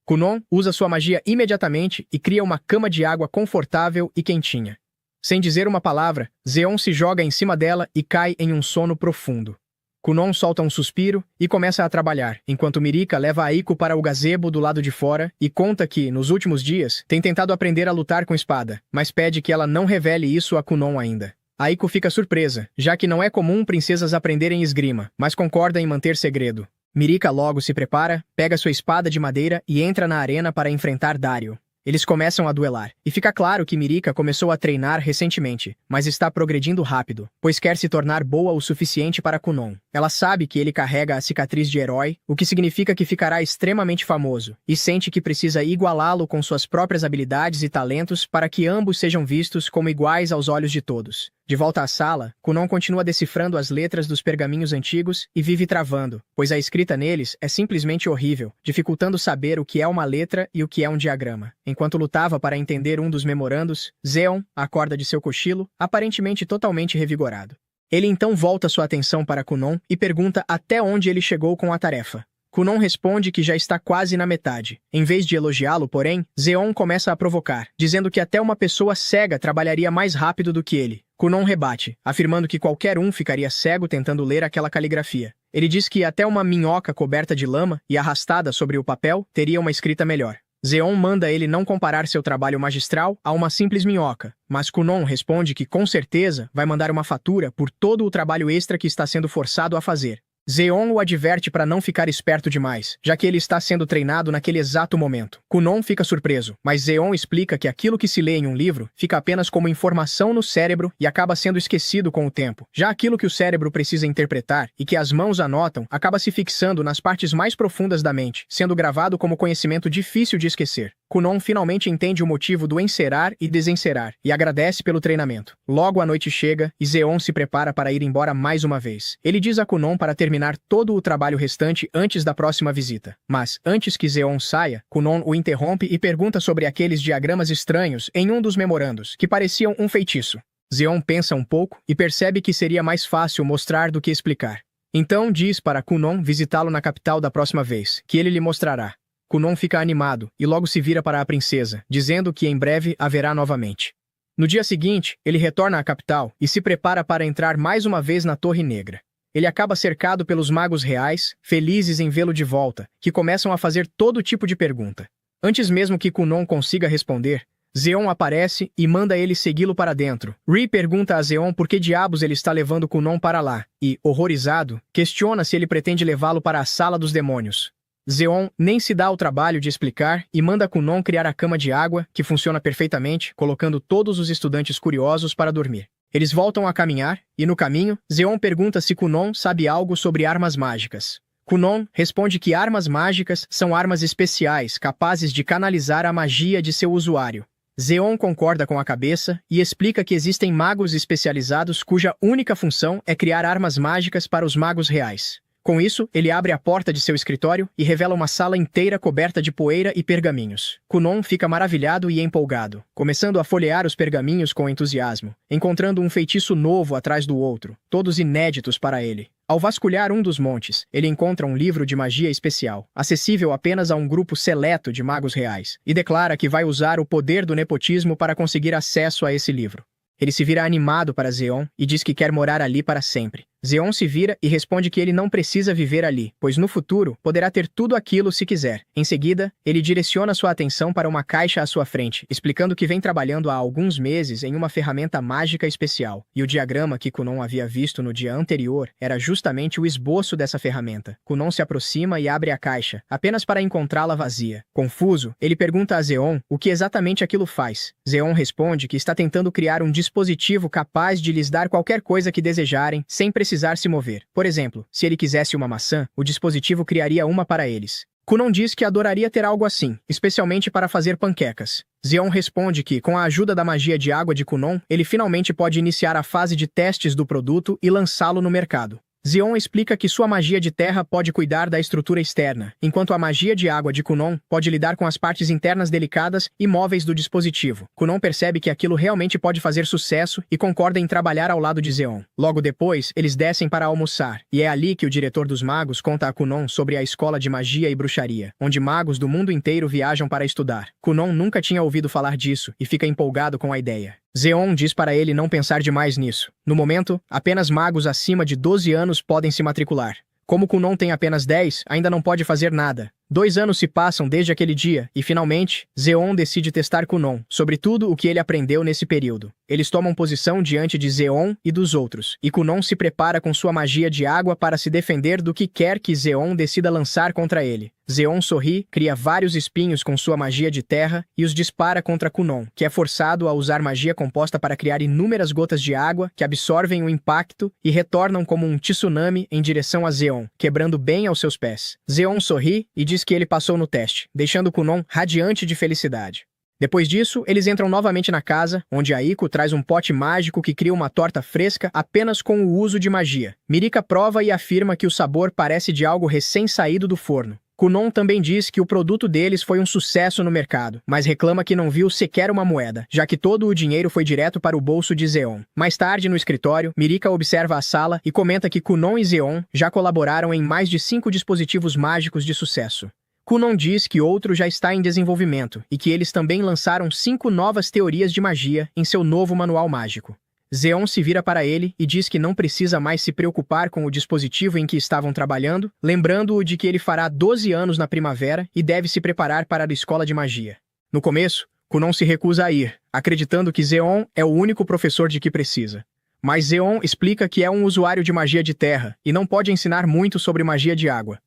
Kunon usa sua magia imediatamente e cria uma cama de água confortável e quentinha. Sem dizer uma palavra, Zeon se joga em cima dela e cai em um sono profundo. Kunon solta um suspiro e começa a trabalhar, enquanto Mirika leva Aiko para o gazebo do lado de fora e conta que, nos últimos dias, tem tentado aprender a lutar com espada, mas pede que ela não revele isso a Kunon ainda. Aiko fica surpresa, já que não é comum princesas aprenderem esgrima, mas concorda em manter segredo. Mirika logo se prepara, pega sua espada de madeira e entra na arena para enfrentar Dario. Eles começam a duelar, e fica claro que Mirika começou a treinar recentemente, mas está progredindo rápido, pois quer se tornar boa o suficiente para Kunon. Ela sabe que ele carrega a cicatriz de herói, o que significa que ficará extremamente famoso, e sente que precisa igualá-lo com suas próprias habilidades e talentos para que ambos sejam vistos como iguais aos olhos de todos. De volta à sala, Kunon continua decifrando as letras dos pergaminhos antigos e vive travando, pois a escrita neles é simplesmente horrível, dificultando saber o que é uma letra e o que é um diagrama. Enquanto lutava para entender um dos memorandos, Zeon acorda de seu cochilo, aparentemente totalmente revigorado. Ele então volta sua atenção para Kunon e pergunta até onde ele chegou com a tarefa. Kunon responde que já está quase na metade. Em vez de elogiá-lo, porém, Zeon começa a provocar, dizendo que até uma pessoa cega trabalharia mais rápido do que ele. Kunon rebate, afirmando que qualquer um ficaria cego tentando ler aquela caligrafia. Ele diz que até uma minhoca coberta de lama e arrastada sobre o papel teria uma escrita melhor. Zeon manda ele não comparar seu trabalho magistral a uma simples minhoca, mas Kunon responde que com certeza vai mandar uma fatura por todo o trabalho extra que está sendo forçado a fazer. Zeon o adverte para não ficar esperto demais, já que ele está sendo treinado naquele exato momento. Kunon fica surpreso, mas Zeon explica que aquilo que se lê em um livro fica apenas como informação no cérebro e acaba sendo esquecido com o tempo. Já aquilo que o cérebro precisa interpretar e que as mãos anotam acaba se fixando nas partes mais profundas da mente, sendo gravado como conhecimento difícil de esquecer. Kunon finalmente entende o motivo do encerar e desencerar, e agradece pelo treinamento. Logo a noite chega, e Zeon se prepara para ir embora mais uma vez. Ele diz a Kunon para terminar todo o trabalho restante antes da próxima visita. Mas, antes que Zeon saia, Kunon o interrompe e pergunta sobre aqueles diagramas estranhos em um dos memorandos, que pareciam um feitiço. Zeon pensa um pouco e percebe que seria mais fácil mostrar do que explicar. Então diz para Kunon visitá-lo na capital da próxima vez, que ele lhe mostrará. Kunon fica animado e logo se vira para a princesa, dizendo que em breve haverá novamente. No dia seguinte, ele retorna à capital e se prepara para entrar mais uma vez na Torre Negra. Ele acaba cercado pelos magos reais, felizes em vê-lo de volta, que começam a fazer todo tipo de pergunta. Antes mesmo que Kunon consiga responder, Zeon aparece e manda ele segui-lo para dentro. Ri pergunta a Zeon por que diabos ele está levando Kunon para lá e, horrorizado, questiona se ele pretende levá-lo para a Sala dos Demônios. Zeon nem se dá ao trabalho de explicar e manda Kunon criar a cama de água, que funciona perfeitamente, colocando todos os estudantes curiosos para dormir. Eles voltam a caminhar, e no caminho, Zeon pergunta se Kunon sabe algo sobre armas mágicas. Kunon responde que armas mágicas são armas especiais capazes de canalizar a magia de seu usuário. Zeon concorda com a cabeça e explica que existem magos especializados cuja única função é criar armas mágicas para os magos reais. Com isso, ele abre a porta de seu escritório e revela uma sala inteira coberta de poeira e pergaminhos. Kunon fica maravilhado e empolgado, começando a folhear os pergaminhos com entusiasmo, encontrando um feitiço novo atrás do outro, todos inéditos para ele. Ao vasculhar um dos montes, ele encontra um livro de magia especial, acessível apenas a um grupo seleto de magos reais, e declara que vai usar o poder do nepotismo para conseguir acesso a esse livro. Ele se vira animado para Zeon e diz que quer morar ali para sempre. Zeon se vira e responde que ele não precisa viver ali, pois no futuro poderá ter tudo aquilo se quiser. Em seguida, ele direciona sua atenção para uma caixa à sua frente, explicando que vem trabalhando há alguns meses em uma ferramenta mágica especial, e o diagrama que Kunon havia visto no dia anterior era justamente o esboço dessa ferramenta. Kunon se aproxima e abre a caixa, apenas para encontrá-la vazia. Confuso, ele pergunta a Zeon o que exatamente aquilo faz. Zeon responde que está tentando criar um dispositivo capaz de lhes dar qualquer coisa que desejarem, sem precisar se mover. Por exemplo, se ele quisesse uma maçã, o dispositivo criaria uma para eles. Kunon diz que adoraria ter algo assim, especialmente para fazer panquecas. Zeon responde que, com a ajuda da magia de água de Kunon, ele finalmente pode iniciar a fase de testes do produto e lançá-lo no mercado. Zeon explica que sua magia de terra pode cuidar da estrutura externa, enquanto a magia de água de Kunon pode lidar com as partes internas delicadas e móveis do dispositivo. Kunon percebe que aquilo realmente pode fazer sucesso e concorda em trabalhar ao lado de Zeon. Logo depois, eles descem para almoçar, e é ali que o diretor dos magos conta a Kunon sobre a escola de magia e bruxaria, onde magos do mundo inteiro viajam para estudar. Kunon nunca tinha ouvido falar disso e fica empolgado com a ideia. Zeon diz para ele não pensar demais nisso. No momento, apenas magos acima de 12 anos podem se matricular. Como Kunon tem apenas 10, ainda não pode fazer nada. 2 anos se passam desde aquele dia, e finalmente, Zeon decide testar Kunon sobre tudo o que ele aprendeu nesse período. Eles tomam posição diante de Zeon e dos outros, e Kunon se prepara com sua magia de água para se defender do que quer que Zeon decida lançar contra ele. Zeon sorri, cria vários espinhos com sua magia de terra e os dispara contra Kunon, que é forçado a usar magia composta para criar inúmeras gotas de água que absorvem o impacto e retornam como um tsunami em direção a Zeon, quebrando bem aos seus pés. Zeon sorri e diz que ele passou no teste, deixando Kunon radiante de felicidade. Depois disso, eles entram novamente na casa, onde Aiko traz um pote mágico que cria uma torta fresca apenas com o uso de magia. Mirika prova e afirma que o sabor parece de algo recém-saído do forno. Kunon também diz que o produto deles foi um sucesso no mercado, mas reclama que não viu sequer uma moeda, já que todo o dinheiro foi direto para o bolso de Zeon. Mais tarde, no escritório, Mirika observa a sala e comenta que Kunon e Zeon já colaboraram em mais de 5 dispositivos mágicos de sucesso. Kunon diz que outro já está em desenvolvimento e que eles também lançaram 5 novas teorias de magia em seu novo manual mágico. Zeon se vira para ele e diz que não precisa mais se preocupar com o dispositivo em que estavam trabalhando, lembrando-o de que ele fará 12 anos na primavera e deve se preparar para a escola de magia. No começo, Kunon se recusa a ir, acreditando que Zeon é o único professor de que precisa. Mas Zeon explica que é um usuário de magia de terra e não pode ensinar muito sobre magia de água.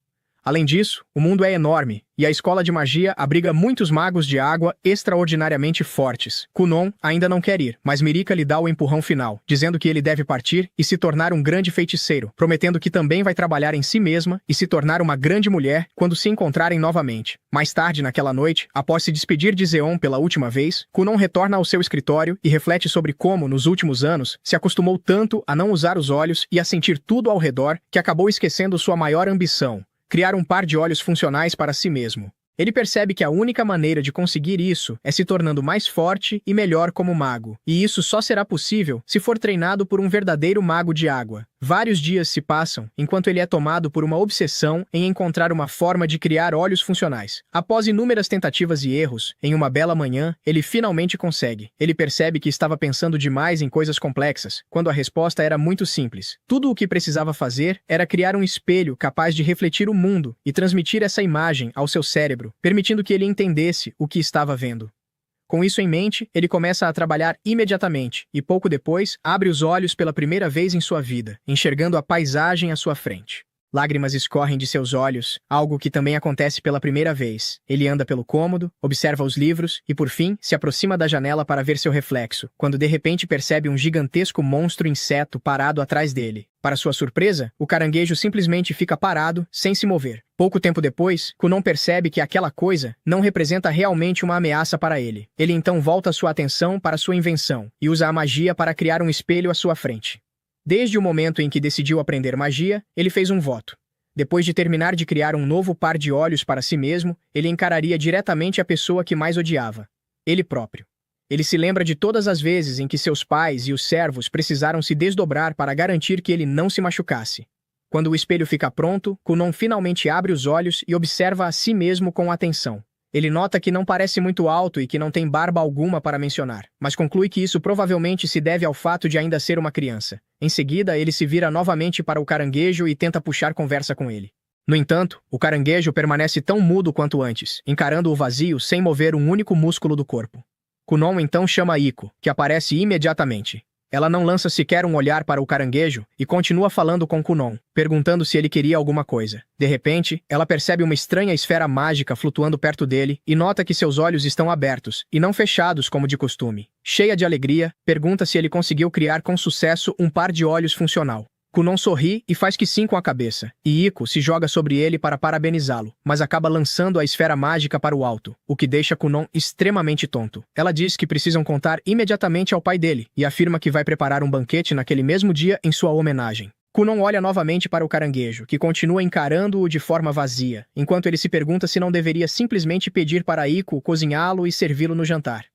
Além disso, o mundo é enorme, e a escola de magia abriga muitos magos de água extraordinariamente fortes. Kunon ainda não quer ir, mas Mirika lhe dá o empurrão final, dizendo que ele deve partir e se tornar um grande feiticeiro, prometendo que também vai trabalhar em si mesma e se tornar uma grande mulher quando se encontrarem novamente. Mais tarde naquela noite, após se despedir de Zeon pela última vez, Kunon retorna ao seu escritório e reflete sobre como, nos últimos anos, se acostumou tanto a não usar os olhos e a sentir tudo ao redor que acabou esquecendo sua maior ambição: criar um par de olhos funcionais para si mesmo. Ele percebe que a única maneira de conseguir isso é se tornando mais forte e melhor como mago, e isso só será possível se for treinado por um verdadeiro mago de água. Vários dias se passam, enquanto ele é tomado por uma obsessão em encontrar uma forma de criar olhos funcionais. Após inúmeras tentativas e erros, em uma bela manhã, ele finalmente consegue. Ele percebe que estava pensando demais em coisas complexas, quando a resposta era muito simples. Tudo o que precisava fazer era criar um espelho capaz de refletir o mundo e transmitir essa imagem ao seu cérebro, permitindo que ele entendesse o que estava vendo. Com isso em mente, ele começa a trabalhar imediatamente e pouco depois abre os olhos pela primeira vez em sua vida, enxergando a paisagem à sua frente. Lágrimas escorrem de seus olhos, algo que também acontece pela primeira vez. Ele anda pelo cômodo, observa os livros e, por fim, se aproxima da janela para ver seu reflexo, quando de repente percebe um gigantesco monstro inseto parado atrás dele. Para sua surpresa, o caranguejo simplesmente fica parado, sem se mover. Pouco tempo depois, Kunon percebe que aquela coisa não representa realmente uma ameaça para ele. Ele então volta sua atenção para sua invenção e usa a magia para criar um espelho à sua frente. Desde o momento em que decidiu aprender magia, ele fez um voto. Depois de terminar de criar um novo par de olhos para si mesmo, ele encararia diretamente a pessoa que mais odiava: ele próprio. Ele se lembra de todas as vezes em que seus pais e os servos precisaram se desdobrar para garantir que ele não se machucasse. Quando o espelho fica pronto, Kunon finalmente abre os olhos e observa a si mesmo com atenção. Ele nota que não parece muito alto e que não tem barba alguma para mencionar, mas conclui que isso provavelmente se deve ao fato de ainda ser uma criança. Em seguida, ele se vira novamente para o caranguejo e tenta puxar conversa com ele. No entanto, o caranguejo permanece tão mudo quanto antes, encarando o vazio sem mover um único músculo do corpo. Kunon então chama Iko, que aparece imediatamente. Ela não lança sequer um olhar para o caranguejo e continua falando com Kunon, perguntando se ele queria alguma coisa. De repente, ela percebe uma estranha esfera mágica flutuando perto dele e nota que seus olhos estão abertos e não fechados como de costume. Cheia de alegria, pergunta se ele conseguiu criar com sucesso um par de olhos funcional. Kunon sorri e faz que sim com a cabeça, e Iko se joga sobre ele para parabenizá-lo, mas acaba lançando a esfera mágica para o alto, o que deixa Kunon extremamente tonto. Ela diz que precisam contar imediatamente ao pai dele, e afirma que vai preparar um banquete naquele mesmo dia em sua homenagem. Kunon olha novamente para o caranguejo, que continua encarando-o de forma vazia, enquanto ele se pergunta se não deveria simplesmente pedir para Iko cozinhá-lo e servi-lo no jantar.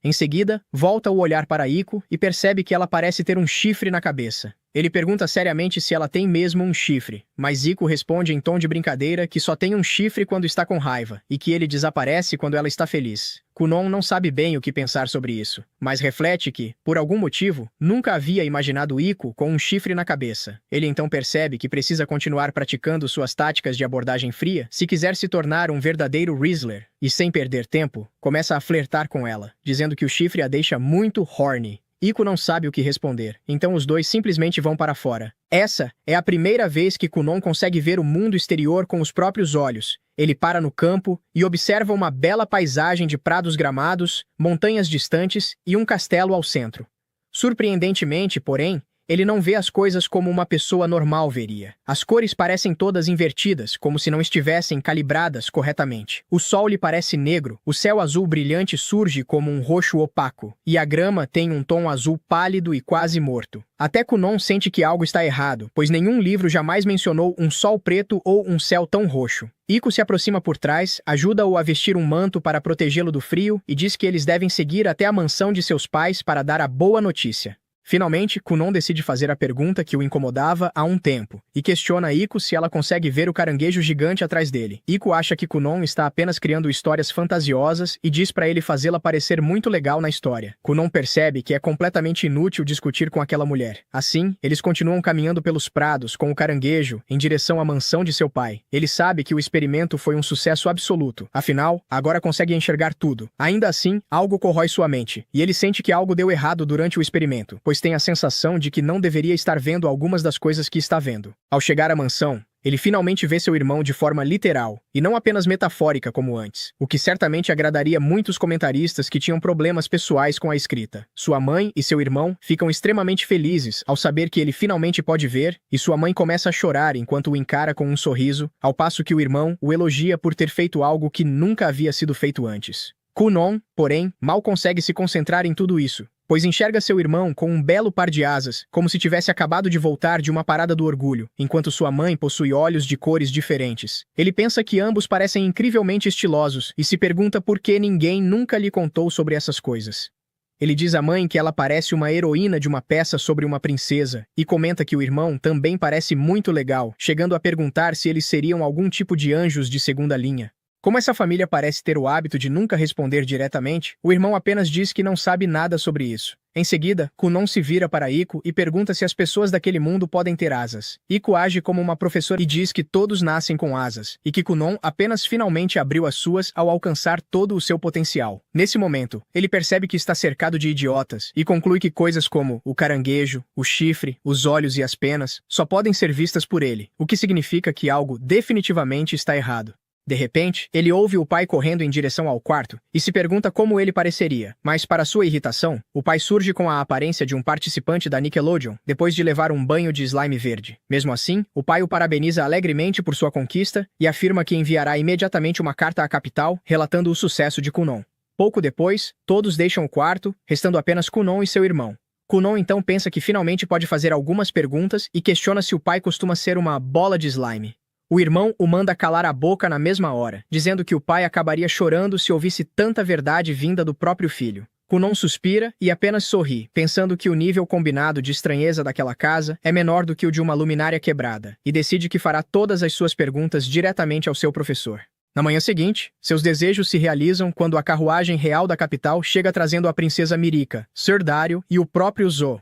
Em seguida, volta o olhar para Iko e percebe que ela parece ter um chifre na cabeça. Ele pergunta seriamente se ela tem mesmo um chifre, mas Iko responde em tom de brincadeira que só tem um chifre quando está com raiva e que ele desaparece quando ela está feliz. Kunon não sabe bem o que pensar sobre isso, mas reflete que, por algum motivo, nunca havia imaginado Iko com um chifre na cabeça. Ele então percebe que precisa continuar praticando suas táticas de abordagem fria se quiser se tornar um verdadeiro Rizzler, e sem perder tempo, começa a flertar com ela, dizendo que o chifre a deixa muito horny. Iko não sabe o que responder, então os dois simplesmente vão para fora. Essa é a primeira vez que Kunon consegue ver o mundo exterior com os próprios olhos. Ele para no campo e observa uma bela paisagem de prados gramados, montanhas distantes e um castelo ao centro. Surpreendentemente, porém, ele não vê as coisas como uma pessoa normal veria. As cores parecem todas invertidas, como se não estivessem calibradas corretamente. O sol lhe parece negro, o céu azul brilhante surge como um roxo opaco, e a grama tem um tom azul pálido e quase morto. Até Kunon sente que algo está errado, pois nenhum livro jamais mencionou um sol preto ou um céu tão roxo. Iko se aproxima por trás, ajuda-o a vestir um manto para protegê-lo do frio e diz que eles devem seguir até a mansão de seus pais para dar a boa notícia. Finalmente, Kunon decide fazer a pergunta que o incomodava há um tempo, e questiona Iko se ela consegue ver o caranguejo gigante atrás dele. Iko acha que Kunon está apenas criando histórias fantasiosas e diz para ele fazê-la parecer muito legal na história. Kunon percebe que é completamente inútil discutir com aquela mulher. Assim, eles continuam caminhando pelos prados com o caranguejo em direção à mansão de seu pai. Ele sabe que o experimento foi um sucesso absoluto. Afinal, agora consegue enxergar tudo. Ainda assim, algo corrói sua mente, e ele sente que algo deu errado durante o experimento, pois tem a sensação de que não deveria estar vendo algumas das coisas que está vendo. Ao chegar à mansão, ele finalmente vê seu irmão de forma literal, e não apenas metafórica como antes, o que certamente agradaria muitos comentaristas que tinham problemas pessoais com a escrita. Sua mãe e seu irmão ficam extremamente felizes ao saber que ele finalmente pode ver, e sua mãe começa a chorar enquanto o encara com um sorriso, ao passo que o irmão o elogia por ter feito algo que nunca havia sido feito antes. Kunon, porém, mal consegue se concentrar em tudo isso, pois enxerga seu irmão com um belo par de asas, como se tivesse acabado de voltar de uma parada do orgulho, enquanto sua mãe possui olhos de cores diferentes. Ele pensa que ambos parecem incrivelmente estilosos e se pergunta por que ninguém nunca lhe contou sobre essas coisas. Ele diz à mãe que ela parece uma heroína de uma peça sobre uma princesa e comenta que o irmão também parece muito legal, chegando a perguntar se eles seriam algum tipo de anjos de segunda linha. Como essa família parece ter o hábito de nunca responder diretamente, o irmão apenas diz que não sabe nada sobre isso. Em seguida, Kunon se vira para Iko e pergunta se as pessoas daquele mundo podem ter asas. Iko age como uma professora e diz que todos nascem com asas, e que Kunon apenas finalmente abriu as suas ao alcançar todo o seu potencial. Nesse momento, ele percebe que está cercado de idiotas e conclui que coisas como o caranguejo, o chifre, os olhos e as penas só podem ser vistas por ele, o que significa que algo definitivamente está errado. De repente, ele ouve o pai correndo em direção ao quarto e se pergunta como ele pareceria, mas para sua irritação, o pai surge com a aparência de um participante da Nickelodeon depois de levar um banho de slime verde. Mesmo assim, o pai o parabeniza alegremente por sua conquista e afirma que enviará imediatamente uma carta à capital relatando o sucesso de Kunon. Pouco depois, todos deixam o quarto, restando apenas Kunon e seu irmão. Kunon então pensa que finalmente pode fazer algumas perguntas e questiona se o pai costuma ser uma bola de slime. O irmão o manda calar a boca na mesma hora, dizendo que o pai acabaria chorando se ouvisse tanta verdade vinda do próprio filho. Kunon suspira e apenas sorri, pensando que o nível combinado de estranheza daquela casa é menor do que o de uma luminária quebrada, e decide que fará todas as suas perguntas diretamente ao seu professor. Na manhã seguinte, seus desejos se realizam quando a carruagem real da capital chega trazendo a princesa Mirica, Sir Dario e o próprio Zo.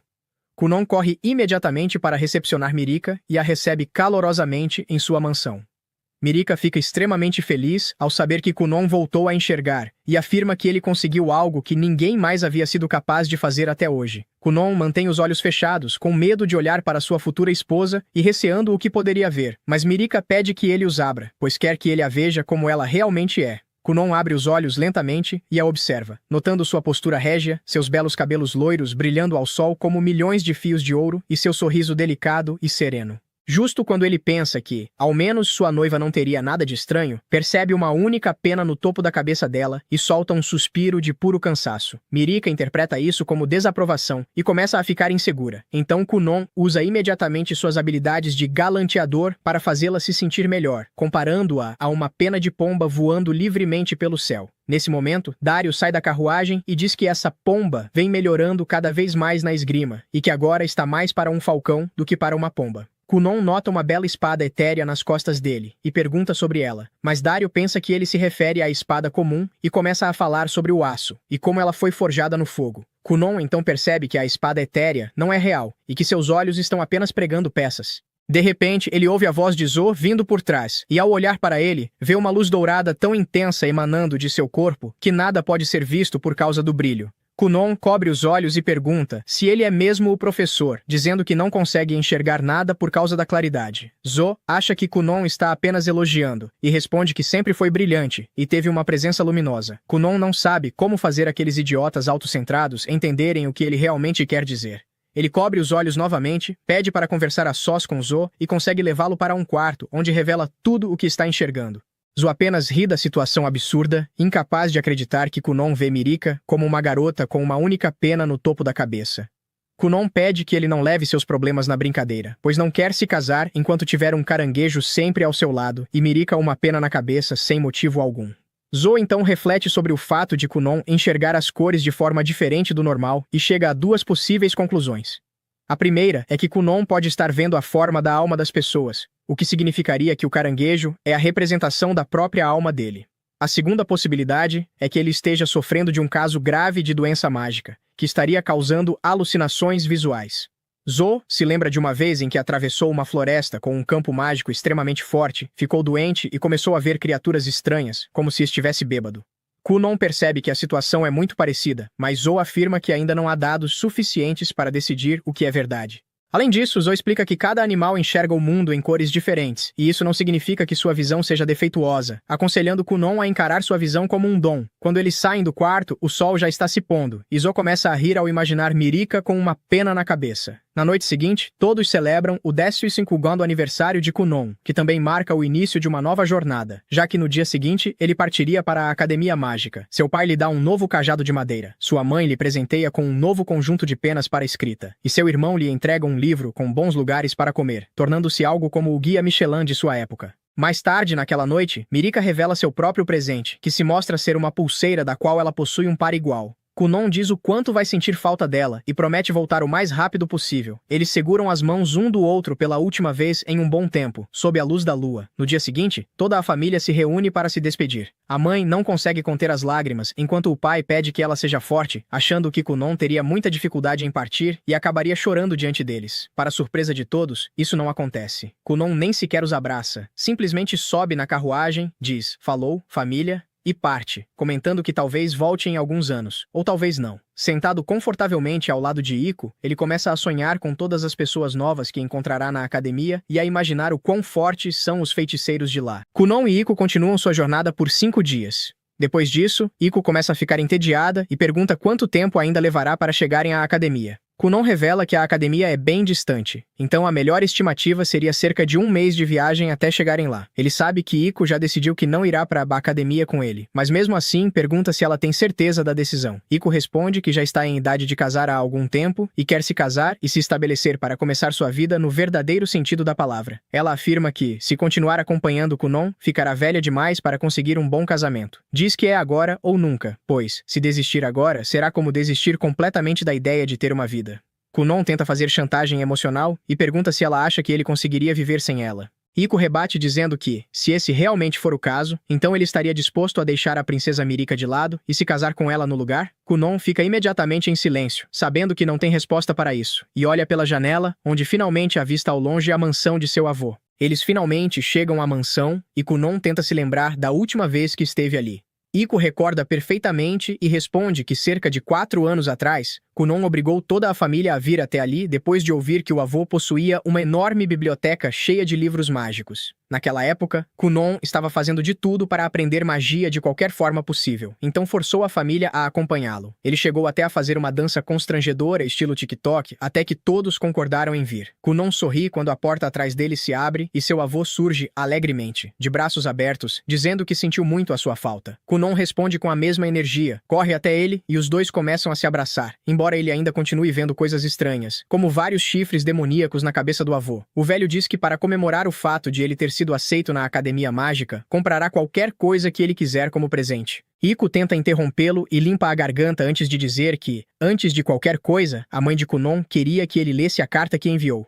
Kunon corre imediatamente para recepcionar Mirica e a recebe calorosamente em sua mansão. Mirica fica extremamente feliz ao saber que Kunon voltou a enxergar e afirma que ele conseguiu algo que ninguém mais havia sido capaz de fazer até hoje. Kunon mantém os olhos fechados, com medo de olhar para sua futura esposa e receando o que poderia ver, mas Mirica pede que ele os abra, pois quer que ele a veja como ela realmente é. Kunon abre os olhos lentamente e a observa, notando sua postura régia, seus belos cabelos loiros brilhando ao sol como milhões de fios de ouro e seu sorriso delicado e sereno. Justo quando ele pensa que, ao menos, sua noiva não teria nada de estranho, percebe uma única pena no topo da cabeça dela e solta um suspiro de puro cansaço. Mirica interpreta isso como desaprovação e começa a ficar insegura. Então Kunon usa imediatamente suas habilidades de galanteador para fazê-la se sentir melhor, comparando-a a uma pena de pomba voando livremente pelo céu. Nesse momento, Dario sai da carruagem e diz que essa pomba vem melhorando cada vez mais na esgrima e que agora está mais para um falcão do que para uma pomba. Kunon nota uma bela espada etérea nas costas dele e pergunta sobre ela, mas Dario pensa que ele se refere à espada comum e começa a falar sobre o aço e como ela foi forjada no fogo. Kunon então percebe que a espada etérea não é real e que seus olhos estão apenas pregando peças. De repente, ele ouve a voz de Zo vindo por trás, e ao olhar para ele, vê uma luz dourada tão intensa emanando de seu corpo que nada pode ser visto por causa do brilho. Kunon cobre os olhos e pergunta se ele é mesmo o professor, dizendo que não consegue enxergar nada por causa da claridade. Zo acha que Kunon está apenas elogiando, e responde que sempre foi brilhante e teve uma presença luminosa. Kunon não sabe como fazer aqueles idiotas autocentrados entenderem o que ele realmente quer dizer. Ele cobre os olhos novamente, pede para conversar a sós com Zo e consegue levá-lo para um quarto, onde revela tudo o que está enxergando. Zo apenas ri da situação absurda, incapaz de acreditar que Kunon vê Mirica como uma garota com uma única pena no topo da cabeça. Kunon pede que ele não leve seus problemas na brincadeira, pois não quer se casar enquanto tiver um caranguejo sempre ao seu lado e Mirica uma pena na cabeça sem motivo algum. Zo então reflete sobre o fato de Kunon enxergar as cores de forma diferente do normal e chega a duas possíveis conclusões. A primeira é que Kunon pode estar vendo a forma da alma das pessoas, o que significaria que o caranguejo é a representação da própria alma dele. A segunda possibilidade é que ele esteja sofrendo de um caso grave de doença mágica, que estaria causando alucinações visuais. Zo se lembra de uma vez em que atravessou uma floresta com um campo mágico extremamente forte, ficou doente e começou a ver criaturas estranhas, como se estivesse bêbado. Kunon percebe que a situação é muito parecida, mas Zo afirma que ainda não há dados suficientes para decidir o que é verdade. Além disso, Zo explica que cada animal enxerga o mundo em cores diferentes, e isso não significa que sua visão seja defeituosa, aconselhando Kunon a encarar sua visão como um dom. Quando eles saem do quarto, o sol já está se pondo, e Zo começa a rir ao imaginar Mirica com uma pena na cabeça. Na noite seguinte, todos celebram o 15º aniversário de Kunon, que também marca o início de uma nova jornada, já que no dia seguinte ele partiria para a Academia Mágica. Seu pai lhe dá um novo cajado de madeira, sua mãe lhe presenteia com um novo conjunto de penas para escrita, e seu irmão lhe entrega um livro com bons lugares para comer, tornando-se algo como o guia Michelin de sua época. Mais tarde, naquela noite, Mirica revela seu próprio presente, que se mostra ser uma pulseira da qual ela possui um par igual. Kunon diz o quanto vai sentir falta dela e promete voltar o mais rápido possível. Eles seguram as mãos um do outro pela última vez em um bom tempo, sob a luz da lua. No dia seguinte, toda a família se reúne para se despedir. A mãe não consegue conter as lágrimas, enquanto o pai pede que ela seja forte, achando que Kunon teria muita dificuldade em partir e acabaria chorando diante deles. Para surpresa de todos, isso não acontece. Kunon nem sequer os abraça, simplesmente sobe na carruagem, diz, falou, família, e parte, comentando que talvez volte em alguns anos, ou talvez não. Sentado confortavelmente ao lado de Iko, ele começa a sonhar com todas as pessoas novas que encontrará na academia e a imaginar o quão fortes são os feiticeiros de lá. Kunon e Iko continuam sua jornada por 5 dias. Depois disso, Iko começa a ficar entediada e pergunta quanto tempo ainda levará para chegarem à academia. Kunon revela que a academia é bem distante, então a melhor estimativa seria cerca de 1 mês de viagem até chegarem lá. Ele sabe que Iko já decidiu que não irá para a academia com ele, mas mesmo assim pergunta se ela tem certeza da decisão. Iko responde que já está em idade de casar há algum tempo e quer se casar e se estabelecer para começar sua vida no verdadeiro sentido da palavra. Ela afirma que, se continuar acompanhando Kunon, ficará velha demais para conseguir um bom casamento. Diz que é agora ou nunca, pois, se desistir agora, será como desistir completamente da ideia de ter uma vida. Kunon tenta fazer chantagem emocional e pergunta se ela acha que ele conseguiria viver sem ela. Iko rebate dizendo que, se esse realmente for o caso, então ele estaria disposto a deixar a princesa Mirika de lado e se casar com ela no lugar? Kunon fica imediatamente em silêncio, sabendo que não tem resposta para isso, e olha pela janela, onde finalmente avista ao longe a mansão de seu avô. Eles finalmente chegam à mansão e Kunon tenta se lembrar da última vez que esteve ali. Iko recorda perfeitamente e responde que cerca de 4 anos atrás, Kunon obrigou toda a família a vir até ali depois de ouvir que o avô possuía uma enorme biblioteca cheia de livros mágicos. Naquela época, Kunon estava fazendo de tudo para aprender magia de qualquer forma possível, então forçou a família a acompanhá-lo. Ele chegou até a fazer uma dança constrangedora estilo TikTok, até que todos concordaram em vir. Kunon sorri quando a porta atrás dele se abre e seu avô surge alegremente, de braços abertos, dizendo que sentiu muito a sua falta. Kunon responde com a mesma energia, corre até ele e os dois começam a se abraçar, embora ele ainda continue vendo coisas estranhas, como vários chifres demoníacos na cabeça do avô. O velho diz que para comemorar o fato de ele ter sido aceito na Academia Mágica, comprará qualquer coisa que ele quiser como presente. Iko tenta interrompê-lo e limpa a garganta antes de dizer que, antes de qualquer coisa, a mãe de Kunon queria que ele lesse a carta que enviou.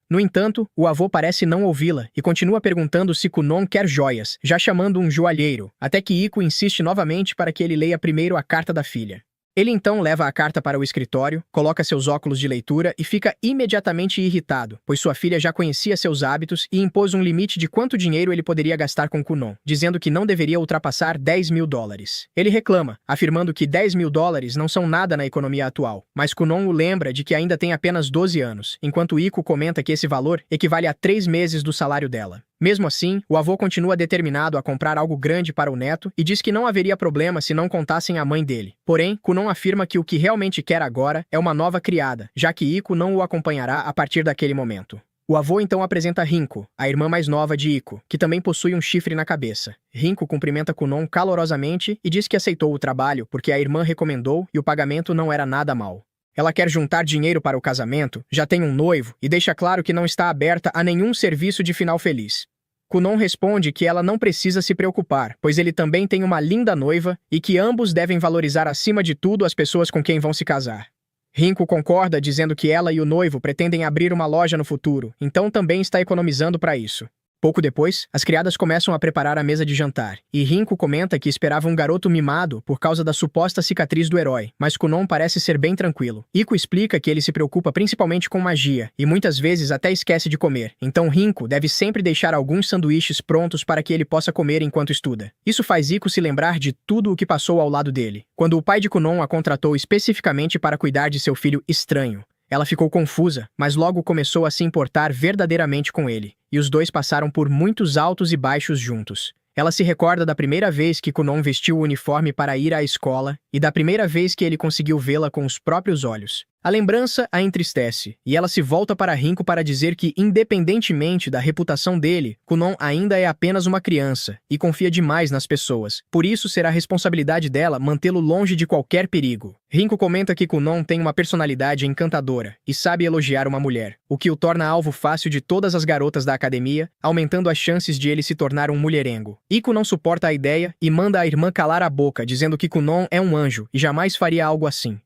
No entanto, o avô parece não ouvi-la e continua perguntando se Kunon quer joias, já chamando um joalheiro, até que Iko insiste novamente para que ele leia primeiro a carta da filha. Ele então leva a carta para o escritório, coloca seus óculos de leitura e fica imediatamente irritado, pois sua filha já conhecia seus hábitos e impôs um limite de quanto dinheiro ele poderia gastar com Kunon, dizendo que não deveria ultrapassar $10.000. Ele reclama, afirmando que $10.000 não são nada na economia atual, mas Kunon o lembra de que ainda tem apenas 12 anos, enquanto Iko comenta que esse valor equivale a 3 meses do salário dela. Mesmo assim, o avô continua determinado a comprar algo grande para o neto e diz que não haveria problema se não contassem à mãe dele. Porém, Kunon afirma que o que realmente quer agora é uma nova criada, já que Iko não o acompanhará a partir daquele momento. O avô então apresenta Rinko, a irmã mais nova de Iko, que também possui um chifre na cabeça. Rinko cumprimenta Kunon calorosamente e diz que aceitou o trabalho porque a irmã recomendou e o pagamento não era nada mal. Ela quer juntar dinheiro para o casamento, já tem um noivo e deixa claro que não está aberta a nenhum serviço de final feliz. Kunon responde que ela não precisa se preocupar, pois ele também tem uma linda noiva e que ambos devem valorizar acima de tudo as pessoas com quem vão se casar. Rinko concorda dizendo que ela e o noivo pretendem abrir uma loja no futuro, então também está economizando para isso. Pouco depois, as criadas começam a preparar a mesa de jantar, e Rinko comenta que esperava um garoto mimado por causa da suposta cicatriz do herói, mas Kunon parece ser bem tranquilo. Iko explica que ele se preocupa principalmente com magia, e muitas vezes até esquece de comer, então Rinko deve sempre deixar alguns sanduíches prontos para que ele possa comer enquanto estuda. Isso faz Iko se lembrar de tudo o que passou ao lado dele, quando o pai de Kunon a contratou especificamente para cuidar de seu filho estranho. Ela ficou confusa, mas logo começou a se importar verdadeiramente com ele, e os dois passaram por muitos altos e baixos juntos. Ela se recorda da primeira vez que Kunon vestiu o uniforme para ir à escola e da primeira vez que ele conseguiu vê-la com os próprios olhos. A lembrança a entristece, e ela se volta para Rinko para dizer que, independentemente da reputação dele, Kunon ainda é apenas uma criança e confia demais nas pessoas. Por isso será responsabilidade dela mantê-lo longe de qualquer perigo. Rinko comenta que Kunon tem uma personalidade encantadora e sabe elogiar uma mulher, o que o torna alvo fácil de todas as garotas da academia, aumentando as chances de ele se tornar um mulherengo. Iko não suporta a ideia e manda a irmã calar a boca, dizendo que Kunon é um anjo e jamais faria algo assim.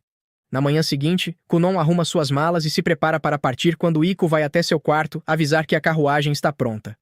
Na manhã seguinte, Kunon arruma suas malas e se prepara para partir quando Iko vai até seu quarto avisar que a carruagem está pronta.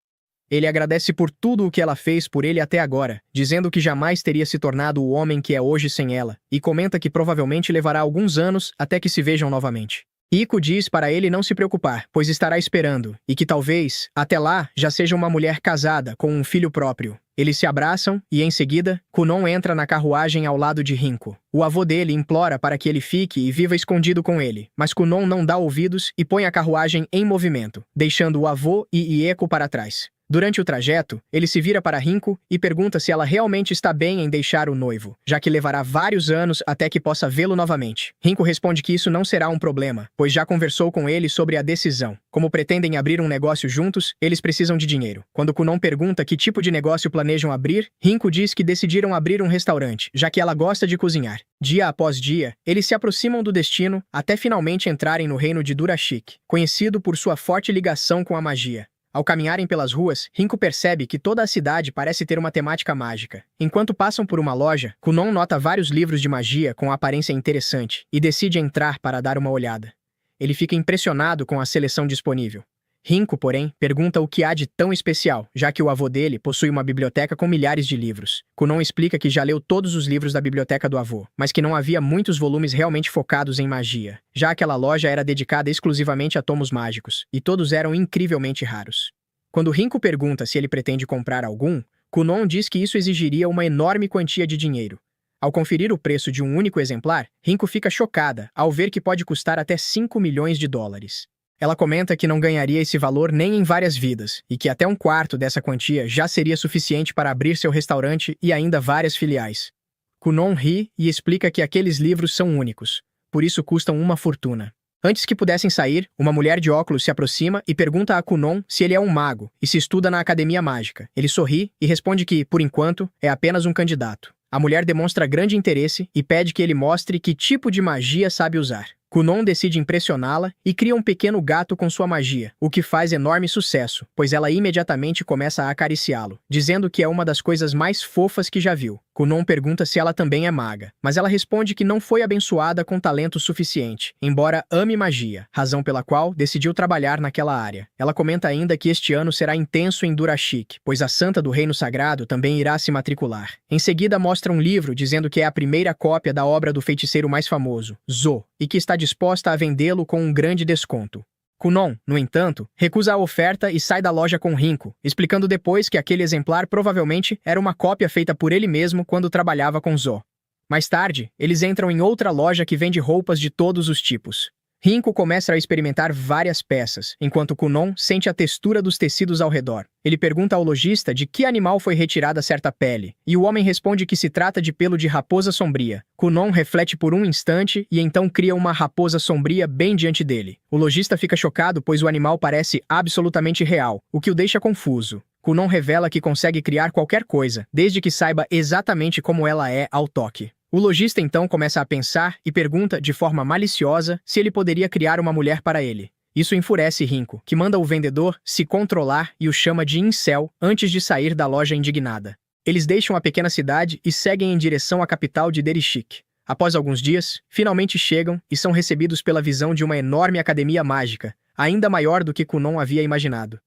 Ele agradece por tudo o que ela fez por ele até agora, dizendo que jamais teria se tornado o homem que é hoje sem ela, e comenta que provavelmente levará alguns anos até que se vejam novamente. Iko diz para ele não se preocupar, pois estará esperando, e que talvez, até lá, já seja uma mulher casada com um filho próprio. Eles se abraçam e, em seguida, Kunon entra na carruagem ao lado de Rinko. O avô dele implora para que ele fique e viva escondido com ele, mas Kunon não dá ouvidos e põe a carruagem em movimento, deixando o avô e Ieko para trás. Durante o trajeto, ele se vira para Rinko e pergunta se ela realmente está bem em deixar o noivo, já que levará vários anos até que possa vê-lo novamente. Rinko responde que isso não será um problema, pois já conversou com ele sobre a decisão. Como pretendem abrir um negócio juntos, eles precisam de dinheiro. Quando Kunon pergunta que tipo de negócio planejam abrir, Rinko diz que decidiram abrir um restaurante, já que ela gosta de cozinhar. Dia após dia, eles se aproximam do destino até finalmente entrarem no reino de Durashik, conhecido por sua forte ligação com a magia. Ao caminharem pelas ruas, Rinko percebe que toda a cidade parece ter uma temática mágica. Enquanto passam por uma loja, Kunon nota vários livros de magia com aparência interessante e decide entrar para dar uma olhada. Ele fica impressionado com a seleção disponível. Rinko, porém, pergunta o que há de tão especial, já que o avô dele possui uma biblioteca com milhares de livros. Kunon explica que já leu todos os livros da biblioteca do avô, mas que não havia muitos volumes realmente focados em magia, já aquela loja era dedicada exclusivamente a tomos mágicos, e todos eram incrivelmente raros. Quando Rinko pergunta se ele pretende comprar algum, Kunon diz que isso exigiria uma enorme quantia de dinheiro. Ao conferir o preço de um único exemplar, Rinko fica chocada ao ver que pode custar até 5 milhões de dólares. Ela comenta que não ganharia esse valor nem em várias vidas, e que até um quarto dessa quantia já seria suficiente para abrir seu restaurante e ainda várias filiais. Kunon ri e explica que aqueles livros são únicos, por isso custam uma fortuna. Antes que pudessem sair, uma mulher de óculos se aproxima e pergunta a Kunon se ele é um mago e se estuda na Academia Mágica. Ele sorri e responde que, por enquanto, é apenas um candidato. A mulher demonstra grande interesse e pede que ele mostre que tipo de magia sabe usar. Kunon decide impressioná-la e cria um pequeno gato com sua magia, o que faz enorme sucesso, pois ela imediatamente começa a acariciá-lo, dizendo que é uma das coisas mais fofas que já viu. Kunon pergunta se ela também é maga, mas ela responde que não foi abençoada com talento suficiente, embora ame magia, razão pela qual decidiu trabalhar naquela área. Ela comenta ainda que este ano será intenso em Durashik, pois a Santa do Reino Sagrado também irá se matricular. Em seguida mostra um livro dizendo que é a primeira cópia da obra do feiticeiro mais famoso, Zo, e que está disposta a vendê-lo com um grande desconto. Kunon, no entanto, recusa a oferta e sai da loja com Rinko, explicando depois que aquele exemplar provavelmente era uma cópia feita por ele mesmo quando trabalhava com Zo. Mais tarde, eles entram em outra loja que vende roupas de todos os tipos. Rinko começa a experimentar várias peças, enquanto Kunon sente a textura dos tecidos ao redor. Ele pergunta ao lojista de que animal foi retirada certa pele, e o homem responde que se trata de pelo de raposa sombria. Kunon reflete por um instante e então cria uma raposa sombria bem diante dele. O lojista fica chocado pois o animal parece absolutamente real, o que o deixa confuso. Kunon revela que consegue criar qualquer coisa, desde que saiba exatamente como ela é ao toque. O lojista então começa a pensar e pergunta de forma maliciosa se ele poderia criar uma mulher para ele. Isso enfurece Rinko, que manda o vendedor se controlar e o chama de incel antes de sair da loja indignada. Eles deixam a pequena cidade e seguem em direção à capital de Derishik. Após alguns dias, finalmente chegam e são recebidos pela visão de uma enorme academia mágica, ainda maior do que Kunon havia imaginado.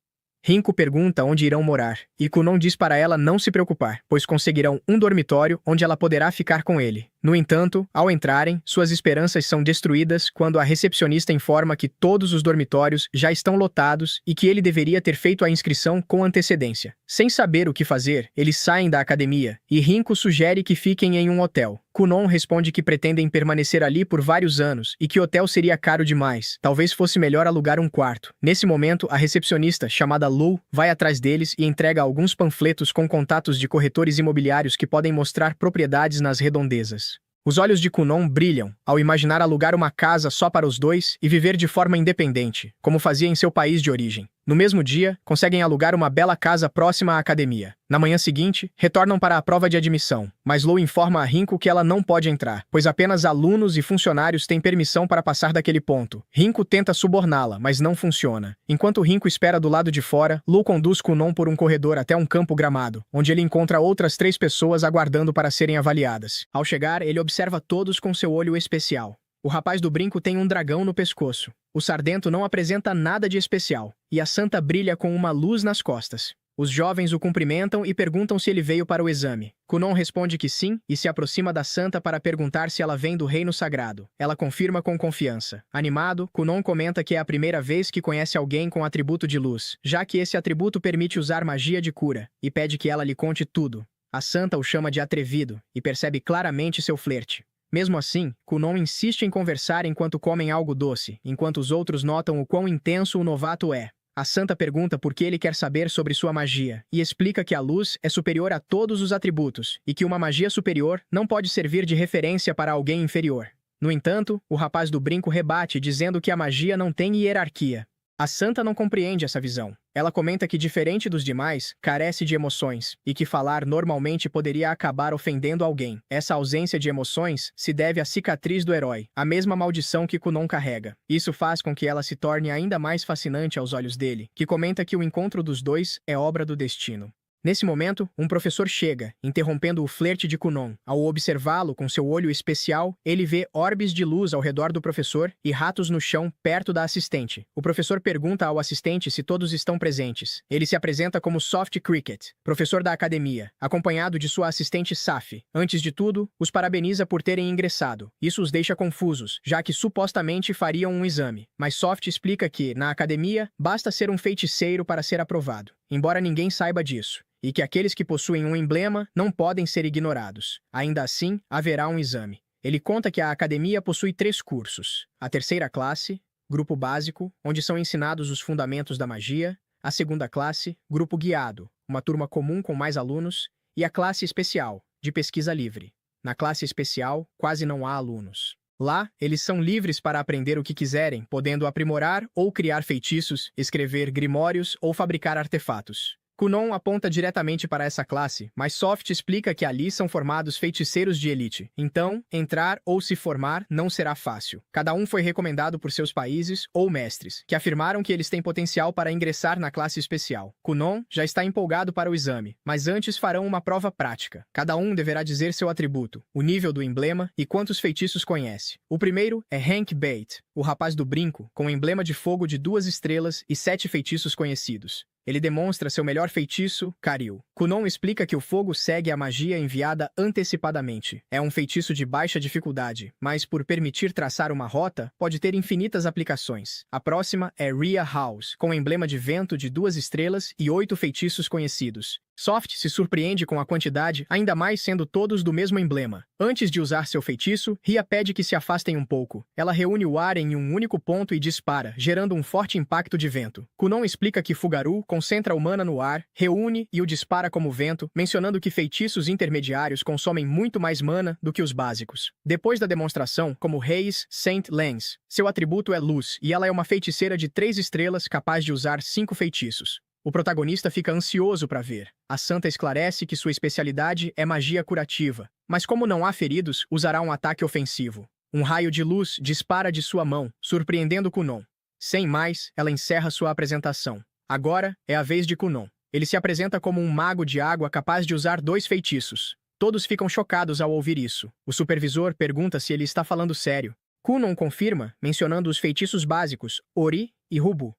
Rinko pergunta onde irão morar, e Kunon diz para ela não se preocupar, pois conseguirão um dormitório onde ela poderá ficar com ele. No entanto, ao entrarem, suas esperanças são destruídas quando a recepcionista informa que todos os dormitórios já estão lotados e que ele deveria ter feito a inscrição com antecedência. Sem saber o que fazer, eles saem da academia, e Rinko sugere que fiquem em um hotel. Kunon responde que pretendem permanecer ali por vários anos e que o hotel seria caro demais. Talvez fosse melhor alugar um quarto. Nesse momento, a recepcionista, chamada Lu, vai atrás deles e entrega alguns panfletos com contatos de corretores imobiliários que podem mostrar propriedades nas redondezas. Os olhos de Kunon brilham ao imaginar alugar uma casa só para os dois e viver de forma independente, como fazia em seu país de origem. No mesmo dia, conseguem alugar uma bela casa próxima à academia. Na manhã seguinte, retornam para a prova de admissão, mas Lou informa a Rinko que ela não pode entrar, pois apenas alunos e funcionários têm permissão para passar daquele ponto. Rinko tenta suborná-la, mas não funciona. Enquanto Rinko espera do lado de fora, Lou conduz Kunon por um corredor até um campo gramado, onde ele encontra outras 3 pessoas aguardando para serem avaliadas. Ao chegar, ele observa todos com seu olho especial. O rapaz do brinco tem um dragão no pescoço. O sardento não apresenta nada de especial, e a santa brilha com uma luz nas costas. Os jovens o cumprimentam e perguntam se ele veio para o exame. Kunon responde que sim e se aproxima da santa para perguntar se ela vem do reino sagrado. Ela confirma com confiança. Animado, Kunon comenta que é a primeira vez que conhece alguém com atributo de luz, já que esse atributo permite usar magia de cura, e pede que ela lhe conte tudo. A santa o chama de atrevido e percebe claramente seu flerte. Mesmo assim, Kunon insiste em conversar enquanto comem algo doce, enquanto os outros notam o quão intenso o novato é. A santa pergunta por que ele quer saber sobre sua magia, e explica que a luz é superior a todos os atributos, e que uma magia superior não pode servir de referência para alguém inferior. No entanto, o rapaz do brinco rebate dizendo que a magia não tem hierarquia. A santa não compreende essa visão. Ela comenta que, diferente dos demais, carece de emoções, e que falar normalmente poderia acabar ofendendo alguém. Essa ausência de emoções se deve à cicatriz do herói, a mesma maldição que Kunon carrega. Isso faz com que ela se torne ainda mais fascinante aos olhos dele, que comenta que o encontro dos dois é obra do destino. Nesse momento, um professor chega, interrompendo o flerte de Kunon. Ao observá-lo com seu olho especial, ele vê orbes de luz ao redor do professor e ratos no chão perto da assistente. O professor pergunta ao assistente se todos estão presentes. Ele se apresenta como Soft Cricket, professor da academia, acompanhado de sua assistente Safi. Antes de tudo, os parabeniza por terem ingressado. Isso os deixa confusos, já que supostamente fariam um exame. Mas Soft explica que, na academia, basta ser um feiticeiro para ser aprovado, embora ninguém saiba disso, e que aqueles que possuem um emblema não podem ser ignorados. Ainda assim, haverá um exame. Ele conta que a academia possui 3 cursos. A terceira classe, grupo básico, onde são ensinados os fundamentos da magia. A segunda classe, grupo guiado, uma turma comum com mais alunos. E a classe especial, de pesquisa livre. Na classe especial, quase não há alunos. Lá, eles são livres para aprender o que quiserem, podendo aprimorar ou criar feitiços, escrever grimórios ou fabricar artefatos. Kunon aponta diretamente para essa classe, mas Soft explica que ali são formados feiticeiros de elite. Então, entrar ou se formar não será fácil. Cada um foi recomendado por seus países ou mestres, que afirmaram que eles têm potencial para ingressar na classe especial. Kunon já está empolgado para o exame, mas antes farão uma prova prática. Cada um deverá dizer seu atributo, o nível do emblema e quantos feitiços conhece. O primeiro é Hank Bate, o rapaz do brinco, com emblema de fogo de 2 estrelas e 7 feitiços conhecidos. Ele demonstra seu melhor feitiço, Karil. Kunon explica que o fogo segue a magia enviada antecipadamente. É um feitiço de baixa dificuldade, mas por permitir traçar uma rota, pode ter infinitas aplicações. A próxima é Rhea House, com emblema de vento de 2 estrelas e 8 feitiços conhecidos. Soft se surpreende com a quantidade, ainda mais sendo todos do mesmo emblema. Antes de usar seu feitiço, Rhea pede que se afastem um pouco. Ela reúne o ar em um único ponto e dispara, gerando um forte impacto de vento. Kunon explica que Fugaru concentra o mana no ar, reúne e o dispara como vento, mencionando que feitiços intermediários consomem muito mais mana do que os básicos. Depois da demonstração, como Reis Saint Lens, seu atributo é luz e ela é uma feiticeira de 3 estrelas capaz de usar 5 feitiços. O protagonista fica ansioso para ver. A santa esclarece que sua especialidade é magia curativa, mas como não há feridos, usará um ataque ofensivo. Um raio de luz dispara de sua mão, surpreendendo Kunon. Sem mais, ela encerra sua apresentação. Agora é a vez de Kunon. Ele se apresenta como um mago de água capaz de usar 2 feitiços. Todos ficam chocados ao ouvir isso. O supervisor pergunta se ele está falando sério. Kunon confirma, mencionando os feitiços básicos, Ori e Rubu.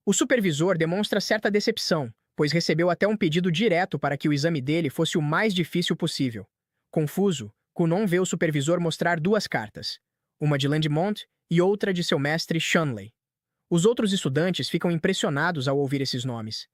O supervisor demonstra certa decepção, pois recebeu até um pedido direto para que o exame dele fosse o mais difícil possível. Confuso, Kunon vê o supervisor mostrar 2 cartas, uma de Landmont e outra de seu mestre Shanley. Os outros estudantes ficam impressionados ao ouvir esses nomes.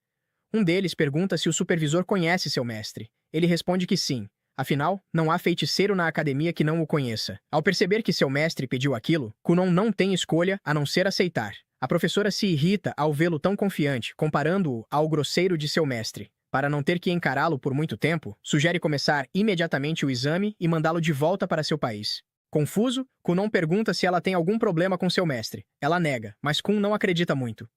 Um deles pergunta se o supervisor conhece seu mestre. Ele responde que sim. Afinal, não há feiticeiro na academia que não o conheça. Ao perceber que seu mestre pediu aquilo, Kunon não tem escolha a não ser aceitar. A professora se irrita ao vê-lo tão confiante, comparando-o ao grosseiro de seu mestre. Para não ter que encará-lo por muito tempo, sugere começar imediatamente o exame e mandá-lo de volta para seu país. Confuso, Kunon pergunta se ela tem algum problema com seu mestre. Ela nega, mas Kun não acredita muito.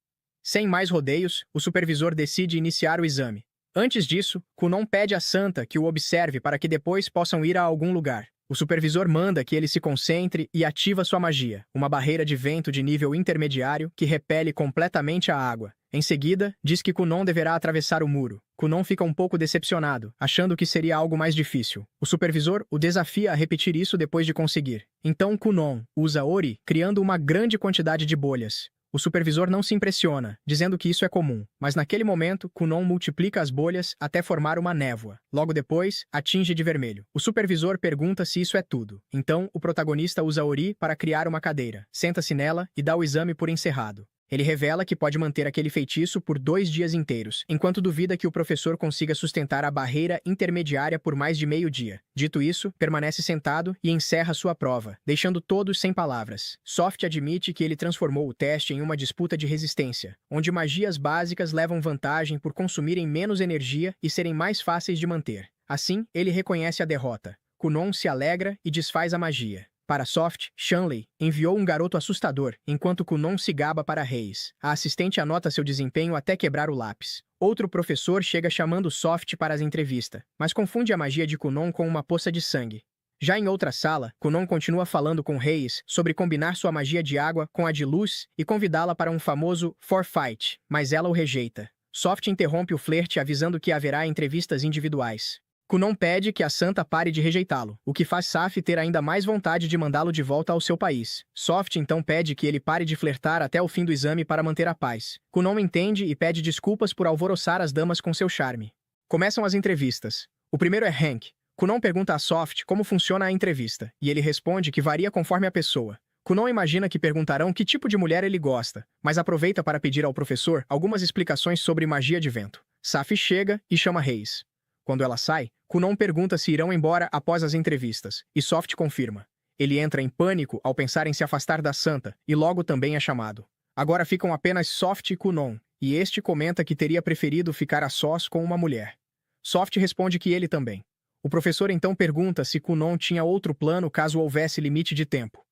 Sem mais rodeios, o supervisor decide iniciar o exame. Antes disso, Kunon pede à santa que o observe para que depois possam ir a algum lugar. O supervisor manda que ele se concentre e ativa sua magia, uma barreira de vento de nível intermediário que repele completamente a água. Em seguida, diz que Kunon deverá atravessar o muro. Kunon fica um pouco decepcionado, achando que seria algo mais difícil. O supervisor o desafia a repetir isso depois de conseguir. Então Kunon usa Ori, criando uma grande quantidade de bolhas. O supervisor não se impressiona, dizendo que isso é comum, mas naquele momento, Kunon multiplica as bolhas até formar uma névoa. Logo depois, atinge de vermelho. O supervisor pergunta se isso é tudo. Então, o protagonista usa Ori para criar uma cadeira, senta-se nela e dá o exame por encerrado. Ele revela que pode manter aquele feitiço por 2 dias inteiros, enquanto duvida que o professor consiga sustentar a barreira intermediária por mais de meio dia. Dito isso, permanece sentado e encerra sua prova, deixando todos sem palavras. Soft admite que ele transformou o teste em uma disputa de resistência, onde magias básicas levam vantagem por consumirem menos energia e serem mais fáceis de manter. Assim, ele reconhece a derrota. Kunon se alegra e desfaz a magia. Para Soft, Shanley enviou um garoto assustador, enquanto Kunon se gaba para Reis. A assistente anota seu desempenho até quebrar o lápis. Outro professor chega chamando Soft para as entrevistas, mas confunde a magia de Kunon com uma poça de sangue. Já em outra sala, Kunon continua falando com Reis sobre combinar sua magia de água com a de luz e convidá-la para um famoso forfight, mas ela o rejeita. Soft interrompe o flerte avisando que haverá entrevistas individuais. Kunon pede que a santa pare de rejeitá-lo, o que faz Saf ter ainda mais vontade de mandá-lo de volta ao seu país. Soft então pede que ele pare de flertar até o fim do exame para manter a paz. Kunon entende e pede desculpas por alvoroçar as damas com seu charme. Começam as entrevistas. O primeiro é Hank. Kunon pergunta a Soft como funciona a entrevista, e ele responde que varia conforme a pessoa. Kunon imagina que perguntarão que tipo de mulher ele gosta, mas aproveita para pedir ao professor algumas explicações sobre magia de vento. Saf chega e chama Reis. Quando ela sai, Kunon pergunta se irão embora após as entrevistas, e Soft confirma. Ele entra em pânico ao pensar em se afastar da santa, e logo também é chamado. Agora ficam apenas Soft e Kunon, e este comenta que teria preferido ficar a sós com uma mulher. Soft responde que ele também. O professor então pergunta se Kunon tinha outro plano caso houvesse limite de tempo.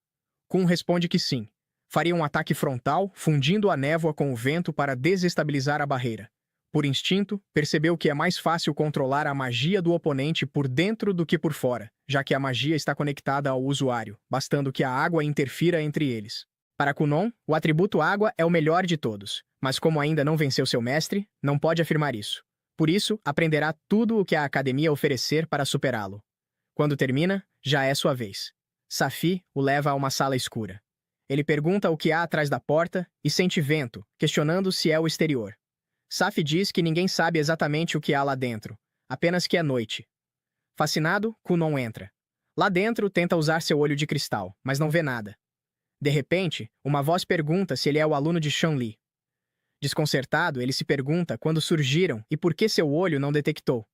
Kun responde que sim. Faria um ataque frontal, fundindo a névoa com o vento para desestabilizar a barreira. Por instinto, percebeu que é mais fácil controlar a magia do oponente por dentro do que por fora, já que a magia está conectada ao usuário, bastando que a água interfira entre eles. Para Kunon, o atributo água é o melhor de todos, mas como ainda não venceu seu mestre, não pode afirmar isso. Por isso, aprenderá tudo o que a academia oferecer para superá-lo. Quando termina, já é sua vez. Safi o leva a uma sala escura. Ele pergunta o que há atrás da porta e sente vento, questionando se é o exterior. Saf diz que ninguém sabe exatamente o que há lá dentro, apenas que é noite. Fascinado, Kunon entra. Lá dentro, tenta usar seu olho de cristal, mas não vê nada. De repente, uma voz pergunta se ele é o aluno de Shanli. Desconcertado, ele se pergunta quando surgiram e por que seu olho não detectou.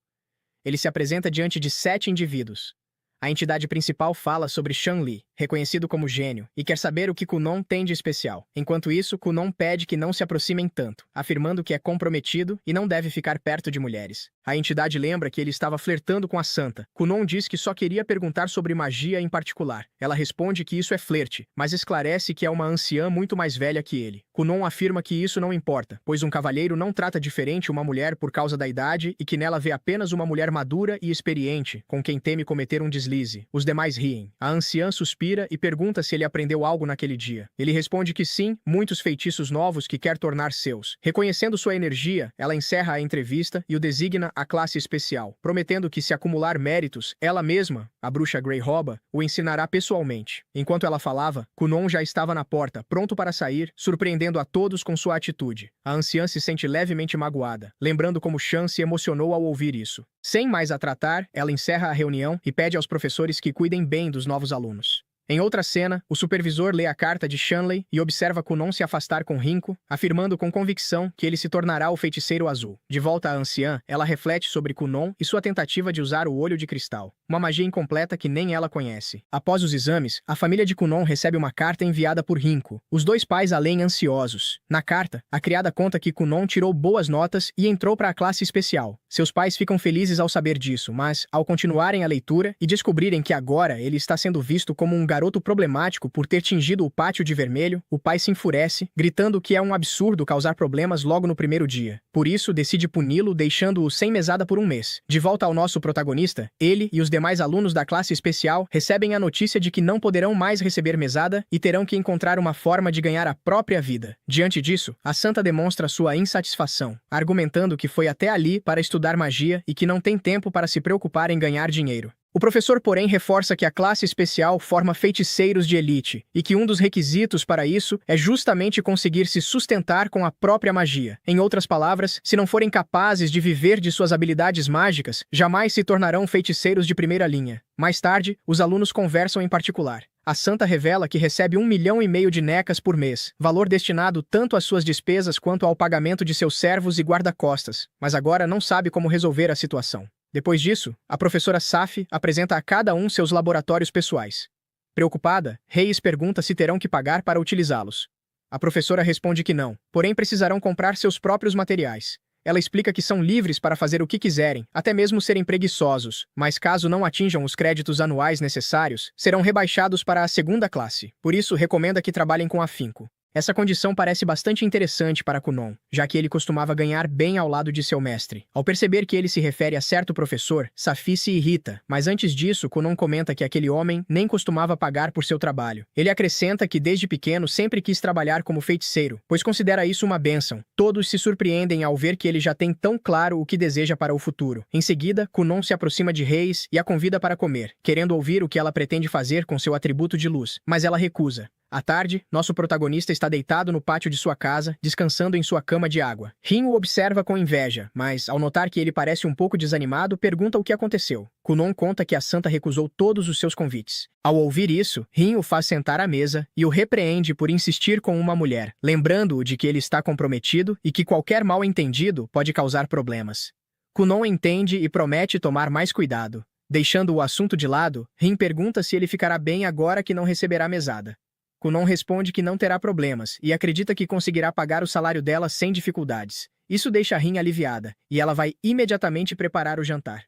Ele se apresenta diante de 7 indivíduos. A entidade principal fala sobre Shanli, reconhecido como gênio, e quer saber o que Kunon tem de especial. Enquanto isso, Kunon pede que não se aproximem tanto, afirmando que é comprometido e não deve ficar perto de mulheres. A entidade lembra que ele estava flertando com a santa. Kunon diz que só queria perguntar sobre magia em particular. Ela responde que isso é flerte, mas esclarece que é uma anciã muito mais velha que ele. Kunon afirma que isso não importa, pois um cavalheiro não trata diferente uma mulher por causa da idade e que nela vê apenas uma mulher madura e experiente, com quem teme cometer um deslize. Os demais riem. A anciã suspira e pergunta se ele aprendeu algo naquele dia. Ele responde que sim, muitos feitiços novos que quer tornar seus. Reconhecendo sua energia, ela encerra a entrevista e o designa a classe especial, prometendo que se acumular méritos, ela mesma, a bruxa Greyhoba, o ensinará pessoalmente. Enquanto ela falava, Kunon já estava na porta, pronto para sair, surpreendendo a todos com sua atitude. A anciã se sente levemente magoada, lembrando como Shan se emocionou ao ouvir isso. Sem mais a tratar, ela encerra a reunião e pede aos professores que cuidem bem dos novos alunos. Em outra cena, o supervisor lê a carta de Shanley e observa Kunon se afastar com Rinko, afirmando com convicção que ele se tornará o feiticeiro azul. De volta à anciã, ela reflete sobre Kunon e sua tentativa de usar o olho de cristal, uma magia incompleta que nem ela conhece. Após os exames, a família de Kunon recebe uma carta enviada por Rinko. Os dois pais a leem ansiosos. Na carta, a criada conta que Kunon tirou boas notas e entrou para a classe especial. Seus pais ficam felizes ao saber disso, mas, ao continuarem a leitura e descobrirem que agora ele está sendo visto como um garoto problemático por ter tingido o pátio de vermelho, o pai se enfurece, gritando que é um absurdo causar problemas logo no primeiro dia. Por isso, decide puni-lo, deixando-o sem mesada por um mês. De volta ao nosso protagonista, ele e os demais alunos da classe especial recebem a notícia de que não poderão mais receber mesada e terão que encontrar uma forma de ganhar a própria vida. Diante disso, a santa demonstra sua insatisfação, argumentando que foi até ali para estudar magia e que não tem tempo para se preocupar em ganhar dinheiro. O professor, porém, reforça que a classe especial forma feiticeiros de elite e que um dos requisitos para isso é justamente conseguir se sustentar com a própria magia. Em outras palavras, se não forem capazes de viver de suas habilidades mágicas, jamais se tornarão feiticeiros de primeira linha. Mais tarde, os alunos conversam em particular. A santa revela que recebe 1,5 milhão de necas por mês, valor destinado tanto às suas despesas quanto ao pagamento de seus servos e guarda-costas, mas agora não sabe como resolver a situação. Depois disso, a professora Saf apresenta a cada um seus laboratórios pessoais. Preocupada, Reis pergunta se terão que pagar para utilizá-los. A professora responde que não, porém precisarão comprar seus próprios materiais. Ela explica que são livres para fazer o que quiserem, até mesmo serem preguiçosos, mas caso não atinjam os créditos anuais necessários, serão rebaixados para a segunda classe. Por isso, recomenda que trabalhem com afinco. Essa condição parece bastante interessante para Kunon, já que ele costumava ganhar bem ao lado de seu mestre. Ao perceber que ele se refere a certo professor, Safi se irrita, mas antes disso, Kunon comenta que aquele homem nem costumava pagar por seu trabalho. Ele acrescenta que desde pequeno sempre quis trabalhar como feiticeiro, pois considera isso uma bênção. Todos se surpreendem ao ver que ele já tem tão claro o que deseja para o futuro. Em seguida, Kunon se aproxima de Reis e a convida para comer, querendo ouvir o que ela pretende fazer com seu atributo de luz, mas ela recusa. À tarde, nosso protagonista está deitado no pátio de sua casa, descansando em sua cama de água. Rin o observa com inveja, mas, ao notar que ele parece um pouco desanimado, pergunta o que aconteceu. Kunon conta que a santa recusou todos os seus convites. Ao ouvir isso, Rin o faz sentar à mesa e o repreende por insistir com uma mulher, lembrando-o de que ele está comprometido e que qualquer mal-entendido pode causar problemas. Kunon entende e promete tomar mais cuidado. Deixando o assunto de lado, Rin pergunta se ele ficará bem agora que não receberá mesada. Kunon responde que não terá problemas e acredita que conseguirá pagar o salário dela sem dificuldades. Isso deixa Rin aliviada, e ela vai imediatamente preparar o jantar.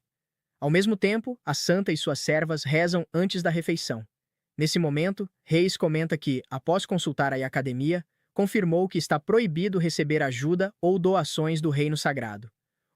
Ao mesmo tempo, a santa e suas servas rezam antes da refeição. Nesse momento, Reis comenta que, após consultar a academia, confirmou que está proibido receber ajuda ou doações do reino sagrado.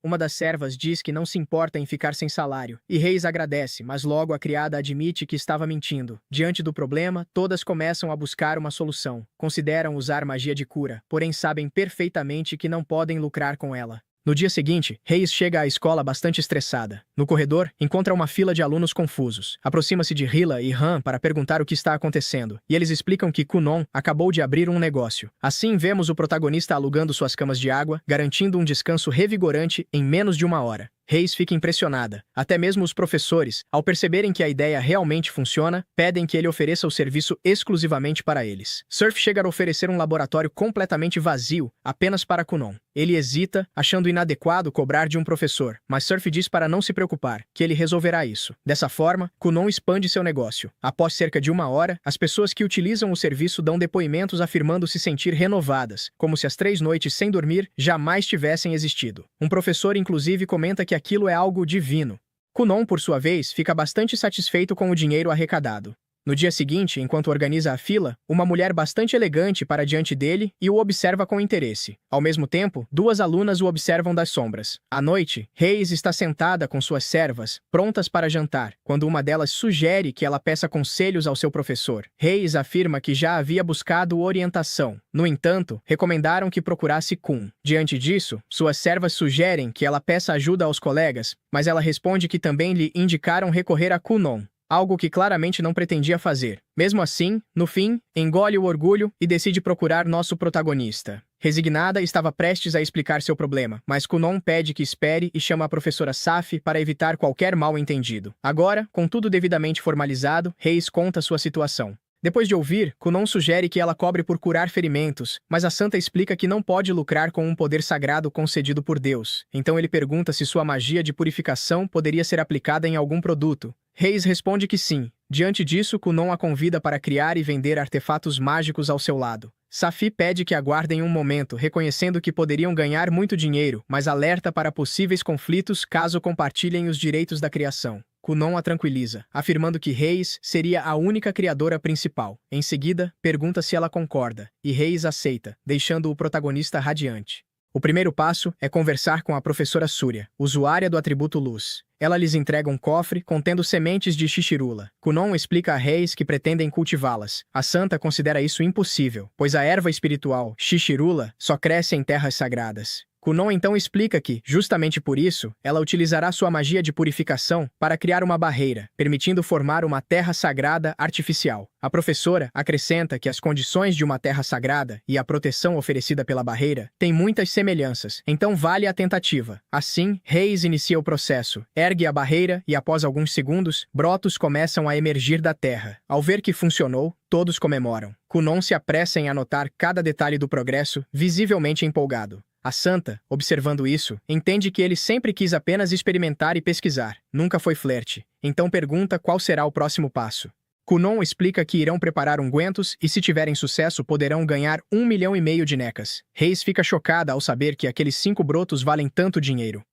Uma das servas diz que não se importa em ficar sem salário, e Reis agradece, mas logo a criada admite que estava mentindo. Diante do problema, todas começam a buscar uma solução. Consideram usar magia de cura, porém sabem perfeitamente que não podem lucrar com ela. No dia seguinte, Reis chega à escola bastante estressada. No corredor, encontra uma fila de alunos confusos. Aproxima-se de Hila e Han para perguntar o que está acontecendo, e eles explicam que Kunon acabou de abrir um negócio. Assim, vemos o protagonista alugando suas camas de água, garantindo um descanso revigorante em menos de uma hora. Reis fica impressionada. Até mesmo os professores, ao perceberem que a ideia realmente funciona, pedem que ele ofereça o serviço exclusivamente para eles. Surf chega a oferecer um laboratório completamente vazio, apenas para Kunon. Ele hesita, achando inadequado cobrar de um professor, mas Surf diz para não se preocupar, que ele resolverá isso. Dessa forma, Kunon expande seu negócio. Após cerca de uma hora, as pessoas que utilizam o serviço dão depoimentos afirmando se sentir renovadas, como se as 3 noites sem dormir jamais tivessem existido. Um professor, inclusive, comenta que aquilo é algo divino. Kunon, por sua vez, fica bastante satisfeito com o dinheiro arrecadado. No dia seguinte, enquanto organiza a fila, uma mulher bastante elegante para diante dele e o observa com interesse. Ao mesmo tempo, 2 alunas o observam das sombras. À noite, Reis está sentada com suas servas, prontas para jantar, quando uma delas sugere que ela peça conselhos ao seu professor. Reis afirma que já havia buscado orientação. No entanto, recomendaram que procurasse Kun. Diante disso, suas servas sugerem que ela peça ajuda aos colegas, mas ela responde que também lhe indicaram recorrer a Kunon, algo que claramente não pretendia fazer. Mesmo assim, no fim, engole o orgulho e decide procurar nosso protagonista. Resignada, estava prestes a explicar seu problema, mas Kunon pede que espere e chama a professora Safi para evitar qualquer mal-entendido. Agora, com tudo devidamente formalizado, Reis conta sua situação. Depois de ouvir, Kunon sugere que ela cobre por curar ferimentos, mas a santa explica que não pode lucrar com um poder sagrado concedido por Deus. Então ele pergunta se sua magia de purificação poderia ser aplicada em algum produto. Reis responde que sim. Diante disso, Kunon a convida para criar e vender artefatos mágicos ao seu lado. Safi pede que aguardem um momento, reconhecendo que poderiam ganhar muito dinheiro, mas alerta para possíveis conflitos caso compartilhem os direitos da criação. Kunon a tranquiliza, afirmando que Reis seria a única criadora principal. Em seguida, pergunta se ela concorda, e Reis aceita, deixando o protagonista radiante. O primeiro passo é conversar com a professora Surya, usuária do atributo Luz. Ela lhes entrega um cofre contendo sementes de Xixirula. Kunon explica a Reis que pretendem cultivá-las. A santa considera isso impossível, pois a erva espiritual, Xixirula, só cresce em terras sagradas. Kunon então explica que, justamente por isso, ela utilizará sua magia de purificação para criar uma barreira, permitindo formar uma terra sagrada artificial. A professora acrescenta que as condições de uma terra sagrada e a proteção oferecida pela barreira têm muitas semelhanças, então vale a tentativa. Assim, Reis inicia o processo, ergue a barreira e, após alguns segundos, brotos começam a emergir da terra. Ao ver que funcionou, todos comemoram. Kunon se apressa em anotar cada detalhe do progresso, visivelmente empolgado. A santa, observando isso, entende que ele sempre quis apenas experimentar e pesquisar, nunca foi flerte. Então pergunta qual será o próximo passo. Kunon explica que irão preparar ungüentos e, se tiverem sucesso, poderão ganhar 1,5 milhão de necas. Reis fica chocada ao saber que aqueles 5 brotos valem tanto dinheiro.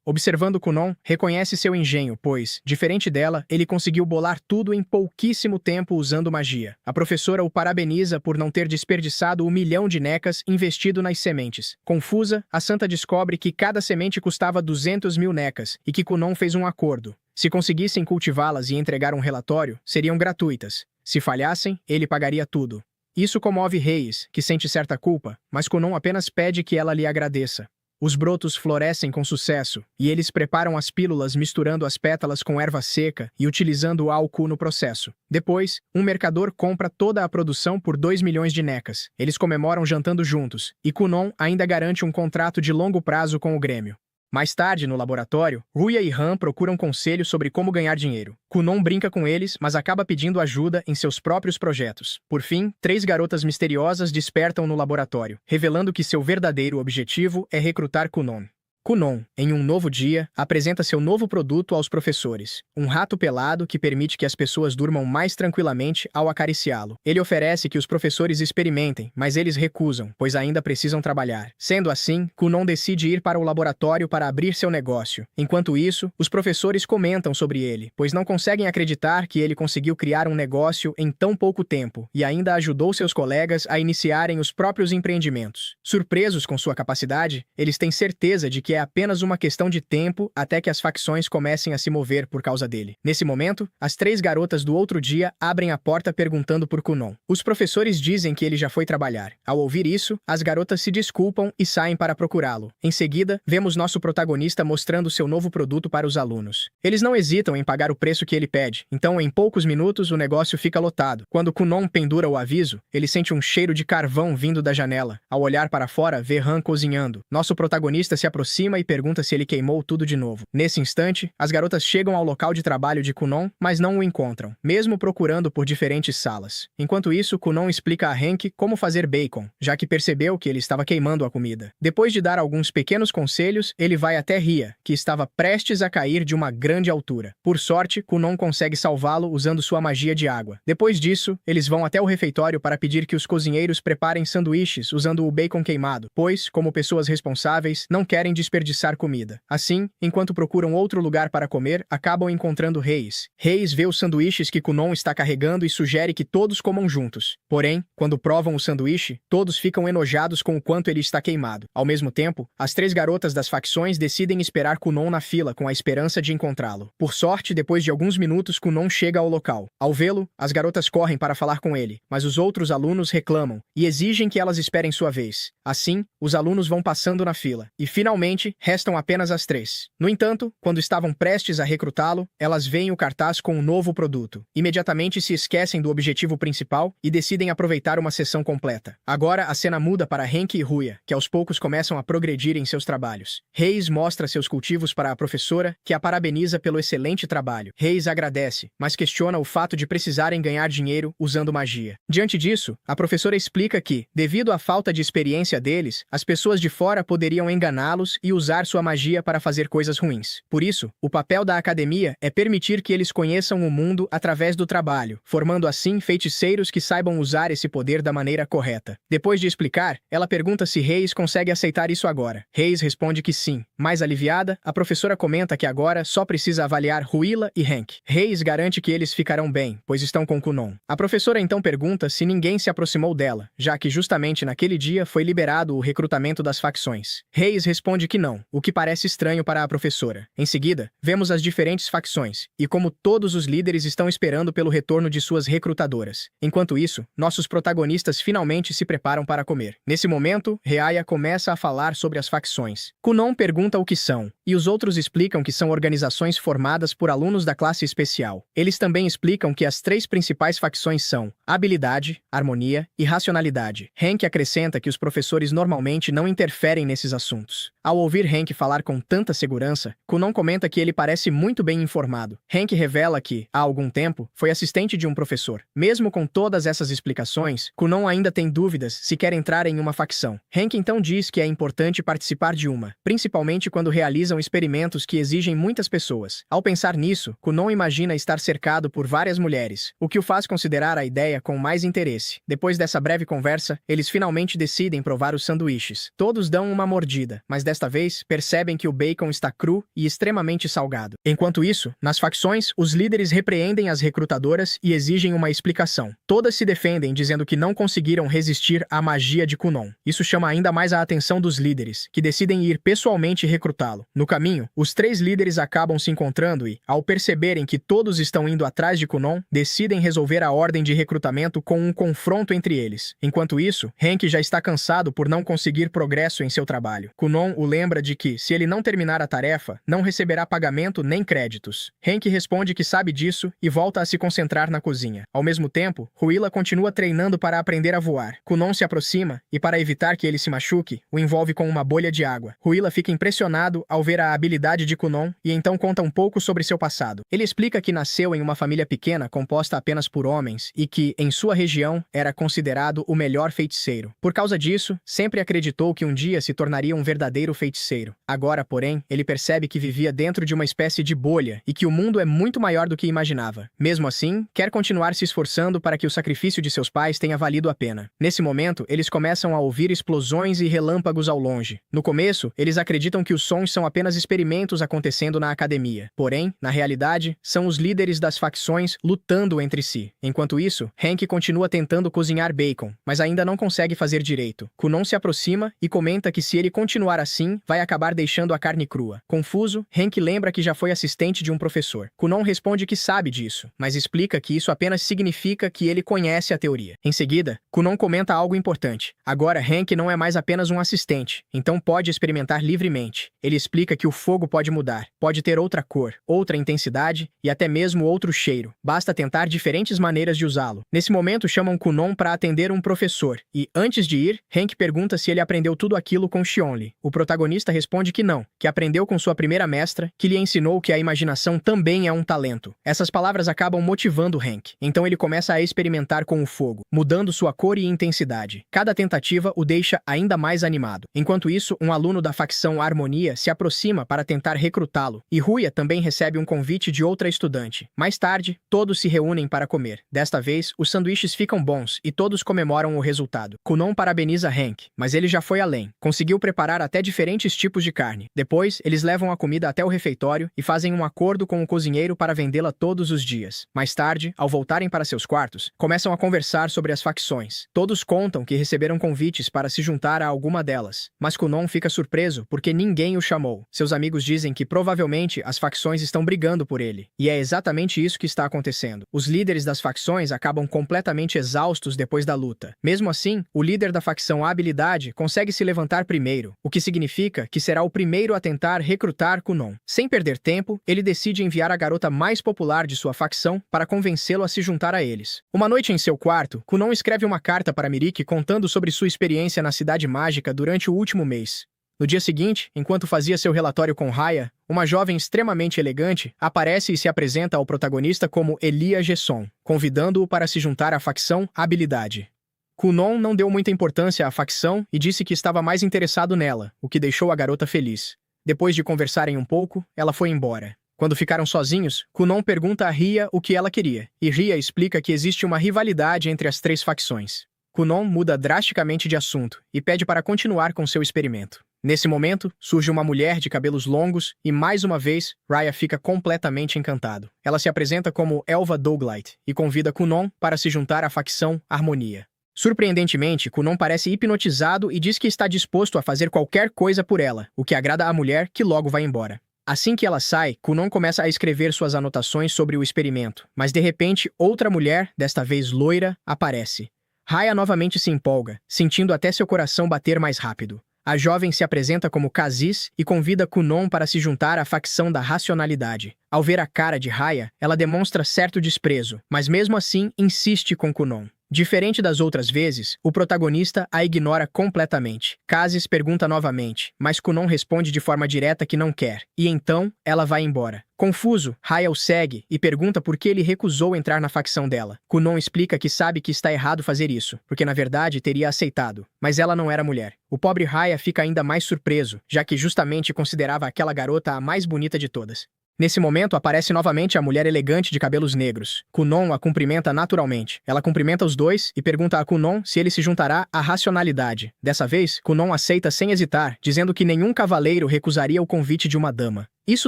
Observando Kunon, reconhece seu engenho, pois, diferente dela, ele conseguiu bolar tudo em pouquíssimo tempo usando magia. A professora o parabeniza por não ter desperdiçado o 1.000.000 de necas investido nas sementes. Confusa, a santa descobre que cada semente custava 200.000 necas e que Kunon fez um acordo. Se conseguissem cultivá-las e entregar um relatório, seriam gratuitas. Se falhassem, ele pagaria tudo. Isso comove Reis, que sente certa culpa, mas Kunon apenas pede que ela lhe agradeça. Os brotos florescem com sucesso, e eles preparam as pílulas misturando as pétalas com erva seca e utilizando álcool no processo. Depois, um mercador compra toda a produção por 2 milhões de necas. Eles comemoram jantando juntos, e Kunon ainda garante um contrato de longo prazo com o Grêmio. Mais tarde, no laboratório, Ruia e Han procuram conselho sobre como ganhar dinheiro. Kunon brinca com eles, mas acaba pedindo ajuda em seus próprios projetos. Por fim, 3 garotas misteriosas despertam no laboratório, revelando que seu verdadeiro objetivo é recrutar Kunon. Kunon, em um novo dia, apresenta seu novo produto aos professores, um rato pelado que permite que as pessoas durmam mais tranquilamente ao acariciá-lo. Ele oferece que os professores experimentem, mas eles recusam, pois ainda precisam trabalhar. Sendo assim, Kunon decide ir para o laboratório para abrir seu negócio. Enquanto isso, os professores comentam sobre ele, pois não conseguem acreditar que ele conseguiu criar um negócio em tão pouco tempo e ainda ajudou seus colegas a iniciarem os próprios empreendimentos. Surpresos com sua capacidade, eles têm certeza de que é apenas uma questão de tempo até que as facções comecem a se mover por causa dele. Nesse momento, as 3 garotas do outro dia abrem a porta perguntando por Kunon. Os professores dizem que ele já foi trabalhar. Ao ouvir isso, as garotas se desculpam e saem para procurá-lo. Em seguida, vemos nosso protagonista mostrando seu novo produto para os alunos. Eles não hesitam em pagar o preço que ele pede, então em poucos minutos o negócio fica lotado. Quando Kunon pendura o aviso, ele sente um cheiro de carvão vindo da janela. Ao olhar para fora, vê Han cozinhando. Nosso protagonista se aproxima e pergunta se ele queimou tudo de novo. Nesse instante, as garotas chegam ao local de trabalho de Kunon, mas não o encontram, mesmo procurando por diferentes salas. Enquanto isso, Kunon explica a Hank como fazer bacon, já que percebeu que ele estava queimando a comida. Depois de dar alguns pequenos conselhos, ele vai até Ria, que estava prestes a cair de uma grande altura. Por sorte, Kunon consegue salvá-lo usando sua magia de água. Depois disso, eles vão até o refeitório para pedir que os cozinheiros preparem sanduíches usando o bacon queimado, pois, como pessoas responsáveis, não querem desperdiçar comida. Assim, enquanto procuram outro lugar para comer, acabam encontrando Reis. Reis vê os sanduíches que Kunon está carregando e sugere que todos comam juntos. Porém, quando provam o sanduíche, todos ficam enojados com o quanto ele está queimado. Ao mesmo tempo, as 3 garotas das facções decidem esperar Kunon na fila com a esperança de encontrá-lo. Por sorte, depois de alguns minutos, Kunon chega ao local. Ao vê-lo, as garotas correm para falar com ele, mas os outros alunos reclamam e exigem que elas esperem sua vez. Assim, os alunos vão passando na fila, e finalmente, restam apenas as 3. No entanto, quando estavam prestes a recrutá-lo, elas veem o cartaz com um novo produto. Imediatamente se esquecem do objetivo principal e decidem aproveitar uma sessão completa. Agora, a cena muda para Hank e Ruia, que aos poucos começam a progredir em seus trabalhos. Reis mostra seus cultivos para a professora, que a parabeniza pelo excelente trabalho. Reis agradece, mas questiona o fato de precisarem ganhar dinheiro usando magia. Diante disso, a professora explica que, devido à falta de experiência deles, as pessoas de fora poderiam enganá-los e usar sua magia para fazer coisas ruins. Por isso, o papel da academia é permitir que eles conheçam o mundo através do trabalho, formando assim feiticeiros que saibam usar esse poder da maneira correta. Depois de explicar, ela pergunta se Reis consegue aceitar isso agora. Reis responde que sim. Mais aliviada, a professora comenta que agora só precisa avaliar Ruila e Hank. Reis garante que eles ficarão bem, pois estão com Kunon. A professora então pergunta se ninguém se aproximou dela, já que justamente naquele dia foi liberado o recrutamento das facções. Reis responde que não, o que parece estranho para a professora. Em seguida, vemos as diferentes facções, e como todos os líderes estão esperando pelo retorno de suas recrutadoras. Enquanto isso, nossos protagonistas finalmente se preparam para comer. Nesse momento, Reaya começa a falar sobre as facções. Kunon pergunta o que são, e os outros explicam que são organizações formadas por alunos da classe especial. Eles também explicam que as 3 principais facções são habilidade, harmonia e racionalidade. Hank acrescenta que os professores normalmente não interferem nesses assuntos. Ao ouvir Hank falar com tanta segurança, Kunon comenta que ele parece muito bem informado. Hank revela que, há algum tempo, foi assistente de um professor. Mesmo com todas essas explicações, Kunon ainda tem dúvidas se quer entrar em uma facção. Hank então diz que é importante participar de uma, principalmente quando realizam experimentos que exigem muitas pessoas. Ao pensar nisso, Kunon imagina estar cercado por várias mulheres, o que o faz considerar a ideia com mais interesse. Depois dessa breve conversa, eles finalmente decidem provar os sanduíches. Todos dão uma mordida, mas desta vez vez, percebem que o bacon está cru e extremamente salgado. Enquanto isso, nas facções, os líderes repreendem as recrutadoras e exigem uma explicação. Todas se defendem dizendo que não conseguiram resistir à magia de Kunon. Isso chama ainda mais a atenção dos líderes, que decidem ir pessoalmente recrutá-lo. No caminho, os 3 líderes acabam se encontrando e, ao perceberem que todos estão indo atrás de Kunon, decidem resolver a ordem de recrutamento com um confronto entre eles. Enquanto isso, Hank já está cansado por não conseguir progresso em seu trabalho. Kunon o lembra de que, se ele não terminar a tarefa, não receberá pagamento nem créditos. Hank responde que sabe disso e volta a se concentrar na cozinha. Ao mesmo tempo, Huila continua treinando para aprender a voar. Kunon se aproxima e, para evitar que ele se machuque, o envolve com uma bolha de água. Huila fica impressionado ao ver a habilidade de Kunon e então conta um pouco sobre seu passado. Ele explica que nasceu em uma família pequena composta apenas por homens e que, em sua região, era considerado o melhor feiticeiro. Por causa disso, sempre acreditou que um dia se tornaria um verdadeiro feiticeiro. Agora, porém, ele percebe que vivia dentro de uma espécie de bolha e que o mundo é muito maior do que imaginava. Mesmo assim, quer continuar se esforçando para que o sacrifício de seus pais tenha valido a pena. Nesse momento, eles começam a ouvir explosões e relâmpagos ao longe. No começo, eles acreditam que os sons são apenas experimentos acontecendo na academia. Porém, na realidade, são os líderes das facções lutando entre si. Enquanto isso, Hank continua tentando cozinhar bacon, mas ainda não consegue fazer direito. Kunon se aproxima e comenta que se ele continuar assim, vai acabar deixando a carne crua. Confuso, Hank lembra que já foi assistente de um professor. Kunon responde que sabe disso, mas explica que isso apenas significa que ele conhece a teoria. Em seguida, Kunon comenta algo importante. Agora Hank não é mais apenas um assistente, então pode experimentar livremente. Ele explica que o fogo pode mudar, pode ter outra cor, outra intensidade e até mesmo outro cheiro. Basta tentar diferentes maneiras de usá-lo. Nesse momento chamam Kunon para atender um professor e, antes de ir, Hank pergunta se ele aprendeu tudo aquilo com Xionli. O protagonista responde que não, que aprendeu com sua primeira mestra, que lhe ensinou que a imaginação também é um talento. Essas palavras acabam motivando Hank, então ele começa a experimentar com o fogo, mudando sua cor e intensidade. Cada tentativa o deixa ainda mais animado. Enquanto isso, um aluno da facção Harmonia se aproxima para tentar recrutá-lo, e Ruia também recebe um convite de outra estudante. Mais tarde, todos se reúnem para comer. Desta vez, os sanduíches ficam bons e todos comemoram o resultado. Kunon parabeniza Hank, mas ele já foi além. Conseguiu preparar até diferentes tipos de carne. Depois, eles levam a comida até o refeitório e fazem um acordo com o cozinheiro para vendê-la todos os dias. Mais tarde, ao voltarem para seus quartos, começam a conversar sobre as facções. Todos contam que receberam convites para se juntar a alguma delas, mas Kunon fica surpreso porque ninguém o chamou. Seus amigos dizem que provavelmente as facções estão brigando por ele, e é exatamente isso que está acontecendo. Os líderes das facções acabam completamente exaustos depois da luta. Mesmo assim, o líder da facção Habilidade consegue se levantar primeiro, o que significa que será o primeiro a tentar recrutar Kunon. Sem perder tempo, ele decide enviar a garota mais popular de sua facção para convencê-lo a se juntar a eles. Uma noite em seu quarto, Kunon escreve uma carta para Mirik contando sobre sua experiência na Cidade Mágica durante o último mês. No dia seguinte, enquanto fazia seu relatório com Raya, uma jovem extremamente elegante aparece e se apresenta ao protagonista como Elia Gesson, convidando-o para se juntar à facção Habilidade. Kunon não deu muita importância à facção e disse que estava mais interessado nela, o que deixou a garota feliz. Depois de conversarem um pouco, ela foi embora. Quando ficaram sozinhos, Kunon pergunta a Ria o que ela queria, e Ria explica que existe uma rivalidade entre as 3 facções. Kunon muda drasticamente de assunto e pede para continuar com seu experimento. Nesse momento, surge uma mulher de cabelos longos e, mais uma vez, Raya fica completamente encantado. Ela se apresenta como Elva Douglite e convida Kunon para se juntar à facção Harmonia. Surpreendentemente, Kunon parece hipnotizado e diz que está disposto a fazer qualquer coisa por ela, o que agrada à mulher, que logo vai embora. Assim que ela sai, Kunon começa a escrever suas anotações sobre o experimento, mas de repente outra mulher, desta vez loira, aparece. Raya novamente se empolga, sentindo até seu coração bater mais rápido. A jovem se apresenta como Kazis e convida Kunon para se juntar à facção da racionalidade. Ao ver a cara de Raya, ela demonstra certo desprezo, mas mesmo assim insiste com Kunon. Diferente das outras vezes, o protagonista a ignora completamente. Kazis pergunta novamente, mas Kunon responde de forma direta que não quer, e então ela vai embora. Confuso, Raya o segue e pergunta por que ele recusou entrar na facção dela. Kunon explica que sabe que está errado fazer isso, porque na verdade teria aceitado, mas ela não era mulher. O pobre Raya fica ainda mais surpreso, já que justamente considerava aquela garota a mais bonita de todas. Nesse momento, aparece novamente a mulher elegante de cabelos negros. Kunon a cumprimenta naturalmente. Ela cumprimenta os dois e pergunta a Kunon se ele se juntará à racionalidade. Dessa vez, Kunon aceita sem hesitar, dizendo que nenhum cavaleiro recusaria o convite de uma dama. Isso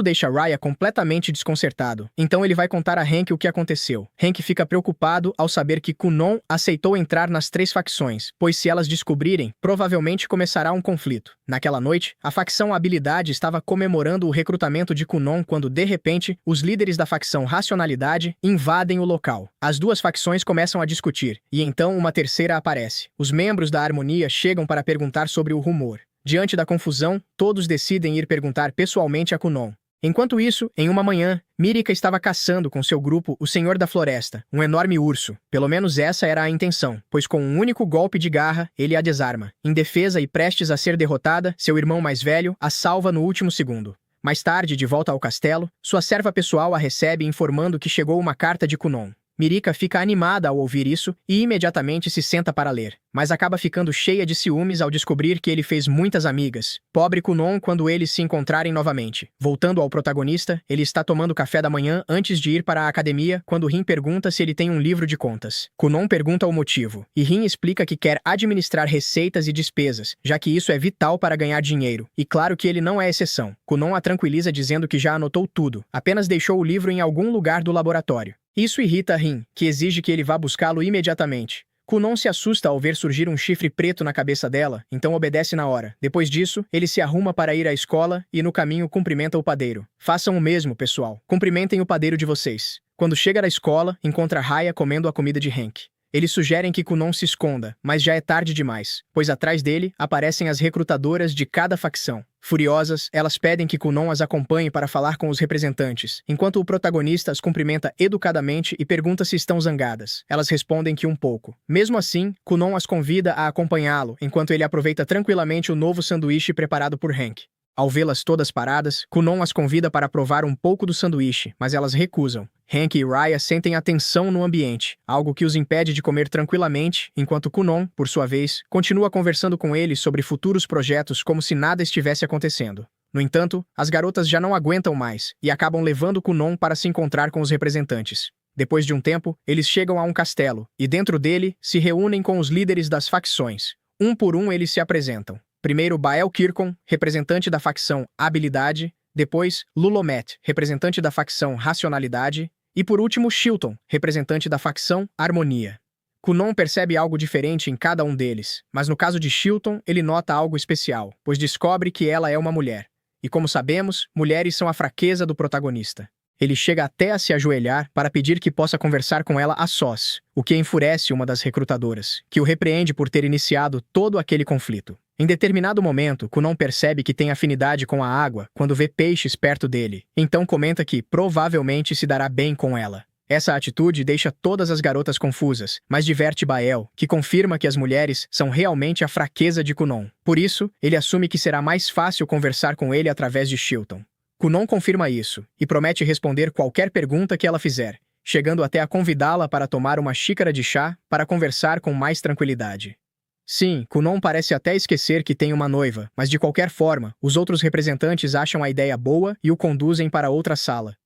deixa Raya completamente desconcertado. Então ele vai contar a Hank o que aconteceu. Hank fica preocupado ao saber que Kunon aceitou entrar nas 3 facções, pois se elas descobrirem, provavelmente começará um conflito. Naquela noite, a facção Habilidade estava comemorando o recrutamento de Kunon quando, de repente, os líderes da facção Racionalidade invadem o local. As 2 facções começam a discutir, e então uma terceira aparece. Os membros da Harmonia chegam para perguntar sobre o rumor. Diante da confusão, todos decidem ir perguntar pessoalmente a Kunon. Enquanto isso, em uma manhã, Mirika estava caçando com seu grupo o Senhor da Floresta, um enorme urso. Pelo menos essa era a intenção, pois com um único golpe de garra, ele a desarma. Indefesa e prestes a ser derrotada, seu irmão mais velho a salva no último segundo. Mais tarde, de volta ao castelo, sua serva pessoal a recebe informando que chegou uma carta de Kunon. Mirika fica animada ao ouvir isso e imediatamente se senta para ler, mas acaba ficando cheia de ciúmes ao descobrir que ele fez muitas amigas. Pobre Kunon quando eles se encontrarem novamente. Voltando ao protagonista, ele está tomando café da manhã antes de ir para a academia quando Rin pergunta se ele tem um livro de contas. Kunon pergunta o motivo, e Rin explica que quer administrar receitas e despesas, já que isso é vital para ganhar dinheiro. E claro que ele não é exceção. Kunon a tranquiliza dizendo que já anotou tudo, apenas deixou o livro em algum lugar do laboratório. Isso irrita Rin, que exige que ele vá buscá-lo imediatamente. Kunon se assusta ao ver surgir um chifre preto na cabeça dela, então obedece na hora. Depois disso, ele se arruma para ir à escola e no caminho cumprimenta o padeiro. Façam o mesmo, pessoal. Cumprimentem o padeiro de vocês. Quando chega à escola, encontra Raya comendo a comida de Hank. Eles sugerem que Kunon se esconda, mas já é tarde demais, pois atrás dele aparecem as recrutadoras de cada facção. Furiosas, elas pedem que Kunon as acompanhe para falar com os representantes, enquanto o protagonista as cumprimenta educadamente e pergunta se estão zangadas. Elas respondem que um pouco. Mesmo assim, Kunon as convida a acompanhá-lo, enquanto ele aproveita tranquilamente o novo sanduíche preparado por Hank. Ao vê-las todas paradas, Kunon as convida para provar um pouco do sanduíche, mas elas recusam. Hank e Raya sentem a tensão no ambiente, algo que os impede de comer tranquilamente, enquanto Kunon, por sua vez, continua conversando com eles sobre futuros projetos como se nada estivesse acontecendo. No entanto, as garotas já não aguentam mais e acabam levando Kunon para se encontrar com os representantes. Depois de um tempo, eles chegam a um castelo, e dentro dele se reúnem com os líderes das facções. Um por um eles se apresentam. Primeiro Bael Kirkon, representante da facção Habilidade, depois Lulomet, representante da facção Racionalidade, e por último Shilton, representante da facção Harmonia. Kunon percebe algo diferente em cada um deles, mas no caso de Shilton, ele nota algo especial, pois descobre que ela é uma mulher. E como sabemos, mulheres são a fraqueza do protagonista. Ele chega até a se ajoelhar para pedir que possa conversar com ela a sós, o que enfurece uma das recrutadoras, que o repreende por ter iniciado todo aquele conflito. Em determinado momento, Kunon percebe que tem afinidade com a água quando vê peixes perto dele, então comenta que provavelmente se dará bem com ela. Essa atitude deixa todas as garotas confusas, mas diverte Bael, que confirma que as mulheres são realmente a fraqueza de Kunon. Por isso, ele assume que será mais fácil conversar com ele através de Shilton. Kunon confirma isso, e promete responder qualquer pergunta que ela fizer, chegando até a convidá-la para tomar uma xícara de chá para conversar com mais tranquilidade. Sim, Kunon parece até esquecer que tem uma noiva, mas de qualquer forma, os outros representantes acham a ideia boa e o conduzem para outra sala.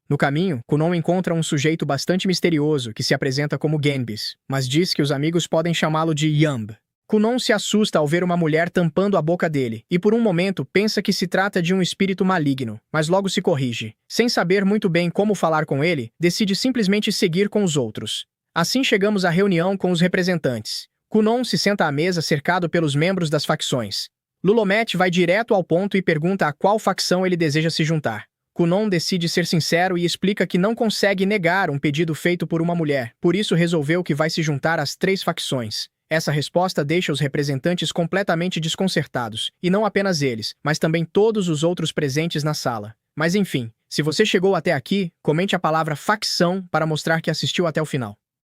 No caminho, Kunon encontra um sujeito bastante misterioso que se apresenta como Genbis, mas diz que os amigos podem chamá-lo de Yamb. Kunon se assusta ao ver uma mulher tampando a boca dele, e por um momento pensa que se trata de um espírito maligno, mas logo se corrige. Sem saber muito bem como falar com ele, decide simplesmente seguir com os outros. Assim chegamos à reunião com os representantes. Kunon se senta à mesa cercado pelos membros das facções. Lulomet vai direto ao ponto e pergunta a qual facção ele deseja se juntar. Kunon decide ser sincero e explica que não consegue negar um pedido feito por uma mulher, por isso resolveu que vai se juntar às 3 facções. Essa resposta deixa os representantes completamente desconcertados, e não apenas eles, mas também todos os outros presentes na sala. Mas enfim, se você chegou até aqui, comente a palavra facção para mostrar que assistiu até o final.